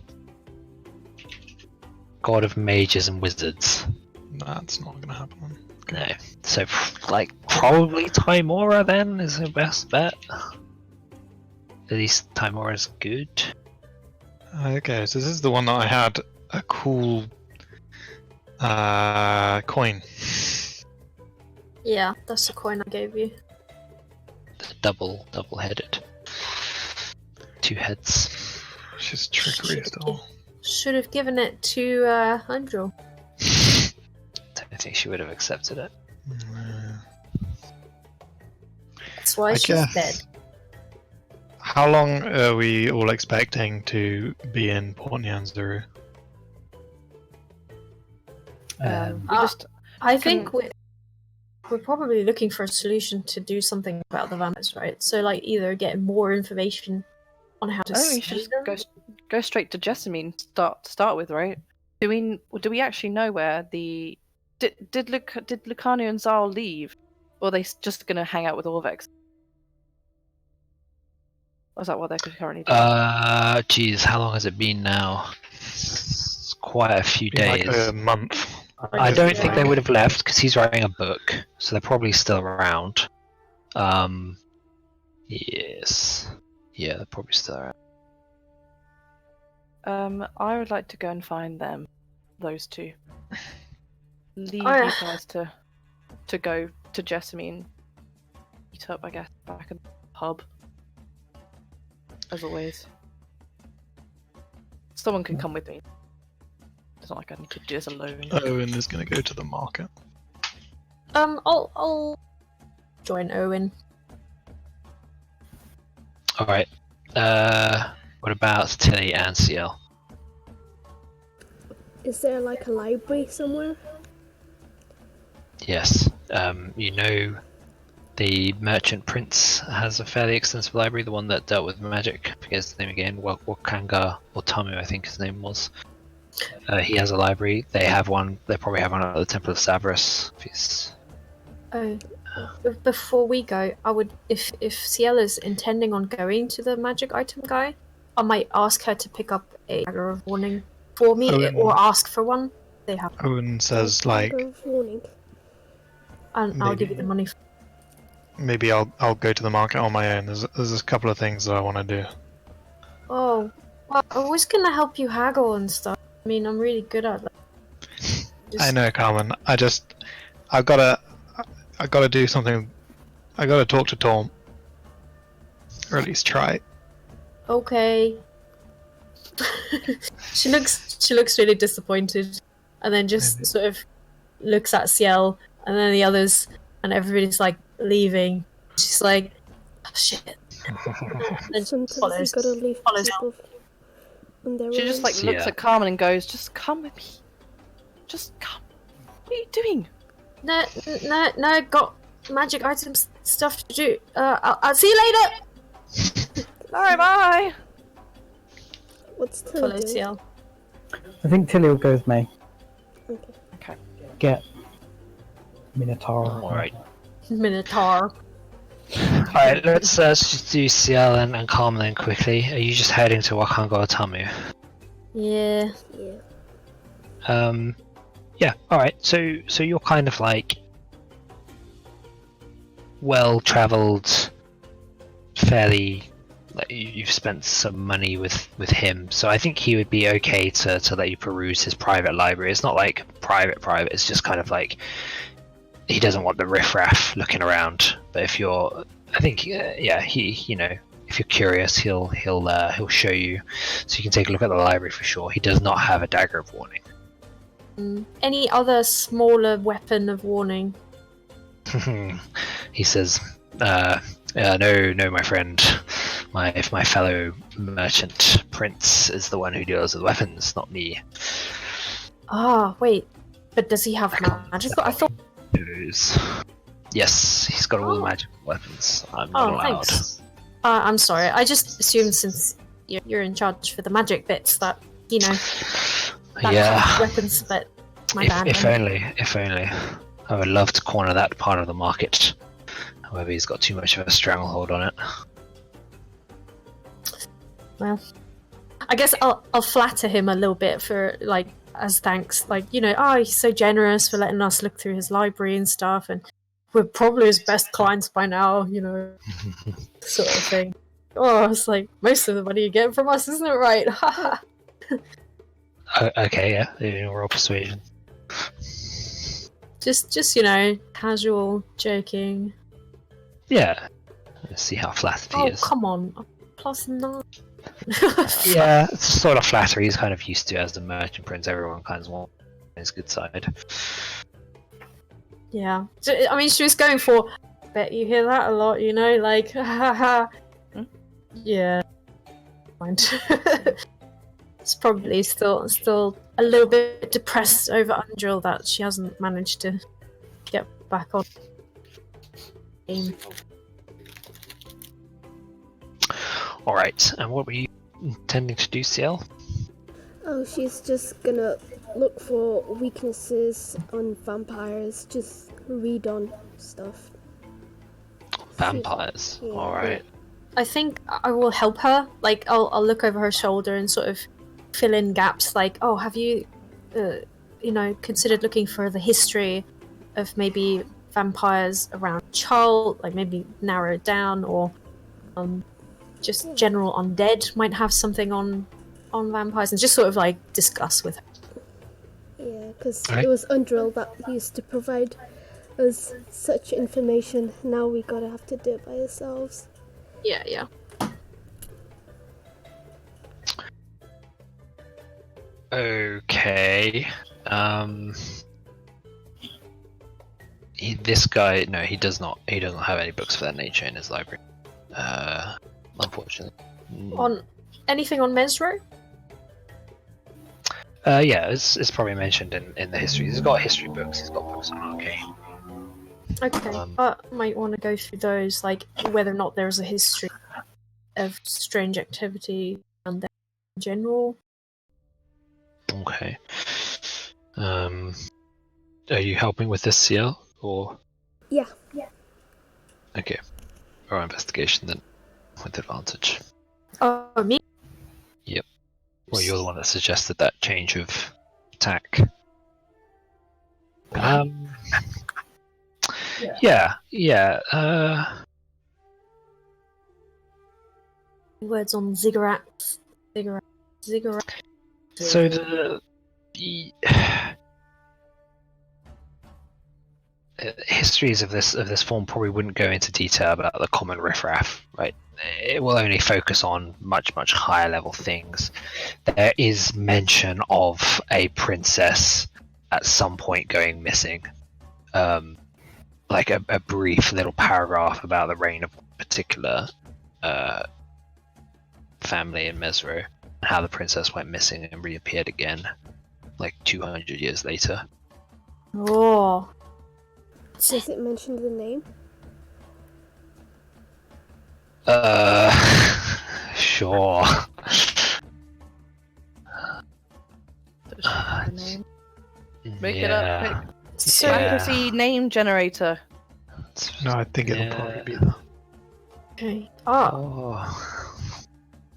God of Mages and Wizards. That's not going to happen. No. So like probably Timora then is the best bet. At least Timora's good. Okay, so this is the one that I had a cool coin. Yeah, that's the coin I gave you. The double-headed. 2 heads. She's trickery still. Should have given it to Undrill. Don't think she would have accepted it. That's why I she's guess. dead. How long are we all expecting to be in Port Nyanzaru? We just I think we're probably looking for a solution to do something about the vampires, right? So, like, either get more information on how to I think we see should just them. go straight to Jessamine to start with, right? Do we actually know where the did Lucano and Zal leave, or are they just gonna hang out with Orvex? Or is that what they're currently doing? Geez, how long has it been now? It's quite a few days. Like a month. I don't think they would have left because he's writing a book, so they're probably still around. Yes. Yeah, they're probably still around. I would like to go and find them, those two. Leave Oh, yeah. you guys to go to Jessamine. Meet up, I guess, back at the pub. As always. Someone can come with me. It's not like I need to do this alone. Owynn is going to go to the market. I'll join Owynn. Alright. What about Tili and Ciel? Is there like a library somewhere? Yes. You know, the Merchant Prince has a fairly extensive library, the one that dealt with magic. I forget his name again. Wakanga or Tamu, I think his name was. He has a library. They have one. They probably have one at the Temple of Savras. Oh, before we go, I would, if Ciel is intending on going to the magic item guy, I might ask her to pick up a dagger of warning for me, Owynn- or ask for one. They have, Owen says like Dagger of warning. and I'll give you the money. maybe I'll go to the market on my own. There's a couple of things that I want to do. Oh, well, I was gonna help you haggle and stuff. I mean, I'm really good at that. I know, Carmen. I've gotta do something. I gotta talk to Tom, or at least try. Okay. she looks really disappointed, and then just sort of looks at Ciel, and then the others, and everybody's like leaving. She's like, oh, shit. And Sometimes you gotta leave people on their She own. just like looks at Carmen and goes, "Just come with me. Just come. What are you doing?" No, got magic items stuff to do. I'll see you later. Alright, bye. What's Tili Follow doing? Ciel. I think Tili will go with me. Okay. Get Minotaur. Alright. Minotaur. Alright, let's just do Ciel and Carmen then quickly. Are you just heading to Wakango Tamu? Yeah. Yeah. Yeah, alright, so you're kind of like well travelled, fairly like you've spent some money with him, so I think he would be okay to let you peruse his private library. It's not like private, it's just kind of like he doesn't want the riffraff looking around. But if you're, I think, he, you know, if you're curious, he'll show you, so you can take a look at the library for sure. He does not have a dagger of warning. Any other smaller weapon of warning? He says, no, my friend. My fellow merchant Prince is the one who deals with weapons, not me. Ah, wait. But does he have magic? I thought. Yes, he's got all the magical weapons. I'm not allowed. Thanks. I'm sorry. I just assumed since you're in charge for the magic bits that, you know, that Yeah. kind of weapons, but my bad. If only. I would love to corner that part of the market. However, he's got too much of a stranglehold on it. Well, I guess I'll flatter him a little bit for, like, as thanks. Like, you know, oh, he's so generous for letting us look through his library and stuff, and we're probably his best clients by now, you know, sort of thing. Oh, it's like, most of the money you get from us, isn't it right? Okay, yeah, roll persuasion. Just you know, casual joking. Yeah. Let's see how flattered he Oh, is. come on. +9. Yeah, it's sort of flattery he's kind of used to as the merchant prince. Everyone kind of wants his good side. Yeah. So, I mean, she was going for, bet you hear that a lot, you know, like, haha. Yeah. Mind. It's probably still a little bit depressed over Undrill that she hasn't managed to get back on game. Alright, and what were you intending to do, Ciel? Oh, she's just gonna look for weaknesses on vampires, just read on stuff. Vampires. Yeah. Alright. I think I will help her. Like, I'll look over her shoulder and sort of fill in gaps. Like, oh, have you, considered looking for the history of maybe vampires around Ciel? Like, maybe narrow it down, or just general undead might have something on vampires, and just sort of like discuss with her. Yeah, because Alright. it was Undrill that used to provide us such information. Now we gotta have to do it by ourselves. Yeah. Okay. This guy, no, he does not. He doesn't have any books of that nature in his library. Unfortunately. On anything on Mesro? Yeah, it's probably mentioned in the history. He's got history books. He's got books on arcane. Okay, I might want to go through those, like whether or not there's a history of strange activity around there in general. Okay. Are you helping with this, Ciel, or? Yeah. Okay. Or investigation then, with advantage. Oh, me? Well, you're the one that suggested that change of tack. Yeah. Words on ziggurats. Ziggurat. So the histories of this form probably wouldn't go into detail about the common riffraff, right? It will only focus on much higher level things. There is mention of a princess at some point going missing, like a brief little paragraph about the reign of a particular family in Mesro, and how the princess went missing and reappeared again, like 200 years later. Oh. Does it mention the name? Sure. Make it up. So, Fantasy name generator. No, I think it'll Yeah. probably be that. okay.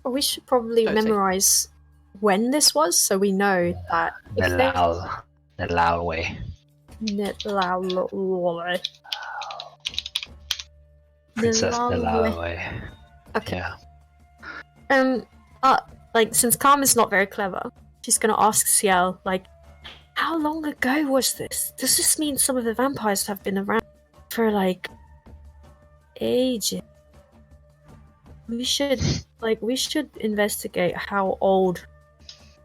We should probably Totally. memorize when this was, so we know that if they Nalawe. Princess Nalawe. Okay. Yeah. Like, since Carmen's not very clever, she's gonna ask Ciel, like, how long ago was this? Does this mean some of the vampires have been around for, like, ages? We should investigate how old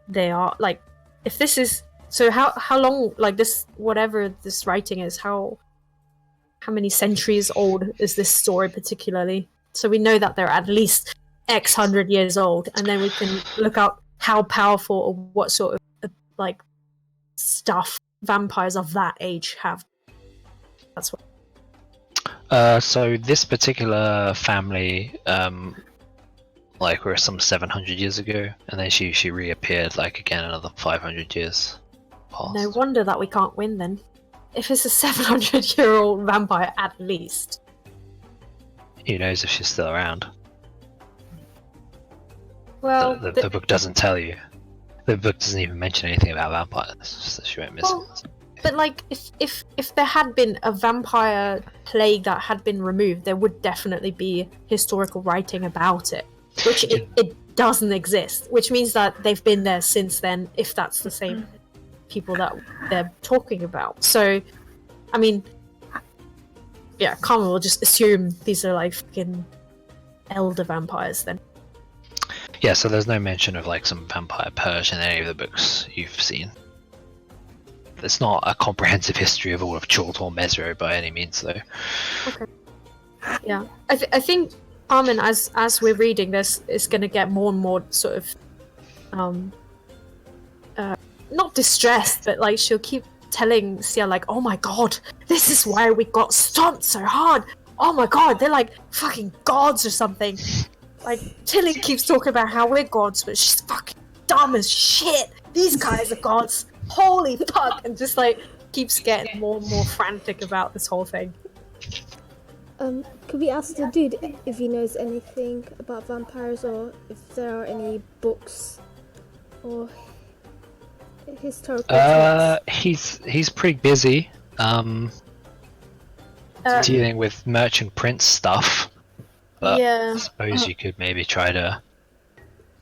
they are. Like, if this is... So how long, like, this, whatever this writing is, how many centuries old is this story particularly? So we know that they're at least X hundred years old, and then we can look up how powerful or what sort of like stuff vampires of that age have. That's what. So this particular family, like, were some 700 years ago, and then she reappeared, like, again another 500 years past. No wonder that we can't win then. If it's a 700-year-old vampire at least. Who knows if she's still around? Well, The book doesn't tell you. The book doesn't even mention anything about vampires. It's just that she went missing. Well, but like, if there had been a vampire plague that had been removed, there would definitely be historical writing about it, which it doesn't exist. Which means that they've been there since then, if that's the same people that they're talking about. So, I mean, yeah, Carmen will just assume these are like fucking elder vampires then. Yeah, so there's no mention of, like, some vampire purge in any of the books you've seen. It's not a comprehensive history of all of Chult or Mesro by any means, though. Okay. Yeah, I think Carmen, as we're reading this, is going to get more and more sort of, not distressed, but like she'll keep telling Ciel, like, "Oh my god, this is why we got stomped so hard. Oh my god, they're like fucking gods or something." Like, Tili keeps talking about how we're gods, but she's fucking dumb as shit. These guys are gods. Holy fuck! And just like keeps getting more and more frantic about this whole thing. Could we ask the dude if he knows anything about vampires, or if there are any books or historical texts? He's pretty busy. Dealing with merchant prince stuff. But Yeah. I suppose you could maybe try to.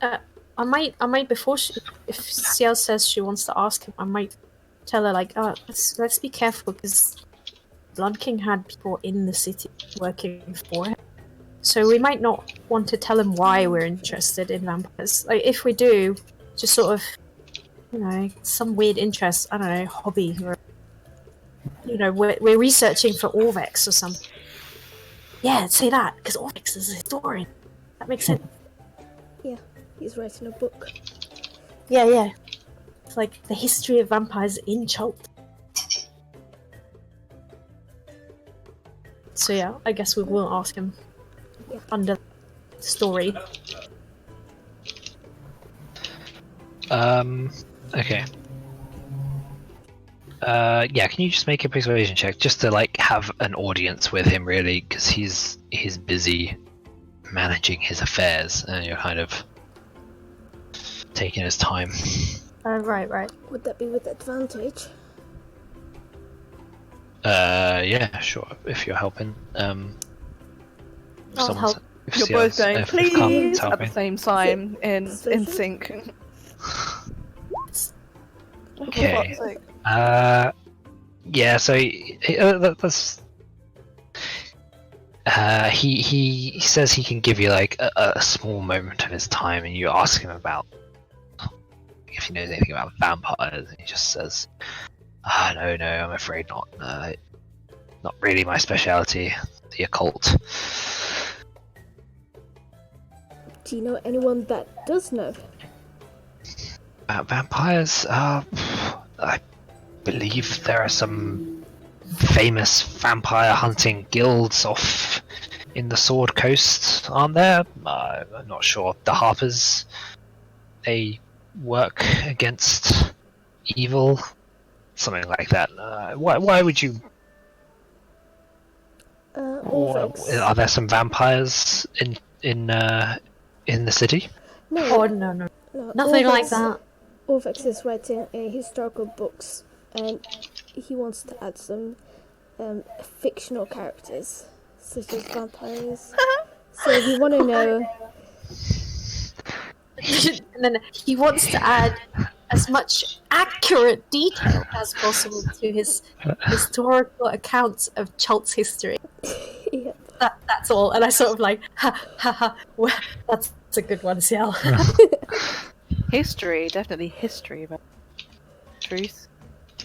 I might before if Ciel says she wants to ask him, I might tell her like, let's be careful because Blood King had people in the city working for him, so we might not want to tell him why we're interested in vampires. Like, if we do, just sort of, you know, some weird interest, I don't know, hobby, or, you know, we're researching for Orvex or something. Yeah, say that, because Orvex is a historian. That makes sense. Yeah, he's writing a book. Yeah. It's like the history of vampires in Chult. So yeah, I guess we will ask him under the story. Okay. Yeah, can you just make a persuasion check just to like have an audience with him, really, because he's busy managing his affairs, and you're kind of taking his time. Right. Would that be with advantage? Yeah, sure. If you're helping, I'll help. if You're Ciel's- both going, if Carmen's please, at the helping. same time in Persuasion? sync. Okay. For fuck's sake. Yeah. So that's. He says he can give you like a small moment of his time, and you ask him about if he knows anything about vampires, and he just says, No, I'm afraid not. Not really my speciality, the occult." Do you know anyone that does know? Vampires? I believe there are some famous vampire hunting guilds off in the Sword Coast, aren't there? I'm not sure. The Harpers, they work against evil, something like that. Why would you? Orvex. Are there some vampires in the city? Oh No, no. no. Nothing like that. Orvex is writing historical books, and he wants to add some fictional characters, such as vampires. So if you want to know, And then he wants to add as much accurate detail as possible to his historical accounts of Chalt's history. yeah, That's all. And I sort of like, ha, well, that's a good one, Ciel. History, definitely history about truth.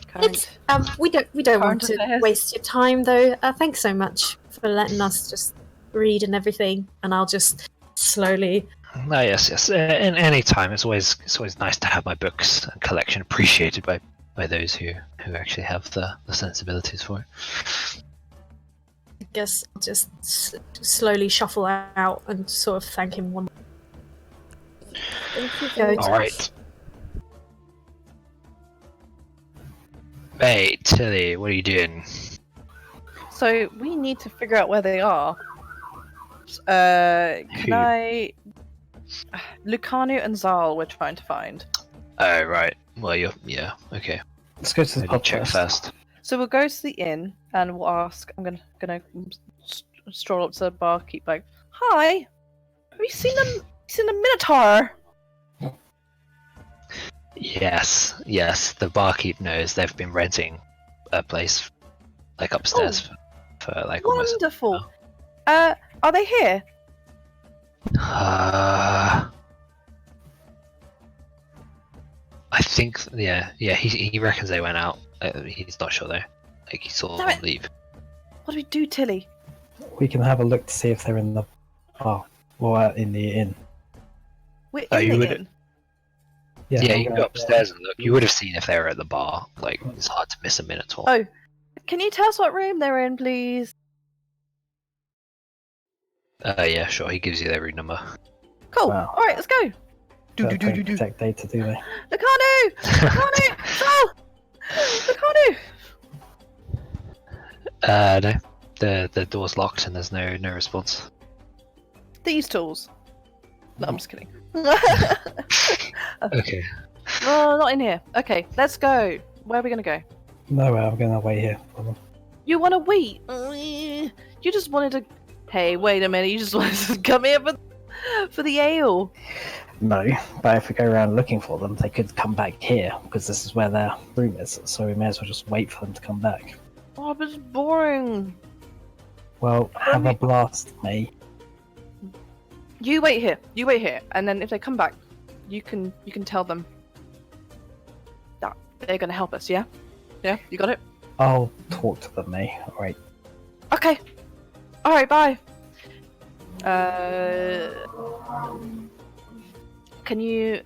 Current. We don't want Current to affairs. waste your time though. Thanks so much for letting us just read and everything, and I'll just slowly. Yes. In any time, it's always nice to have my books and collection appreciated by those who actually have the sensibilities for it. I guess I'll just slowly shuffle out and sort of thank him one. thank you Go very to- much. All right. Hey, Tili, what are you doing? So we need to figure out where they are. Can Who? I? Lucanu and Zal we're trying to find. Oh, right. Well, yeah. Okay. Let's go to the Maybe pub check first. So we'll go to the inn and we'll ask. I'm gonna stroll up to the barkeep like, "Hi, have you seen a minotaur?" Yes. The barkeep knows they've been renting a place, like upstairs, for like almost. Wonderful. Are they here? I think, yeah. He reckons they went out. He's not sure though. Like he saw Damn them it. leave. What do we do, Tilly? We can have a look to see if they're in the bar or in the inn. We're Oh, in you the would- inn. Yeah, we'll you can go upstairs and look. You would have seen if they were at the bar. Like it's hard to miss a minotaur. Oh, can you tell us what room they're in, please? Yeah, sure. He gives you their room number. Cool. Wow. All right, let's go. Don't protect data, do they? Lucanu! Zal! Lucanu! No. The door's locked and there's no response. These tools. No, I'm just kidding. Okay. No, not in here. Okay, let's go. Where are we gonna go? No, I'm going to wait here for them. You want to wait? You just wanted to. Hey, wait a minute. You just wanted to come here for the ale. No, but if we go around looking for them, they could come back here because this is where their room is. So we may as well just wait for them to come back. Oh, but it's boring. Well, have a blast, mate. You wait here. You wait here, and then if they come back, you can tell them that they're gonna help us. Yeah. Yeah. You got it. I'll talk to them, mate. All right. Okay. All right. Bye. Can you?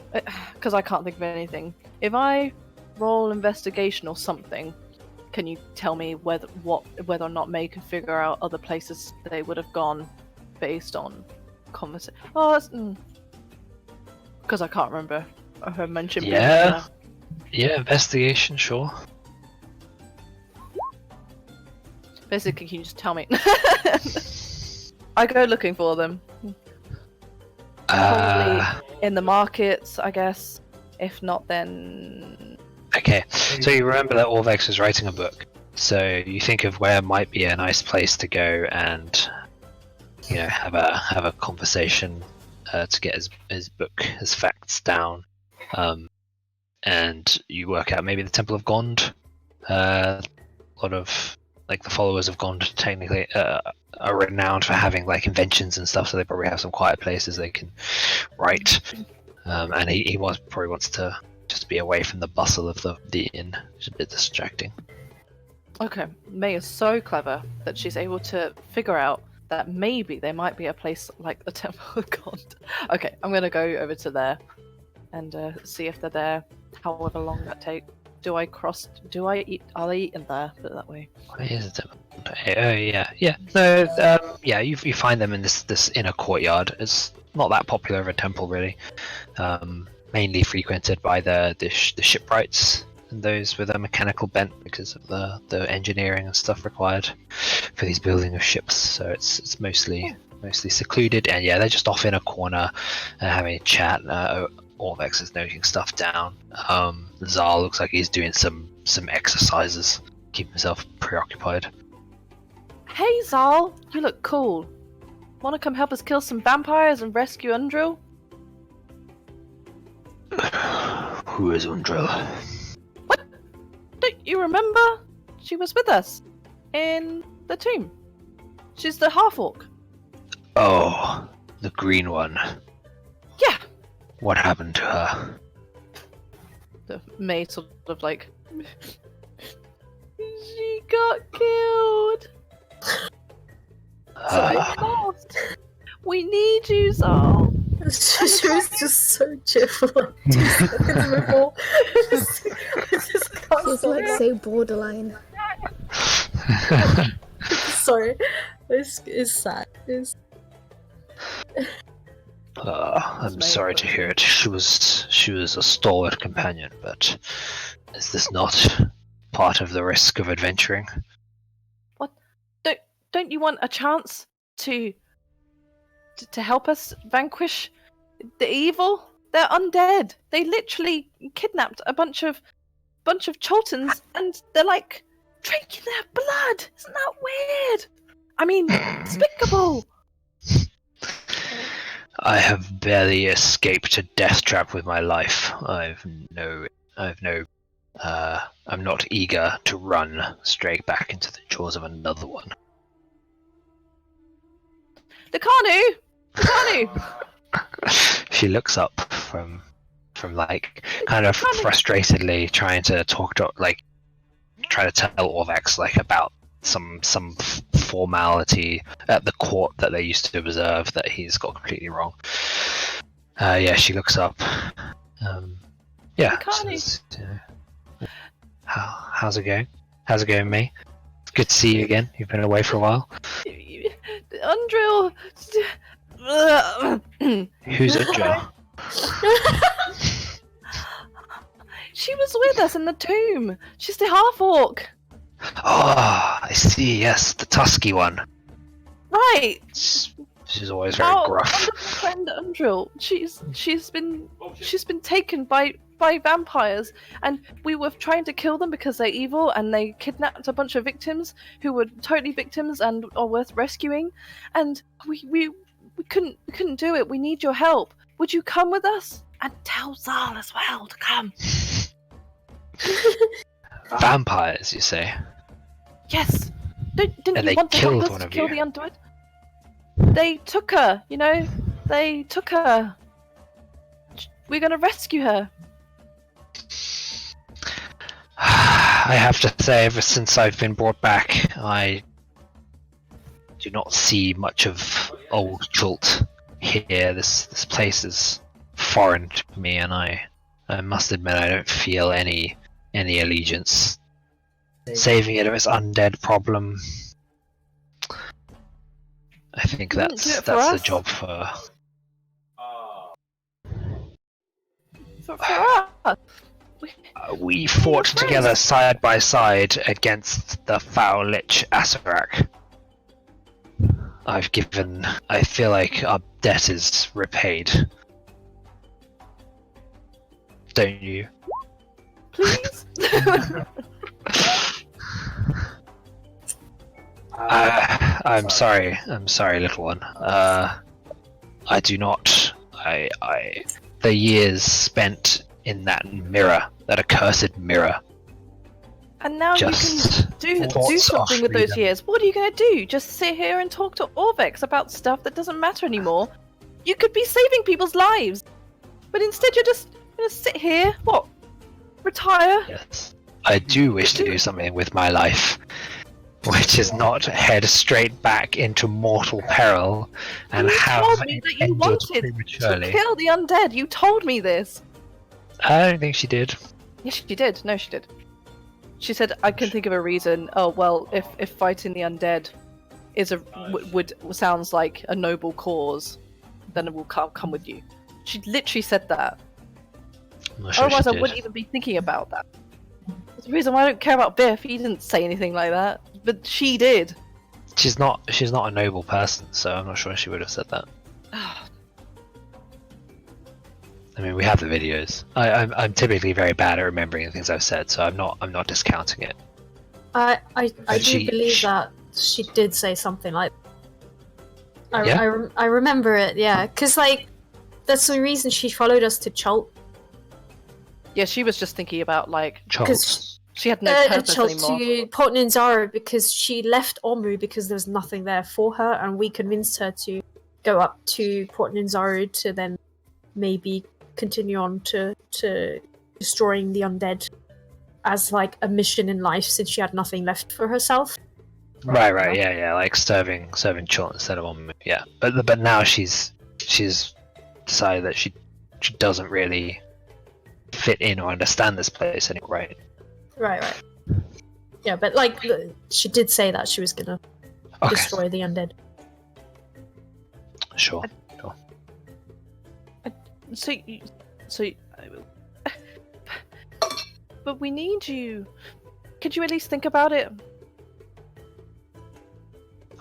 Because I can't think of anything. If I roll investigation or something, can you tell me whether or not May can figure out other places they would have gone based on conversation? Oh, that's because I can't remember her mention. Yeah. Yeah, investigation, sure. Basically, can you just tell me? I go looking for them. Probably in the markets, I guess. If not, then... Okay, so you remember that Orvex was writing a book. So you think of where might be a nice place to go and, have a conversation to get his book, his facts down. And you work out maybe the Temple of Gond. A lot of the followers of Gond technically are renowned for having inventions and stuff, so they probably have some quiet places they can write. And he probably wants to just be away from the bustle of the inn. It's a bit distracting. Okay, May is so clever that she's able to figure out that maybe there might be a place like the Temple of God. Okay, I'm gonna go over to there and see if they're there. However long that takes. Do I eat? Are they eating there? Put it that way. Where is the Temple? Oh yeah. No, you find them in this inner courtyard. It's not that popular of a temple really. Mainly frequented by the shipwrights and those with a mechanical bent because of the engineering and stuff required for these building of ships. So it's mostly secluded, and yeah, they're just off in a corner having a chat. Orvex is noting stuff down. Zal looks like he's doing some exercises, keeping himself preoccupied. Hey Zal, you look cool. Wanna come help us kill some vampires and rescue Undril? Who is Undril? What? Don't you remember? She was with us in the tomb. She's the half-orc. Oh, the green one. Yeah. What happened to her? The maid sort of she got killed. Lost. We need you, Zal. She was just so cheerful. 2 seconds before. She's so borderline. Sorry, it's sad. I'm sorry to hear it. She was a stalwart companion, but is this not part of the risk of adventuring? What? Don't you want a chance to help us vanquish the evil? They're undead. They literally kidnapped a bunch of Choltons, and they're drinking their blood. Isn't that weird? I mean, despicable. I have barely escaped a death trap with my life. I'm not eager to run straight back into the jaws of another one. The Kanu! She looks up from kind of frustratedly trying to try to tell Orvex about some formality at the court that they used to observe that he's got completely wrong. She looks up. How's it going? How's it going, May? It's good to see you again. You've been away for a while. Undril. Who's Undril? She was with us in the tomb. She's the half-orc. Oh, I see. Yes, the tusky one. Right. She's always very gruff. Our friend Undril. She's been taken by vampires, and we were trying to kill them because they're evil, and they kidnapped a bunch of victims who were totally victims and are worth rescuing. And we couldn't do it. We need your help. Would you come with us? And tell Zal as well to come. Vampires, you say? Yes. Didn't And you they want to killed help us one to of kill you. the undead? They took her. They took her. We're gonna rescue her. I have to say, ever since I've been brought back, I do not see much of old Chult here. This place is foreign to me, and I must admit I don't feel any allegiance. Saving it of its undead problem, I think that's the job for For us. We fought friends. together side by side against the foul lich Asarak. I feel like our debt is repaid. Don't you? Please? I'm sorry, little one. I do not. The years spent in that mirror, that accursed mirror. And now Just you can do thoughts something of with those freedom. years. What are you going to do? Just sit here and talk to Orvex about stuff that doesn't matter anymore? You could be saving people's lives. But instead you're just going to sit here, what? Retire? Yes. I do wish to do something with my life, which is not head straight back into mortal peril and You have told me it that you ended wanted prematurely. to kill the undead. You told me this. I don't think she did. Yes, she did. No, she did. She said, "I can think of a reason." Oh well, if fighting the undead is would sounds like a noble cause, then it will come with you. She literally said that. I'm not sure Otherwise, she I did. wouldn't even be thinking about that. That's the reason why I don't care about Biff. He didn't say anything like that, but she did. She's not a noble person, so I'm not sure she would have said that. I mean, we have the videos. I'm typically very bad at remembering the things I've said, so I'm not discounting it. I do She- believe that she did say something like. Yeah? I remember it, yeah, because like that's the reason she followed us to Chult. Yeah, she was just thinking about like Charles. she had no purpose Chult anymore. to Port Ninzaro because she left Omu because there was nothing there for her, and we convinced her to go up to Port Ninzaro to then maybe continue on to destroying the undead as like a mission in life since she had nothing left for herself. Right, yeah, like serving Chult instead of on. Yeah, but now she's decided that she doesn't really fit in or understand this place anymore, right? Right. Yeah, but like she did say that she was gonna Okay, destroy the undead. sure. But we need you. Could you at least think about it?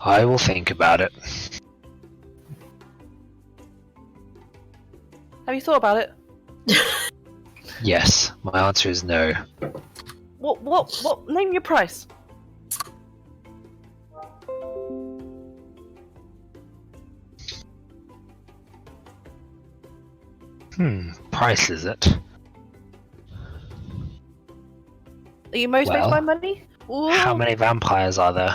I will think about it. Have you thought about it? Yes, my answer is no. What? Name your price. Price is it? Are you motivated Well, by money? Ooh, How many vampires are there?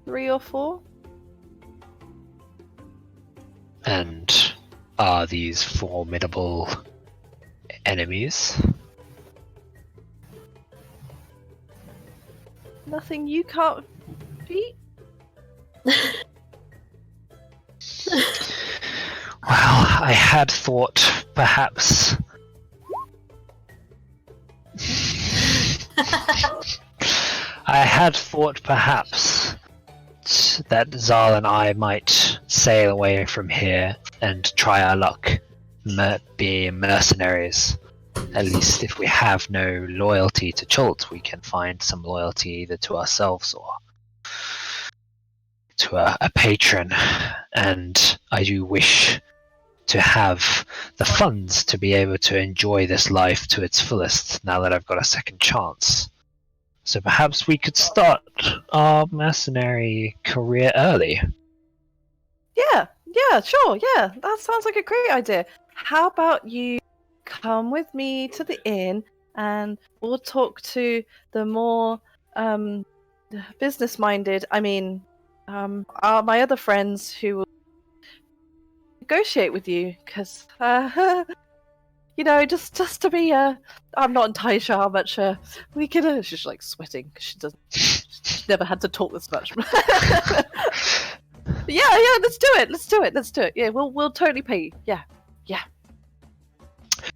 3 or 4. And are these formidable enemies? Nothing you can't beat. Well, I had thought perhaps. That Zal and I might sail away from here and try our luck, being mercenaries. At least if we have no loyalty to Chult, we can find some loyalty either to ourselves or to a patron. And I do wish to have the funds to be able to enjoy this life to its fullest now that I've got a second chance. So perhaps we could start our mercenary career early. Yeah, sure, yeah. That sounds like a great idea. How about you come with me to the inn and we'll talk to the more business-minded, my other friends who will negotiate with you, because, just to be, I'm not entirely sure how much we can, she's like sweating, because she's never had to talk this much. Yeah, let's do it. Yeah, we'll totally pay you. Yeah.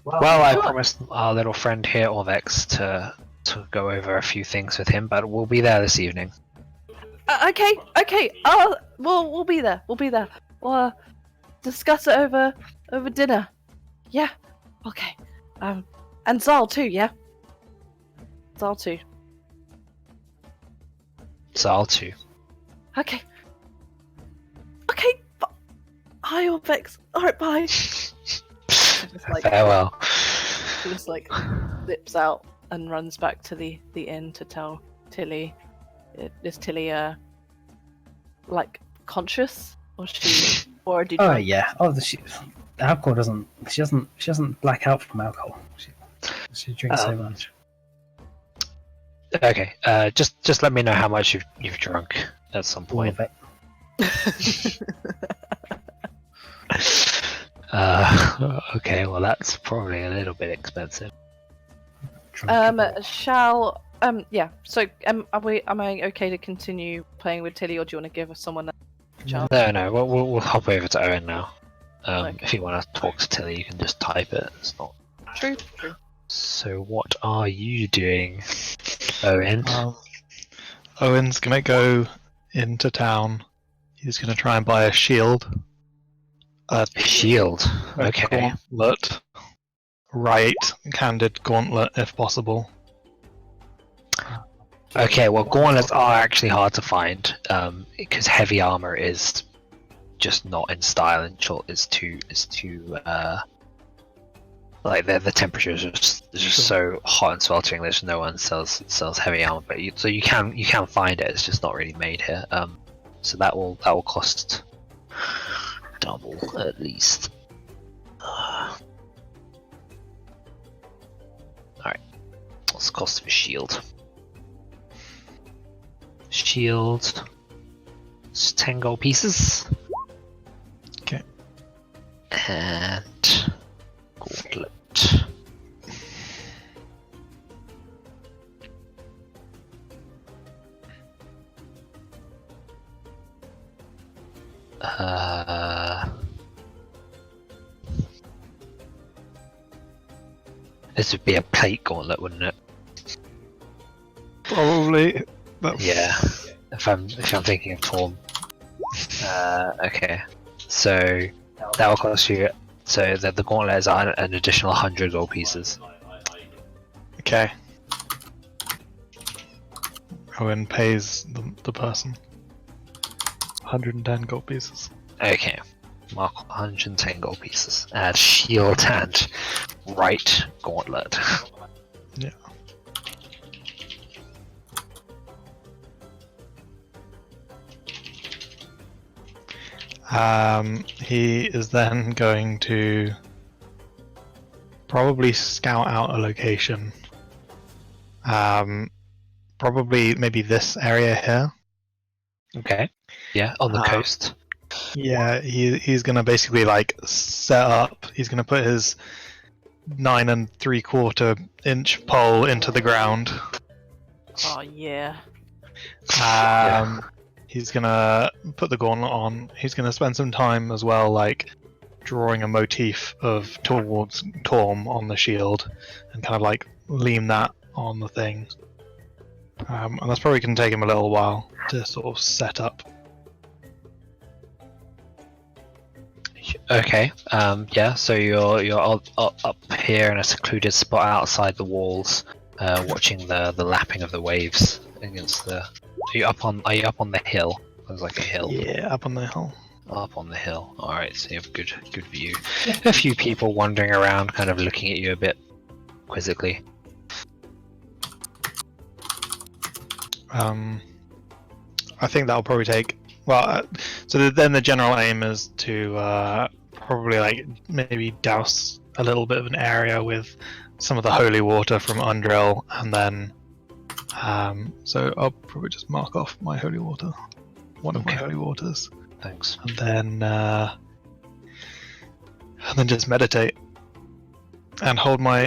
Well, I sure. promised our little friend here, Orvex, to go over a few things with him, but we'll be there this evening. Okay. We'll be there. We'll discuss it over dinner. Yeah. Okay. And Zal too. Yeah. Zal too. Zal too. Okay. Okay. Hi, Orbex. All right. Bye. Farewell. She just like zips out and runs back to the inn to tell Tili. Is Tili like conscious, or she already Oh drunk? yeah. Oh, alcohol doesn't. She doesn't black out from alcohol. She drinks so much. Okay. Just let me know how much you've drunk at some All point. of it. Okay. Well, that's probably a little bit expensive. Yeah. So, am I okay to continue playing with Tili, or do you want to give someone a chance? No. We'll hop over to Owynn now. Okay. If you want to talk to Tili, you can just type it. It's not. True. So, what are you doing, Owynn? Owen's gonna go into town. He's gonna try and buy a shield. A Shield. Okay. gauntlet. Right-handed gauntlet, if possible. Okay. Well, gauntlets are actually hard to find because heavy armor is just not in style, and it's too like the temperatures are just so hot and sweltering. There's no one sells heavy armor, but you can find it. It's just not really made here. So that will cost double at least. Alright. What's the cost of a shield? Shield. It's 10 gold pieces. Okay. And gauntlet. This would be a plate gauntlet, wouldn't it? Probably. Yeah. If I'm thinking of Torm. Okay. So that will cost you. So the gauntlet is an additional 100 gold pieces. Okay. Owen pays the person 110 gold pieces. Okay. Mark 110 gold pieces. Add shield and right gauntlet. Yeah. He is then going to probably scout out a location. Probably maybe this area here. Okay. Yeah, on the coast. Yeah, he's gonna basically like set up. He's gonna put his 9 3/4 inch pole into the ground. Oh yeah. He's gonna put the gauntlet on. He's gonna spend some time as well, like drawing a motif towards Torm on the shield, and kind of like lean that on the thing. And that's probably gonna take him a little while to sort of set up. Okay. Yeah. So you're up here in a secluded spot outside the walls, watching the lapping of the waves against the. Are you up on the hill? There's like a hill. Yeah, up on the hill. Up on the hill. All right. So you have good view. A few people wandering around, kind of looking at you a bit quizzically. I think that'll probably take. Well, so then the general aim is to probably like maybe douse a little bit of an area with some of the holy water from Undrill, and then so I'll probably just mark off my holy water, one of my holy waters. Thanks. And then just meditate and hold my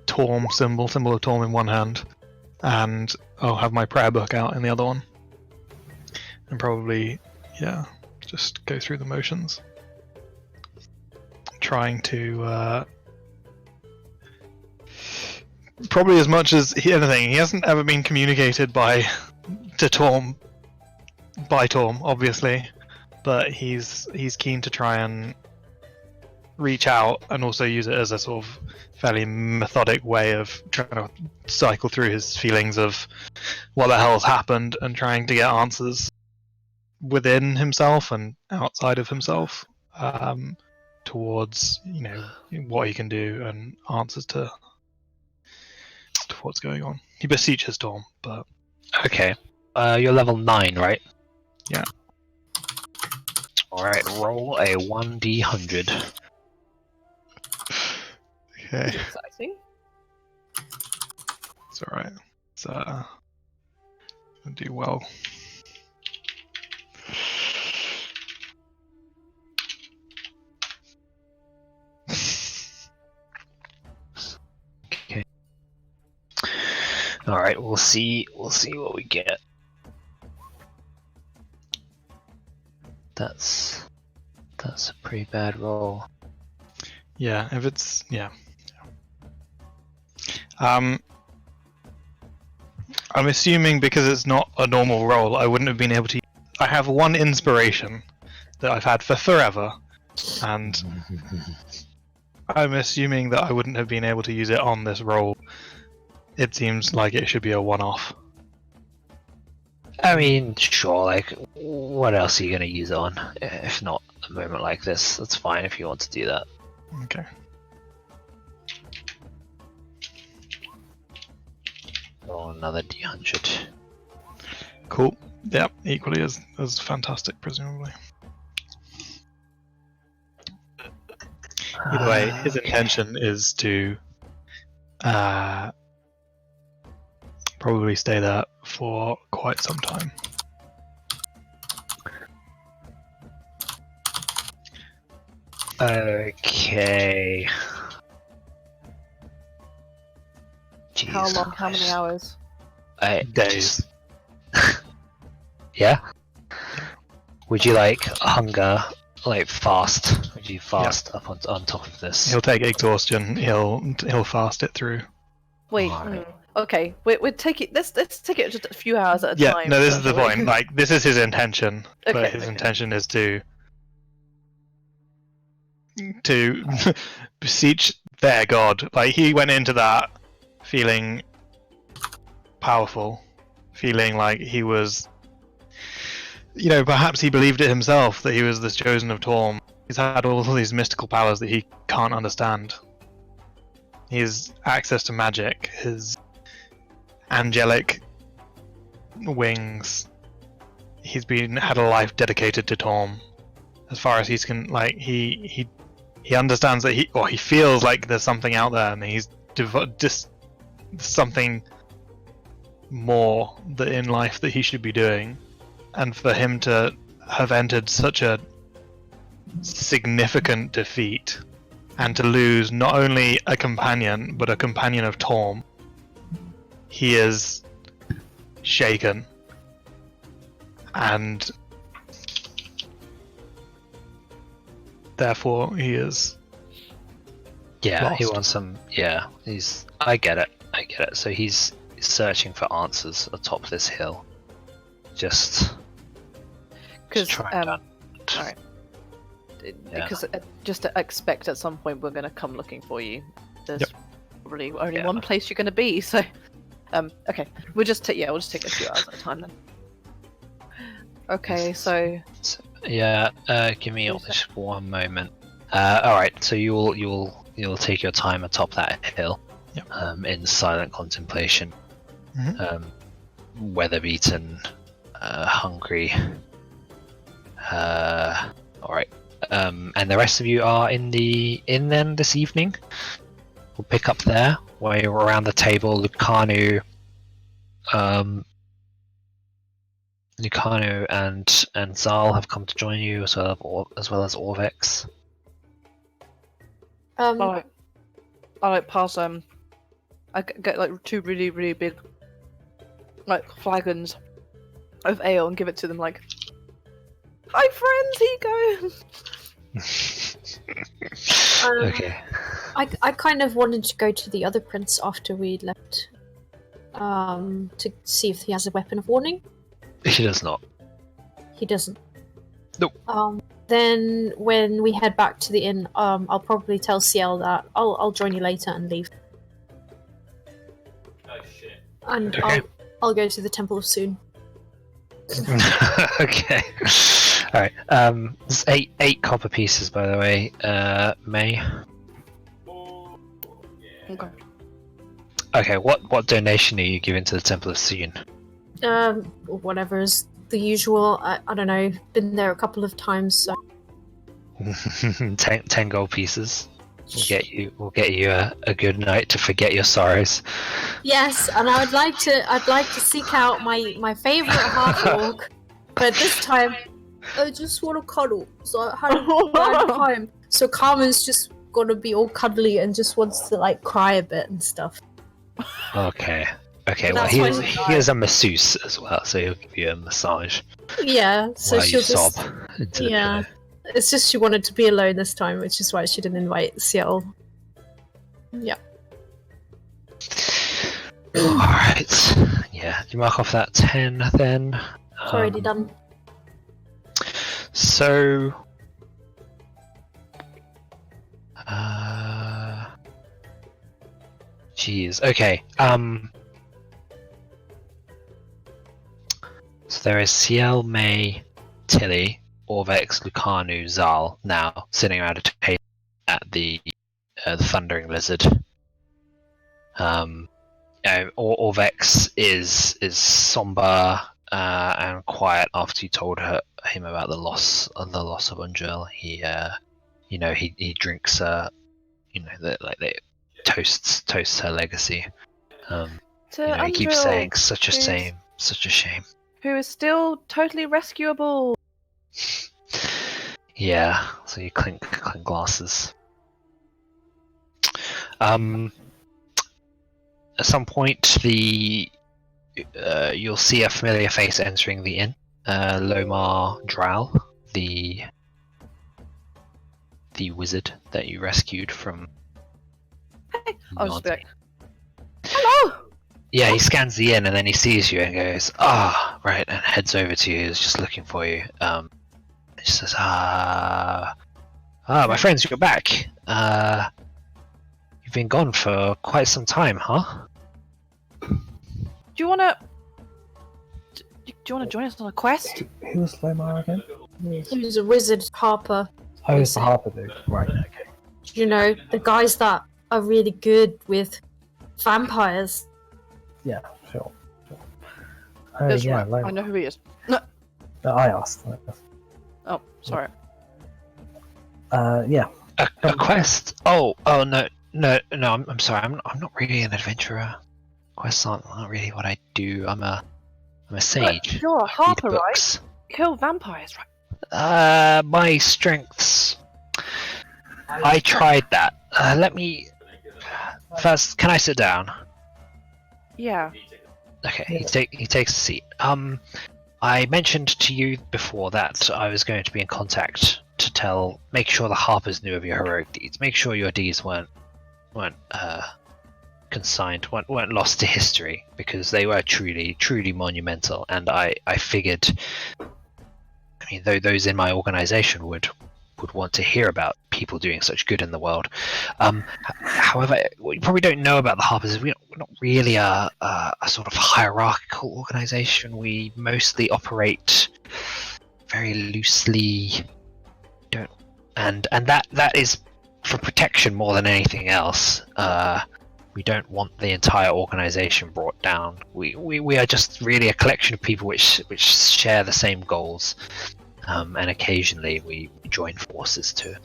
Torm symbol of Torm in one hand, and I'll have my prayer book out in the other one, and probably just go through the motions, trying to probably as much as anything. He hasn't ever been communicated by Torm, obviously, but he's keen to try and reach out and also use it as a sort of fairly methodic way of trying to cycle through his feelings of what the hell's happened and trying to get answers within himself and outside of himself, towards what he can do and answers to what's going on. He beseeches Tom, but Okay. You're level 9, right? Yeah. Alright, roll a 1d100. okay, Exciting. it's alright. It's gonna do well. Alright, we'll see what we get. That's a pretty bad roll. Yeah, if it's I'm assuming because it's not a normal roll, I wouldn't have been able to. I have one inspiration that I've had for forever, and I'm assuming that I wouldn't have been able to use it on this roll. It seems like it should be a one-off. I mean, sure, like, what else are you going to use it on? If not a moment like this, that's fine if you want to do that. Okay. Roll another d100. Cool. Yeah, equally as fantastic, presumably. Either way, his intention is to probably stay there for quite some time. Okay. Jeez. How long? How many hours? Days. Yeah? Would you like hunger, like fast? Would you fast up on top of this? He'll take exhaustion. He'll fast it through. Wait. Alright. Okay. We'll take it. Let's take it just a few hours at a Yeah, time. no, this is the shall we? point. Like, this is his intention, but Okay, his okay. intention is to beseech their god. Like, he went into that feeling powerful, feeling like he was, perhaps he believed it himself that he was the chosen of Torm. He's had all these mystical powers that he can't understand. His access to magic, his angelic wings. He's had a life dedicated to Torm. As far as he's he understands that he feels like there's something out there, and he's just something more that in life that he should be doing. And for him to have entered such a significant defeat and to lose not only a companion but a companion of Torm, he is shaken, and therefore he is Yeah, he lost. wants some. Yeah, I get it. So he's searching for answers atop this hill. Just try and Alright. Yeah. Because just to expect at some point we're going to come looking for you. There's Yep. probably only Yeah. one place you're going to be. So, okay, we'll just take a few hours at a time then. Okay, so Yeah, give me just one moment. Alright, so you'll take your time atop that hill, Yep. in silent contemplation, Mhm. weather beaten, hungry. Alright, and the rest of you are in the inn then this evening. We'll pick up there where you're around the table. Lucanu and Zal have come to join you as well as Orvex. I'll pass I get like 2 really, really big like flagons of ale and give it to them like, hi friends, here you go. Okay. I kind of wanted to go to the other prince after we left, to see if he has a weapon of warning. He does not. He doesn't. Nope. Then when we head back to the inn, I'll probably tell Ciel that I'll join you later and leave. Oh shit. And Okay. I'll go to the Temple of Soon. Okay. All right. There's eight copper pieces, by the way. May. Oh, yeah. Okay. Okay. What donation are you giving to the Temple of Soon? Whatever's the usual. I don't know. Been there a couple of times, so 10 gold pieces. We'll get you a good night to forget your sorrows. yes. And I'd like to seek out my favorite half orc, but this time I just want to cuddle. So I had a bad time. So Carmen's just gonna be all cuddly and just wants to like cry a bit and stuff. Okay. Okay. But Well, that's he is a masseuse as well, so he'll give you a massage Yeah. So while she'll you just sob into the yeah. pillow. It's just she wanted to be alone this time, which is why she didn't invite Ciel. Yeah. Alright. Yeah, you mark off that 10 then. It's already done. So. Jeez. Okay. So there is Ciel, May, Tili, Orvex, Lucanu, Zal now sitting around a table at the Thundering Lizard. Orvex is somber and quiet after you told him about the loss of Unjel. He drinks toasts her legacy. He keeps saying such a shame. Who is still totally rescuable. Yeah, so you clink glasses. At some point, you'll see a familiar face entering the inn. Lomar Drow, the wizard that you rescued from. Hey, I'll just be like, Nante. hello! Yeah, he scans the inn and then he sees you and goes, right, and heads over to you. He's just looking for you. He says, my friends, you're back. You've been gone for quite some time, huh? Do you wanna join us on a quest? Who was Lomar again? He was a wizard harper. Oh, it's the Harper dude. Right, okay. You know, the guys that are really good with vampires. Yeah, sure. Oh, That's yeah, right. I Lomar. know who he is. I asked. Oh, sorry. Yeah. A quest? Oh no, I'm sorry. I'm not really an adventurer. Quests aren't really what I do. I'm a sage. You're a I read harper, right? books. Kill vampires, right? My strengths. I tried that. Let me. First, can I sit down? Yeah. Okay, he takes a seat. I mentioned to you before that I was going to be in contact to make sure the Harpers knew of your heroic deeds. Make sure your deeds weren't consigned, weren't lost to history, because they were truly monumental. And I figured, those in my organization would want to hear about people doing such good in the world. However, what you probably don't know about the Harpers is we're not really a sort of hierarchical organization. We mostly operate very loosely. And that is for protection more than anything else. We don't want the entire organization brought down. We are just really a collection of people which share the same goals. And occasionally we join forces to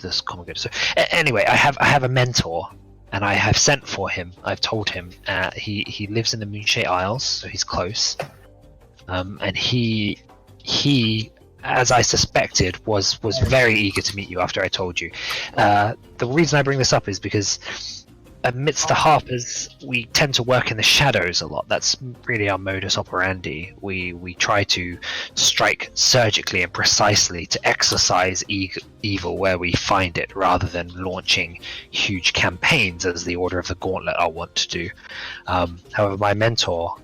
this common good. So anyway, I have a mentor, and I have sent for him. I've told him he lives in the Moonshade Isles, so he's close. And he, as I suspected, was very eager to meet you after I told you. The reason I bring this up is because amidst the Harpers, we tend to work in the shadows a lot. That's really our modus operandi. We try to strike surgically and precisely to exorcise evil where we find it, rather than launching huge campaigns as the Order of the Gauntlet are wont to do. However, my mentor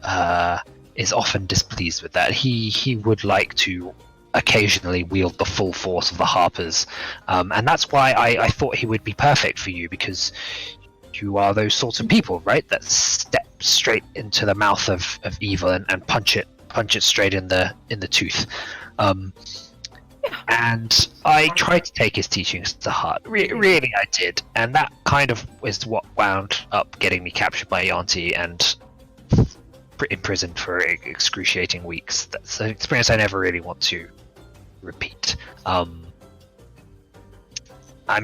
is often displeased with that. He would like to occasionally wield the full force of the Harpers, and that's why I thought he would be perfect for you, because you are those sorts of people, right? That step straight into the mouth of evil and punch it straight in the tooth. And I tried to take his teachings to heart. Really, I did, and that kind of is what wound up getting me captured by Yanti and imprisoned for excruciating weeks. That's an experience I never really want to repeat. I'm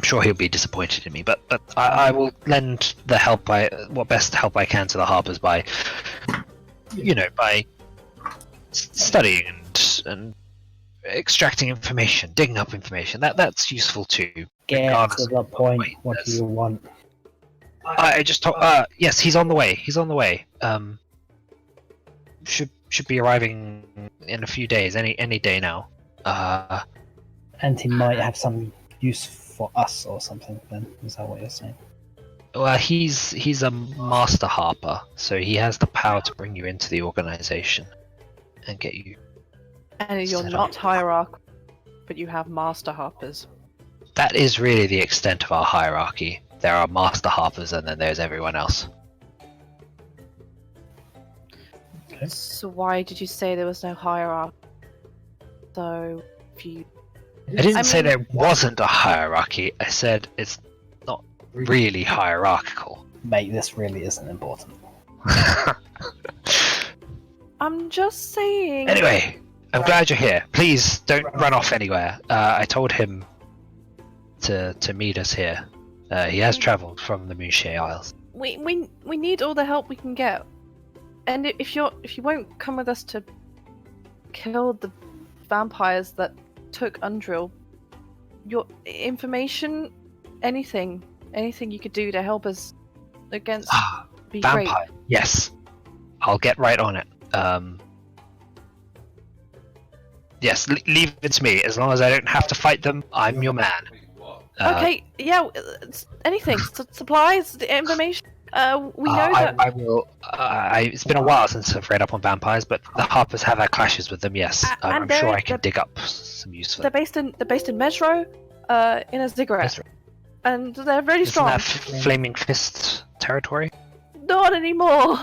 sure he'll be disappointed in me, but I will lend the help what best help I can to the Harpers by studying and extracting information, digging up information. That's useful too. Get to the point. What do you want? I just told. Yes, he's on the way. He's on the way. Should be arriving in a few days. Any day now. And he might have some use for us or something. Then is that what you're saying? Well, he's a master harper, so he has the power to bring you into the organization and get you. And you're not hierarchical, but you have master harpers. That is really the extent of our hierarchy. There are master harpers, and then there's everyone else. Okay. So why did you say there was no hierarchy? So if you... I didn't say there wasn't a hierarchy. I said it's not really hierarchical. Mate, this really isn't important. I'm just saying... Anyway, I'm glad you're here. Please don't run off anywhere. I told him to meet us here. He has travelled from the Moonshade Isles. We need all the help we can get. And if you won't come with us to kill the vampires that took Undrill, your information, anything you could do to help us against be Vampire. great. Yes, I'll get right on it. Yes, leave it to me. As long as I don't have to fight them, I'm your man. Okay, yeah, anything, supplies, information. We know that. I will. It's been a while since I've read up on vampires, but the Harpers have had clashes with them. Yes, I'm sure I can dig up some use for them. They're based in Mesro, in a ziggurat, Mesro. and they're really Isn't strong. that Flaming Fist territory? Not anymore.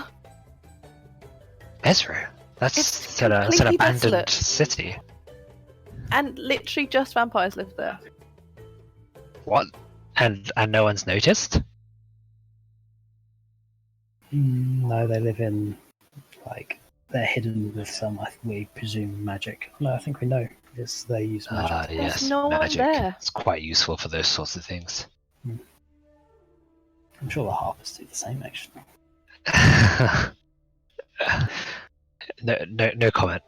Mesro. That's It's an completely abandoned desolate. city. And literally just vampires live there. What? And no one's noticed? No, they live in, they're hidden with some, we presume, magic. No, I think we know. They use magic. Yes, no one magic. there. It's quite useful for those sorts of things. I'm sure the Harpers do the same, actually. No comment.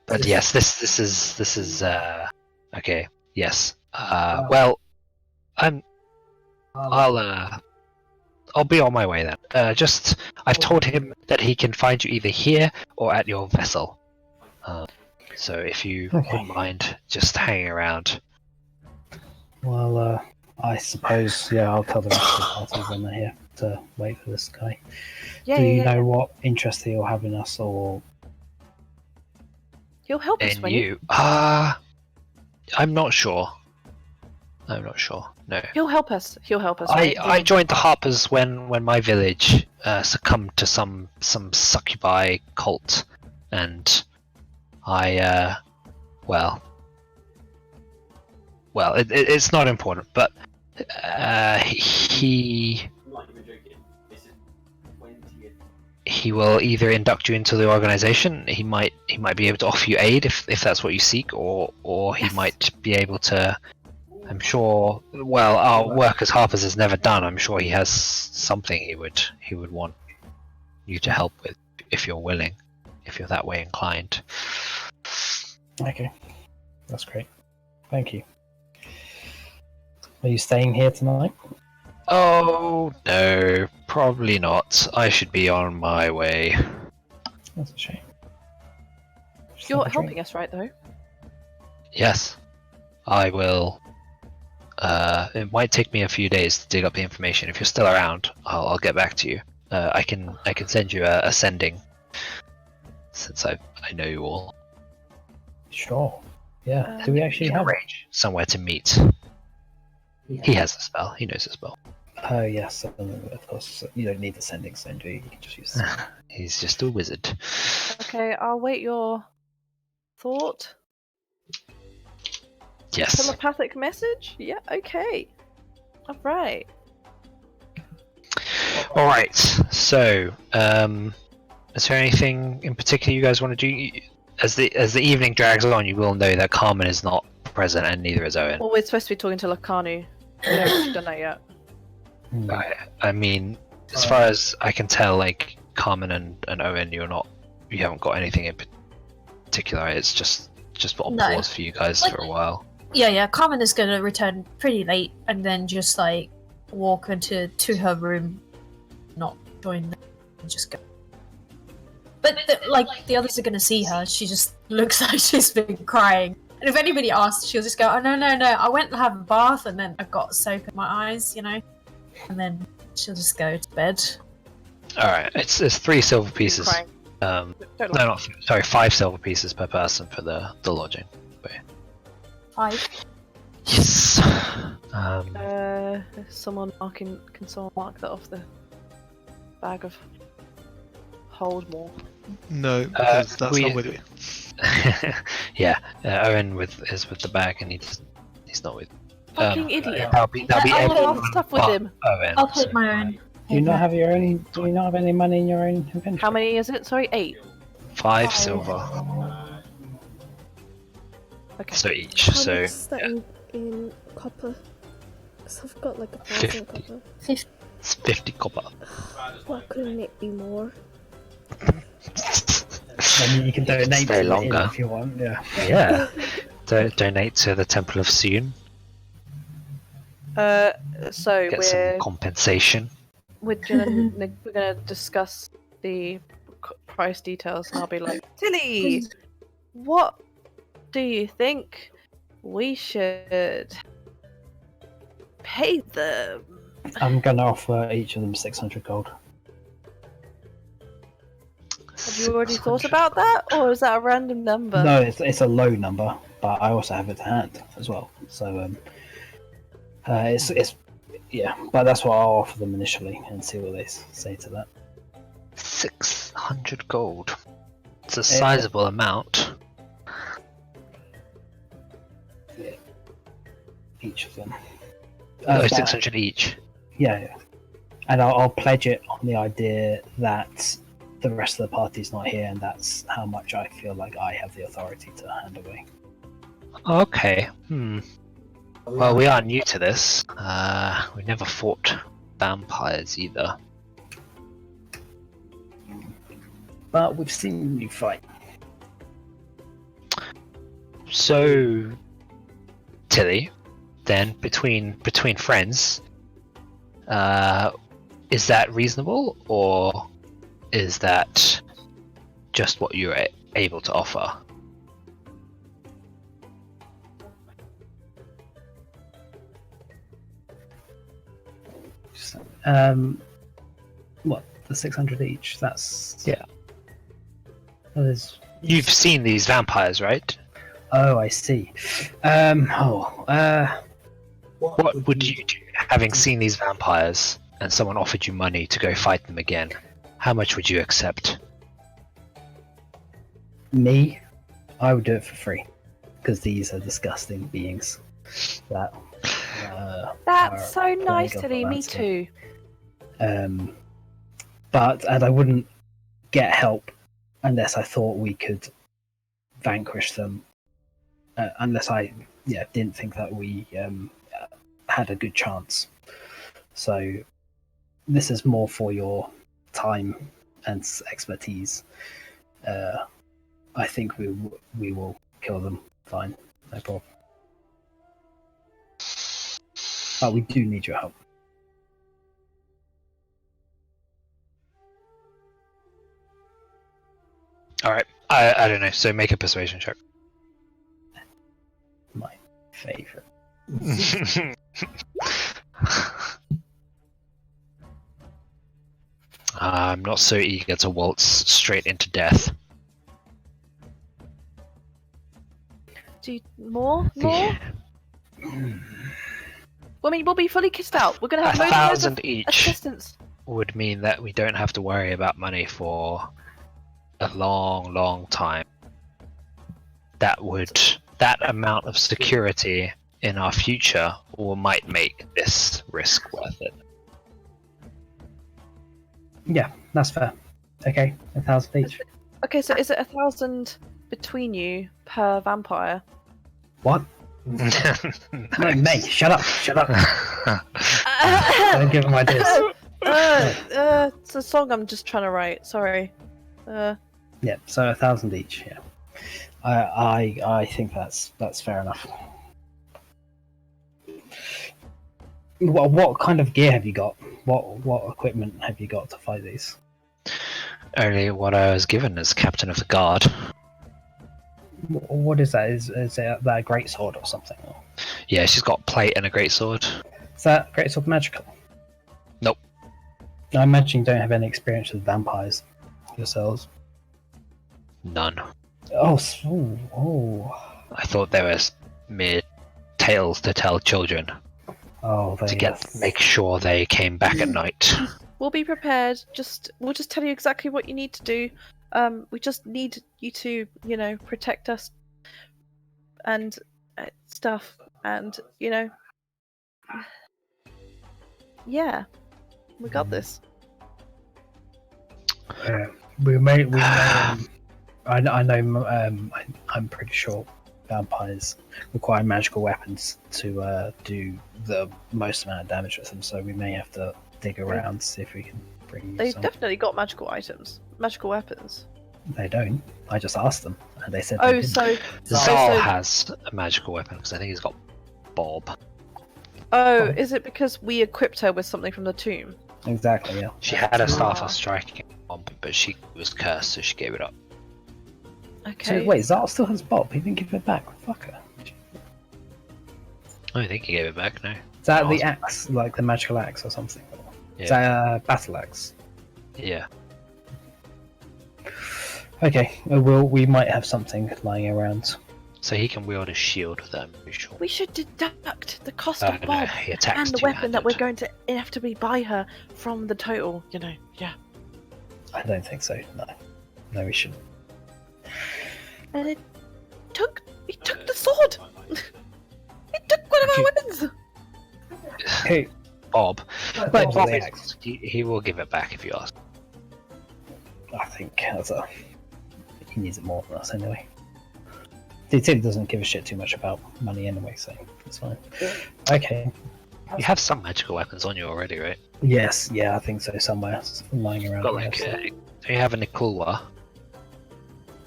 But yes, this is okay. Yes. Well, I'll be on my way then. I've told him that he can find you either here or at your vessel. So if you wouldn't mind just hanging around. Well, I suppose, I'll tell the rest of the party when they're here to wait for this guy. Yeah, Do you know what interest he'll have in us, or... He'll help us In when you? I'm not sure. No. He'll help us. I joined the Harpers when my village succumbed to some succubi cult, and I it's not important, but he will either induct you into the organization. He might be able to offer you aid if that's what you seek, or he might be able to. I'm sure. Well, our work as Harpers has never done. I'm sure he has something he would want you to help with if you're willing, if you're that way inclined. Okay, that's great. Thank you. Are you staying here tonight? Oh no, probably not. I should be on my way. That's a shame. You're helping us, right? Though. Yes, I will. It might take me a few days to dig up the information. If you're still around, I'll get back to you. I can send you a sending, since I know you all. Sure. Yeah. Do we actually have? Arrange somewhere to meet. He has a spell. He knows a spell. Oh yes, of course. You don't need the sending stone, do you? You can just use. He's just a wizard. Okay, I'll wait your thought. Yes. Telepathic message? Yeah, okay. Alright. All right. So, is there anything in particular you guys want to do? As the evening drags on, you will know that Carmen is not present, and neither is Owynn. Well, we're supposed to be talking to Lakanu. We haven't done that yet. I mean, as far as I can tell, like Carmen and Owynn, you haven't got anything in particular. It's just on No. pause for you guys Like- for a while. Yeah. Carmen is gonna return pretty late and then just like walk to her room, not join them, and just go. But the others are gonna see her. She just looks like she's been crying. And if anybody asks, she'll just go, "Oh no! I went to have a bath and then I got soap in my eyes, And then she'll just go to bed." All right. It's 3 silver pieces. Crying. No, Don't lie. not sorry. 5 silver pieces per person for the lodging. 5. Yes. Someone can someone mark that off the bag of hold more? No, because that's not with you. Yeah, Owynn is with the bag, and he's not with. Fucking idiot. That'll be I have everyone stuff with but him. Owynn, I'll take so- my own. Do you not have your own? Do you not have any money in your own inventory? How many is it? Sorry, 8. 5 silver. Okay. So each. How So much is that in copper? Because I've got like 1,000 50. copper. it's 50 copper. Why couldn't it be more? Then you can donate Stay to the inn longer. if you want. Yeah. Yeah. Donate to the Temple of Ciel. So Get some compensation. we're gonna discuss the price details, and I'll be like, Tili, what do you think we should pay them? I'm gonna offer each of them 600 gold. Have you already thought about that, or is that a random number? No, it's a low number, but I also have it to hand as well. So it's yeah, but that's what I'll offer them initially and see what they say to that. 600 gold. It's a sizable amount. Each of them. Oh, But- 600 each. Yeah. And I'll pledge it on the idea that the rest of the party's not here, and that's how much I feel like I have the authority to hand away. Okay. Well, we are new to this. We never fought vampires either. But we've seen you fight. So, Tili, then between friends, is that reasonable, or is that just what you're able to offer? What, the 600 each? That's Yeah. That is. You've seen these vampires, right? Oh, I see. What would you do, having seen these vampires, and someone offered you money to go fight them again? How much would you accept? Me, I would do it for free, because these are disgusting beings. That. That's so are nice, plague of the Tili. Me landscape. too. But I wouldn't get help unless I thought we could vanquish them. Unless I didn't think that we had a good chance. So this is more for your time and expertise. I think we will kill them. Fine, no problem. But we do need your help. Alright, I don't know, so make a persuasion check. My favorite. I'm not so eager to waltz straight into death. Do more? More? I mean, we'll be fully kissed out. We're gonna have loads and loads of 1,000 each assistants. would mean that we don't have to worry about money for a long time. That amount of security in our future might make this risk worth it. Yeah, that's fair. Okay, 1,000 each. Okay, so is it 1,000 between you per vampire? What? No, mate, shut up. Don't give him ideas. It's a song I'm just trying to write. Sorry. Yeah, so 1,000 each. Yeah, I think that's fair enough. What kind of gear have you got? What equipment have you got to fight these? Only what I was given as captain of the guard. What is that? Is it that a great sword or something? Or... Yeah, she's got plate and a great sword. Is that great sword magical? Nope. I imagine you don't have any experience with vampires yourselves. None. Oh. I thought they were mere tales to tell children Oh, to make sure they came back at night. We'll be prepared. We'll just tell you exactly what you need to do. We just need you to, protect us and stuff, and yeah, we got this. We may. I know. I'm pretty sure vampires require magical weapons to do the most amount of damage with them. So we may have to dig around to see if we can bring. They've some. definitely got magical items, magical weapons. They don't. I just asked them, and they said. Oh, they didn't. Zal has a magical weapon because I think he's got Bob. Oh, is it because we equipped her with something from the tomb? Exactly. Yeah. She had a staff of striking bomb, but she was cursed, so she gave it up. Okay. So wait, Zal still has Bob. He didn't give it back. Fuck her. I don't think he gave it back. No. Is that the axe, like the magical axe or something? Yeah. Is that a battle axe? Yeah. Okay, we might have something lying around. So he can wield a shield with them. Sure. We should deduct the cost Oh, of no, Bob he attacks and the weapon that two-handed. we're going to inevitably buy her from the total. Yeah. I don't think so. No, we shouldn't. And he took the sword. He took one of our weapons. Hey, Bob. Bob Bob the is- axe. he will give it back if you ask. I think he needs it more than us anyway. Tili doesn't give a shit too much about money anyway, so it's fine. Okay. You have some magical weapons on you already, right? Yes, yeah, I think so. Somewhere lying around. Got here, like, so- do you have a Nikulwa?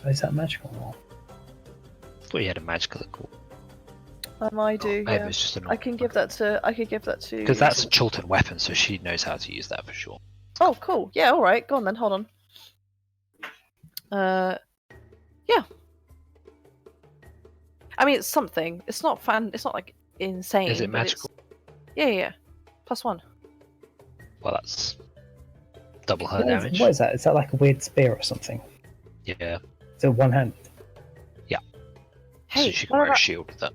Oh, is that magical? I thought you had a magical Nikulwa. I do. Maybe Yeah. it's just a I can give that to. because that's a Chultan weapon, so she knows how to use that for sure. Oh, cool. Yeah. All right. Go on then. Hold on. Yeah. I mean, it's something. It's not fun. It's not like insane. Is it but magical? Yeah. +1. Well, that's double her damage. What is that? Is that like a weird spear or something? Yeah. Is it one hand? So Hey, she can what wear a about- shield with that.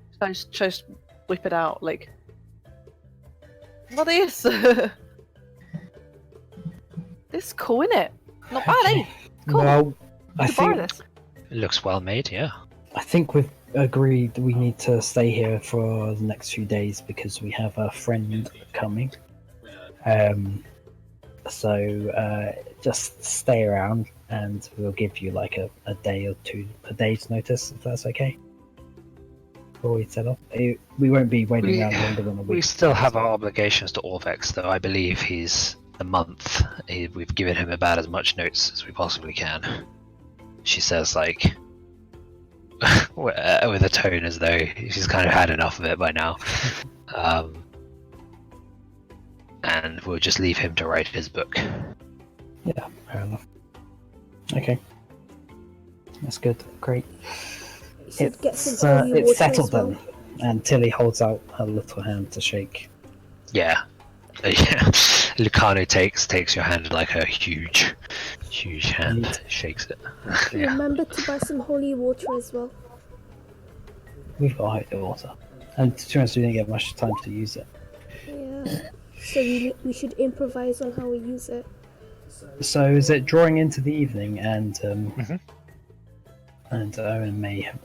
Just whip it out like. What is? This is cool, isn't it? Not bad, eh? Cool. Well, I You can borrow think this. It looks well made, yeah. we've agreed we need to stay here for the next few days because we have a friend coming. So just stay around and we'll give you like a day or two, a day's notice if that's okay. Before we set off, we won't be waiting around longer than a week. We still have our obligations to Orvex, though I believe he's a month. We've given him about as much notice as we possibly can. She says, like, with a tone as though she's kind of had enough of it by now. And we'll just leave him to write his book. Yeah, fair enough. Okay, that's good. Great. You should get some holy It's water settled as well. then, and Tili holds out her little hand to shake. Yeah. Lucano takes your hand like a huge hand, shakes it. Yeah. Remember to buy some holy water as well. We've got holy water. And to be honest, we didn't get much time to use it. Yeah. So we should improvise on how we use it. So is it drawing into the evening and Mhm. and Owynn may have...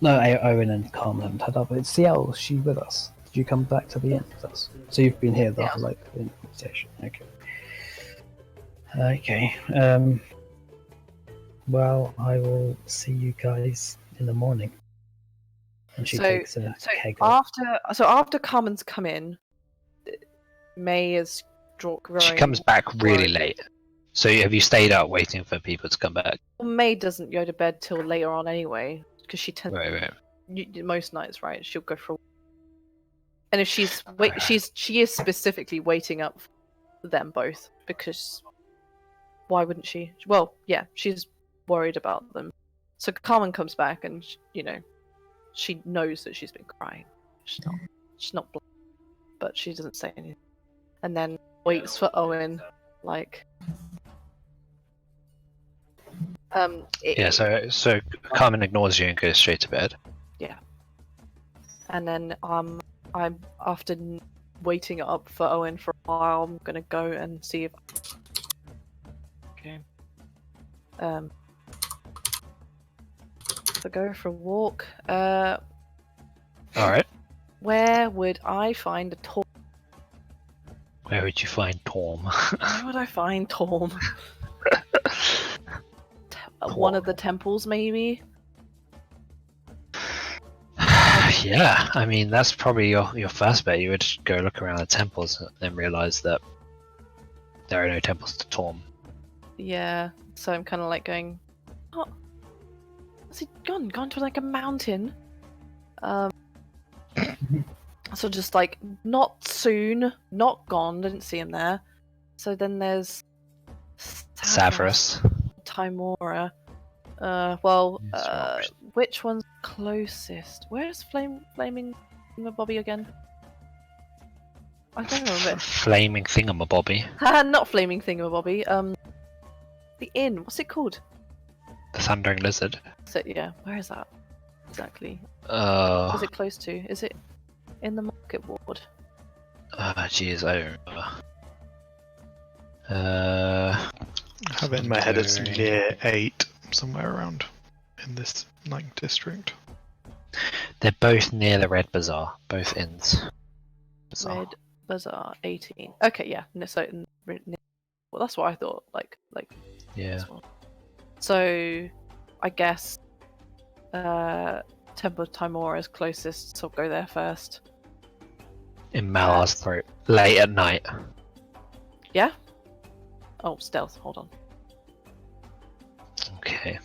No, Owynn and Carmen haven't had up. It's Ciel, is she with us? Did you come back to the inn with us? So you've been here the whole in conversation. Okay. Okay. Well, I will see you guys in the morning. And she takes a keg off. After Carmen's come in, May is growing. She comes back really worried. late. So have you stayed up waiting for people to come back? Well, May doesn't go to bed till later on anyway, because she tends Right. most nights, right? She'll go for. And if she is specifically waiting up for them both because why wouldn't she? Well, yeah, she's worried about them. So Carmen comes back and she knows that she's been crying. She's not, but she doesn't say anything. And then waits for Owynn, like. So Carmen ignores you and goes straight to bed. Yeah. And then I'm after waiting up for Owynn for a while, I'm gonna go and see if I go for a walk. Alright. Where would I find a Torm? Where would you find Torm? Where would I find Torm? One of the temples, maybe? Yeah, I mean, that's probably your first bet. You would go look around the temples and then realise that there are no temples to Torm. Yeah, so I'm kind of like going, oh, has he gone to like a mountain? So just like, not soon, not gone, didn't see him there. So then there's Savras. Timora. Which one's closest? Where's Flaming Bobby again? I don't remember. Flaming Thingamabobby. Not Flaming Thingamabobby. The inn. What's it called? The Thundering Lizard. So yeah, where is that exactly? Oh. Is it close to? Is it in the market ward? Jeez, I don't remember. I have it in my head it's near 8, somewhere around in this district. They're both near the Red Bazaar, both inns. Red Bazaar 18. Okay, yeah. Well, that's what I thought. Like. Yeah. So, I guess Temple of Timora is closest, so I'll go there first. In Malar's throat, late at night. Yeah. Oh, stealth. Hold on. Okay.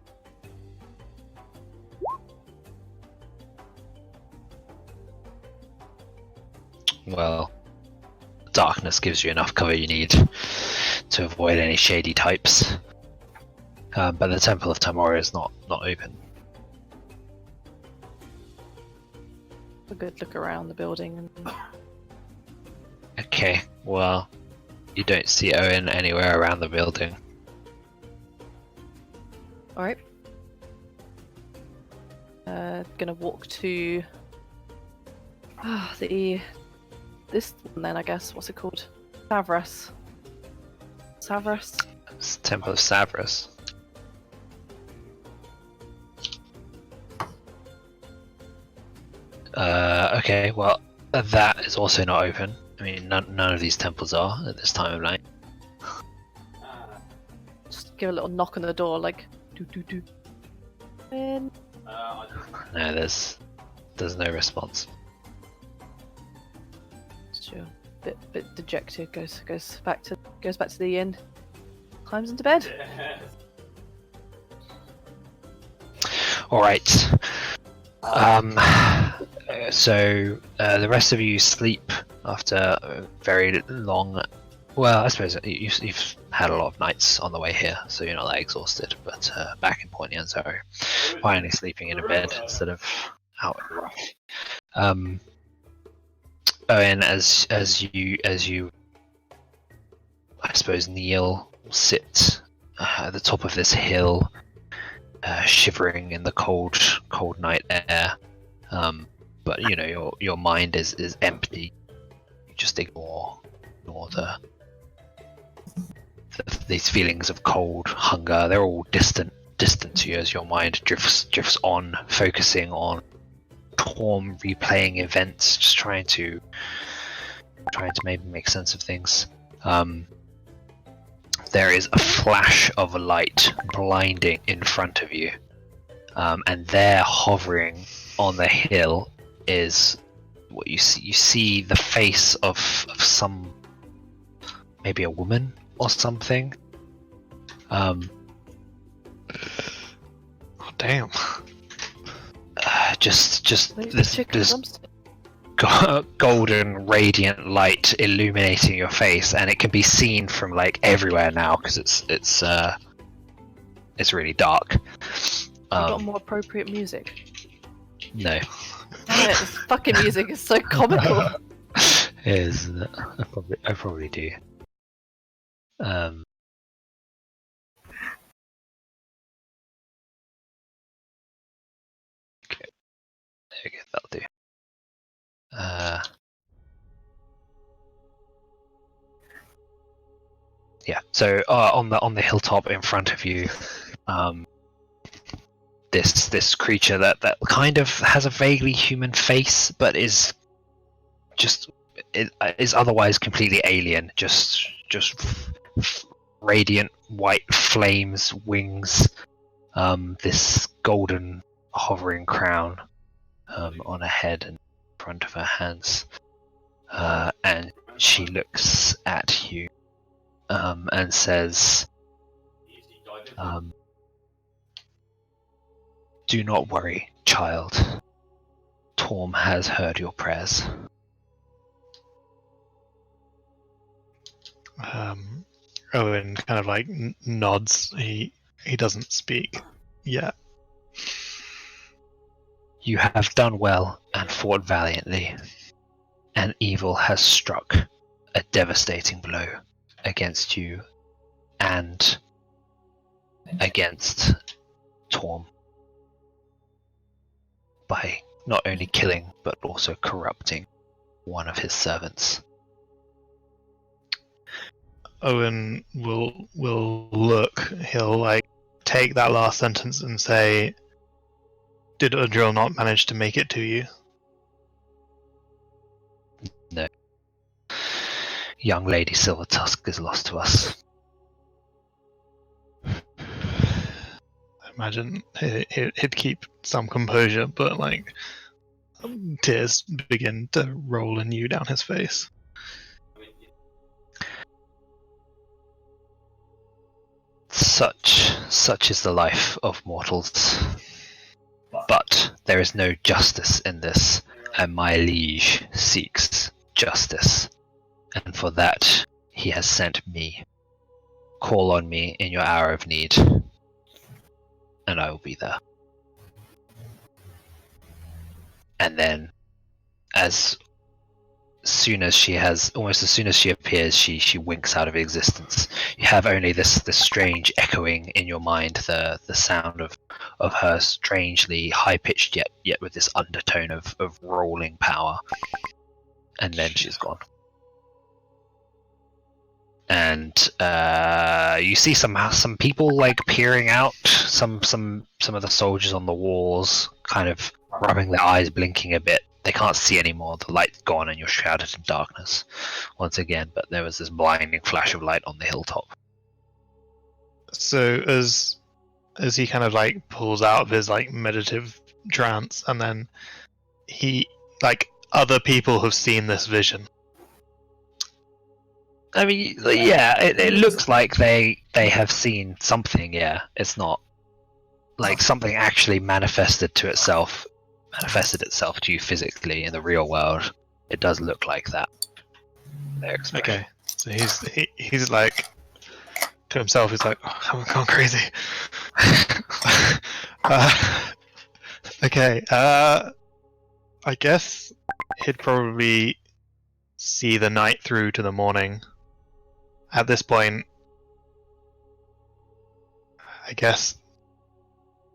Well, darkness gives you enough cover you need to avoid any shady types. But the Temple of Timora is not open. A good look around the building. Okay, well, you don't see Owynn anywhere around the building. Alright. Gonna walk to this one then, I guess. What's it called? Savras. It's the Temple of Savras. Okay, well, that is also not open. I mean, none of these temples are at this time of night. Just give a little knock on the door, like do. And No, there's no response. sure, bit dejected. Goes back to the inn. Climbs into bed. All right. So the rest of you sleep after a very long. Well, I suppose you've had a lot of nights on the way here, so you're not that exhausted. But back in Point Yanzo, finally sleeping in a bed instead of out in the rough. And as you, I suppose, kneel, sit at the top of this hill, shivering in the cold night air. but your mind is empty. You just ignore these feelings of cold, hunger. They're all distant to you as your mind drifts on, focusing on Torm, replaying events, just trying to maybe make sense of things. There is a flash of a light blinding in front of you, and there, hovering on the hill, is what you see. You see the face of some, maybe a woman or something. Oh damn! Just Like the this chicken dumpster. golden radiant light illuminating your face, and it can be seen from like everywhere now because it's really dark. You got more appropriate music. No. Damn it, this fucking music is so comical. Is I probably do. Okay, there we go, that'll do. Yeah. So on the hilltop in front of you, this creature that kind of has a vaguely human face, but is otherwise completely alien. Just radiant white flames, wings, this golden hovering crown on her head and in front of her hands, and she looks at you and says, "Do not worry, child. Torm has heard your prayers." Owynn kind of like nods. He doesn't speak yet. You have done well and fought valiantly, and evil has struck a devastating blow against you and against Torm by not only killing but also corrupting one of his servants. Owynn will look. He'll like take that last sentence and say, "Did Udril not manage to make it to you?" No. Young Lady Silvertusk is lost to us. I imagine he'd keep some composure, but like tears begin to roll anew down his face. Such is the life of mortals. But there is no justice in this, and my liege seeks justice. And for that, he has sent me. Call on me in your hour of need, and I will be there. And then, almost as soon as she appears, she winks out of existence. You have only this strange echoing in your mind, the sound of her strangely high pitched yet with this undertone of rolling power. And then she's gone. And you see some people like peering out, some of the soldiers on the walls kind of rubbing their eyes, blinking a bit. They can't see anymore. The light's gone and you're shrouded in darkness once again, but there was this blinding flash of light on the hilltop. So as he kind of like pulls out of his like meditative trance, and then he like other people have seen this vision. I mean, yeah, it looks like they have seen something. Yeah, it's not like something actually manifested itself to you physically in the real world. It does look like that. Okay, so he's like to himself. He's like, "Oh, I'm gone crazy." Okay, I guess he'd probably see the night through to the morning. At this point, I guess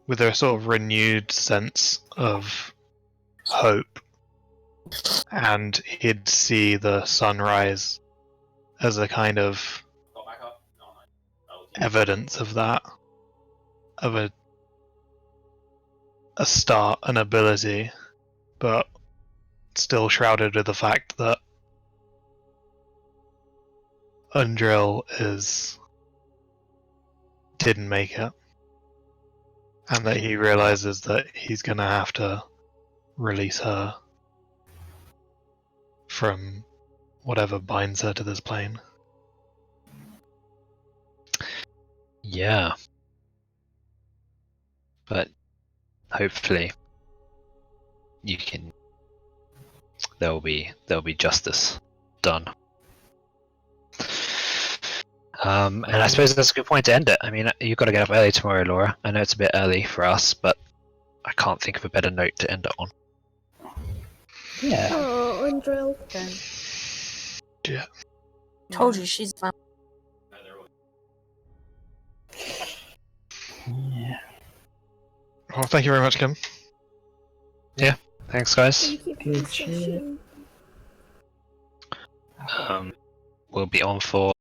with a sort of renewed sense of hope, and he'd see the sunrise as a kind of Got back up? No, no. Oh, evidence of that, of a start, an ability, but still shrouded with the fact that Undrill didn't make it, and that he realizes that he's gonna have to release her from whatever binds her to this plane. Yeah. But hopefully there'll be justice done. And I suppose that's a good point to end it. I mean, you've got to get up early tomorrow, Laura. I know it's a bit early for us, but I can't think of a better note to end it on. Yeah. Oh, Undrill. Okay. Yeah. Told you she's fun. no, they're all- Yeah. Well, thank you very much, Kim. Thanks, guys. Thank you for Good the shit. session. We'll be on for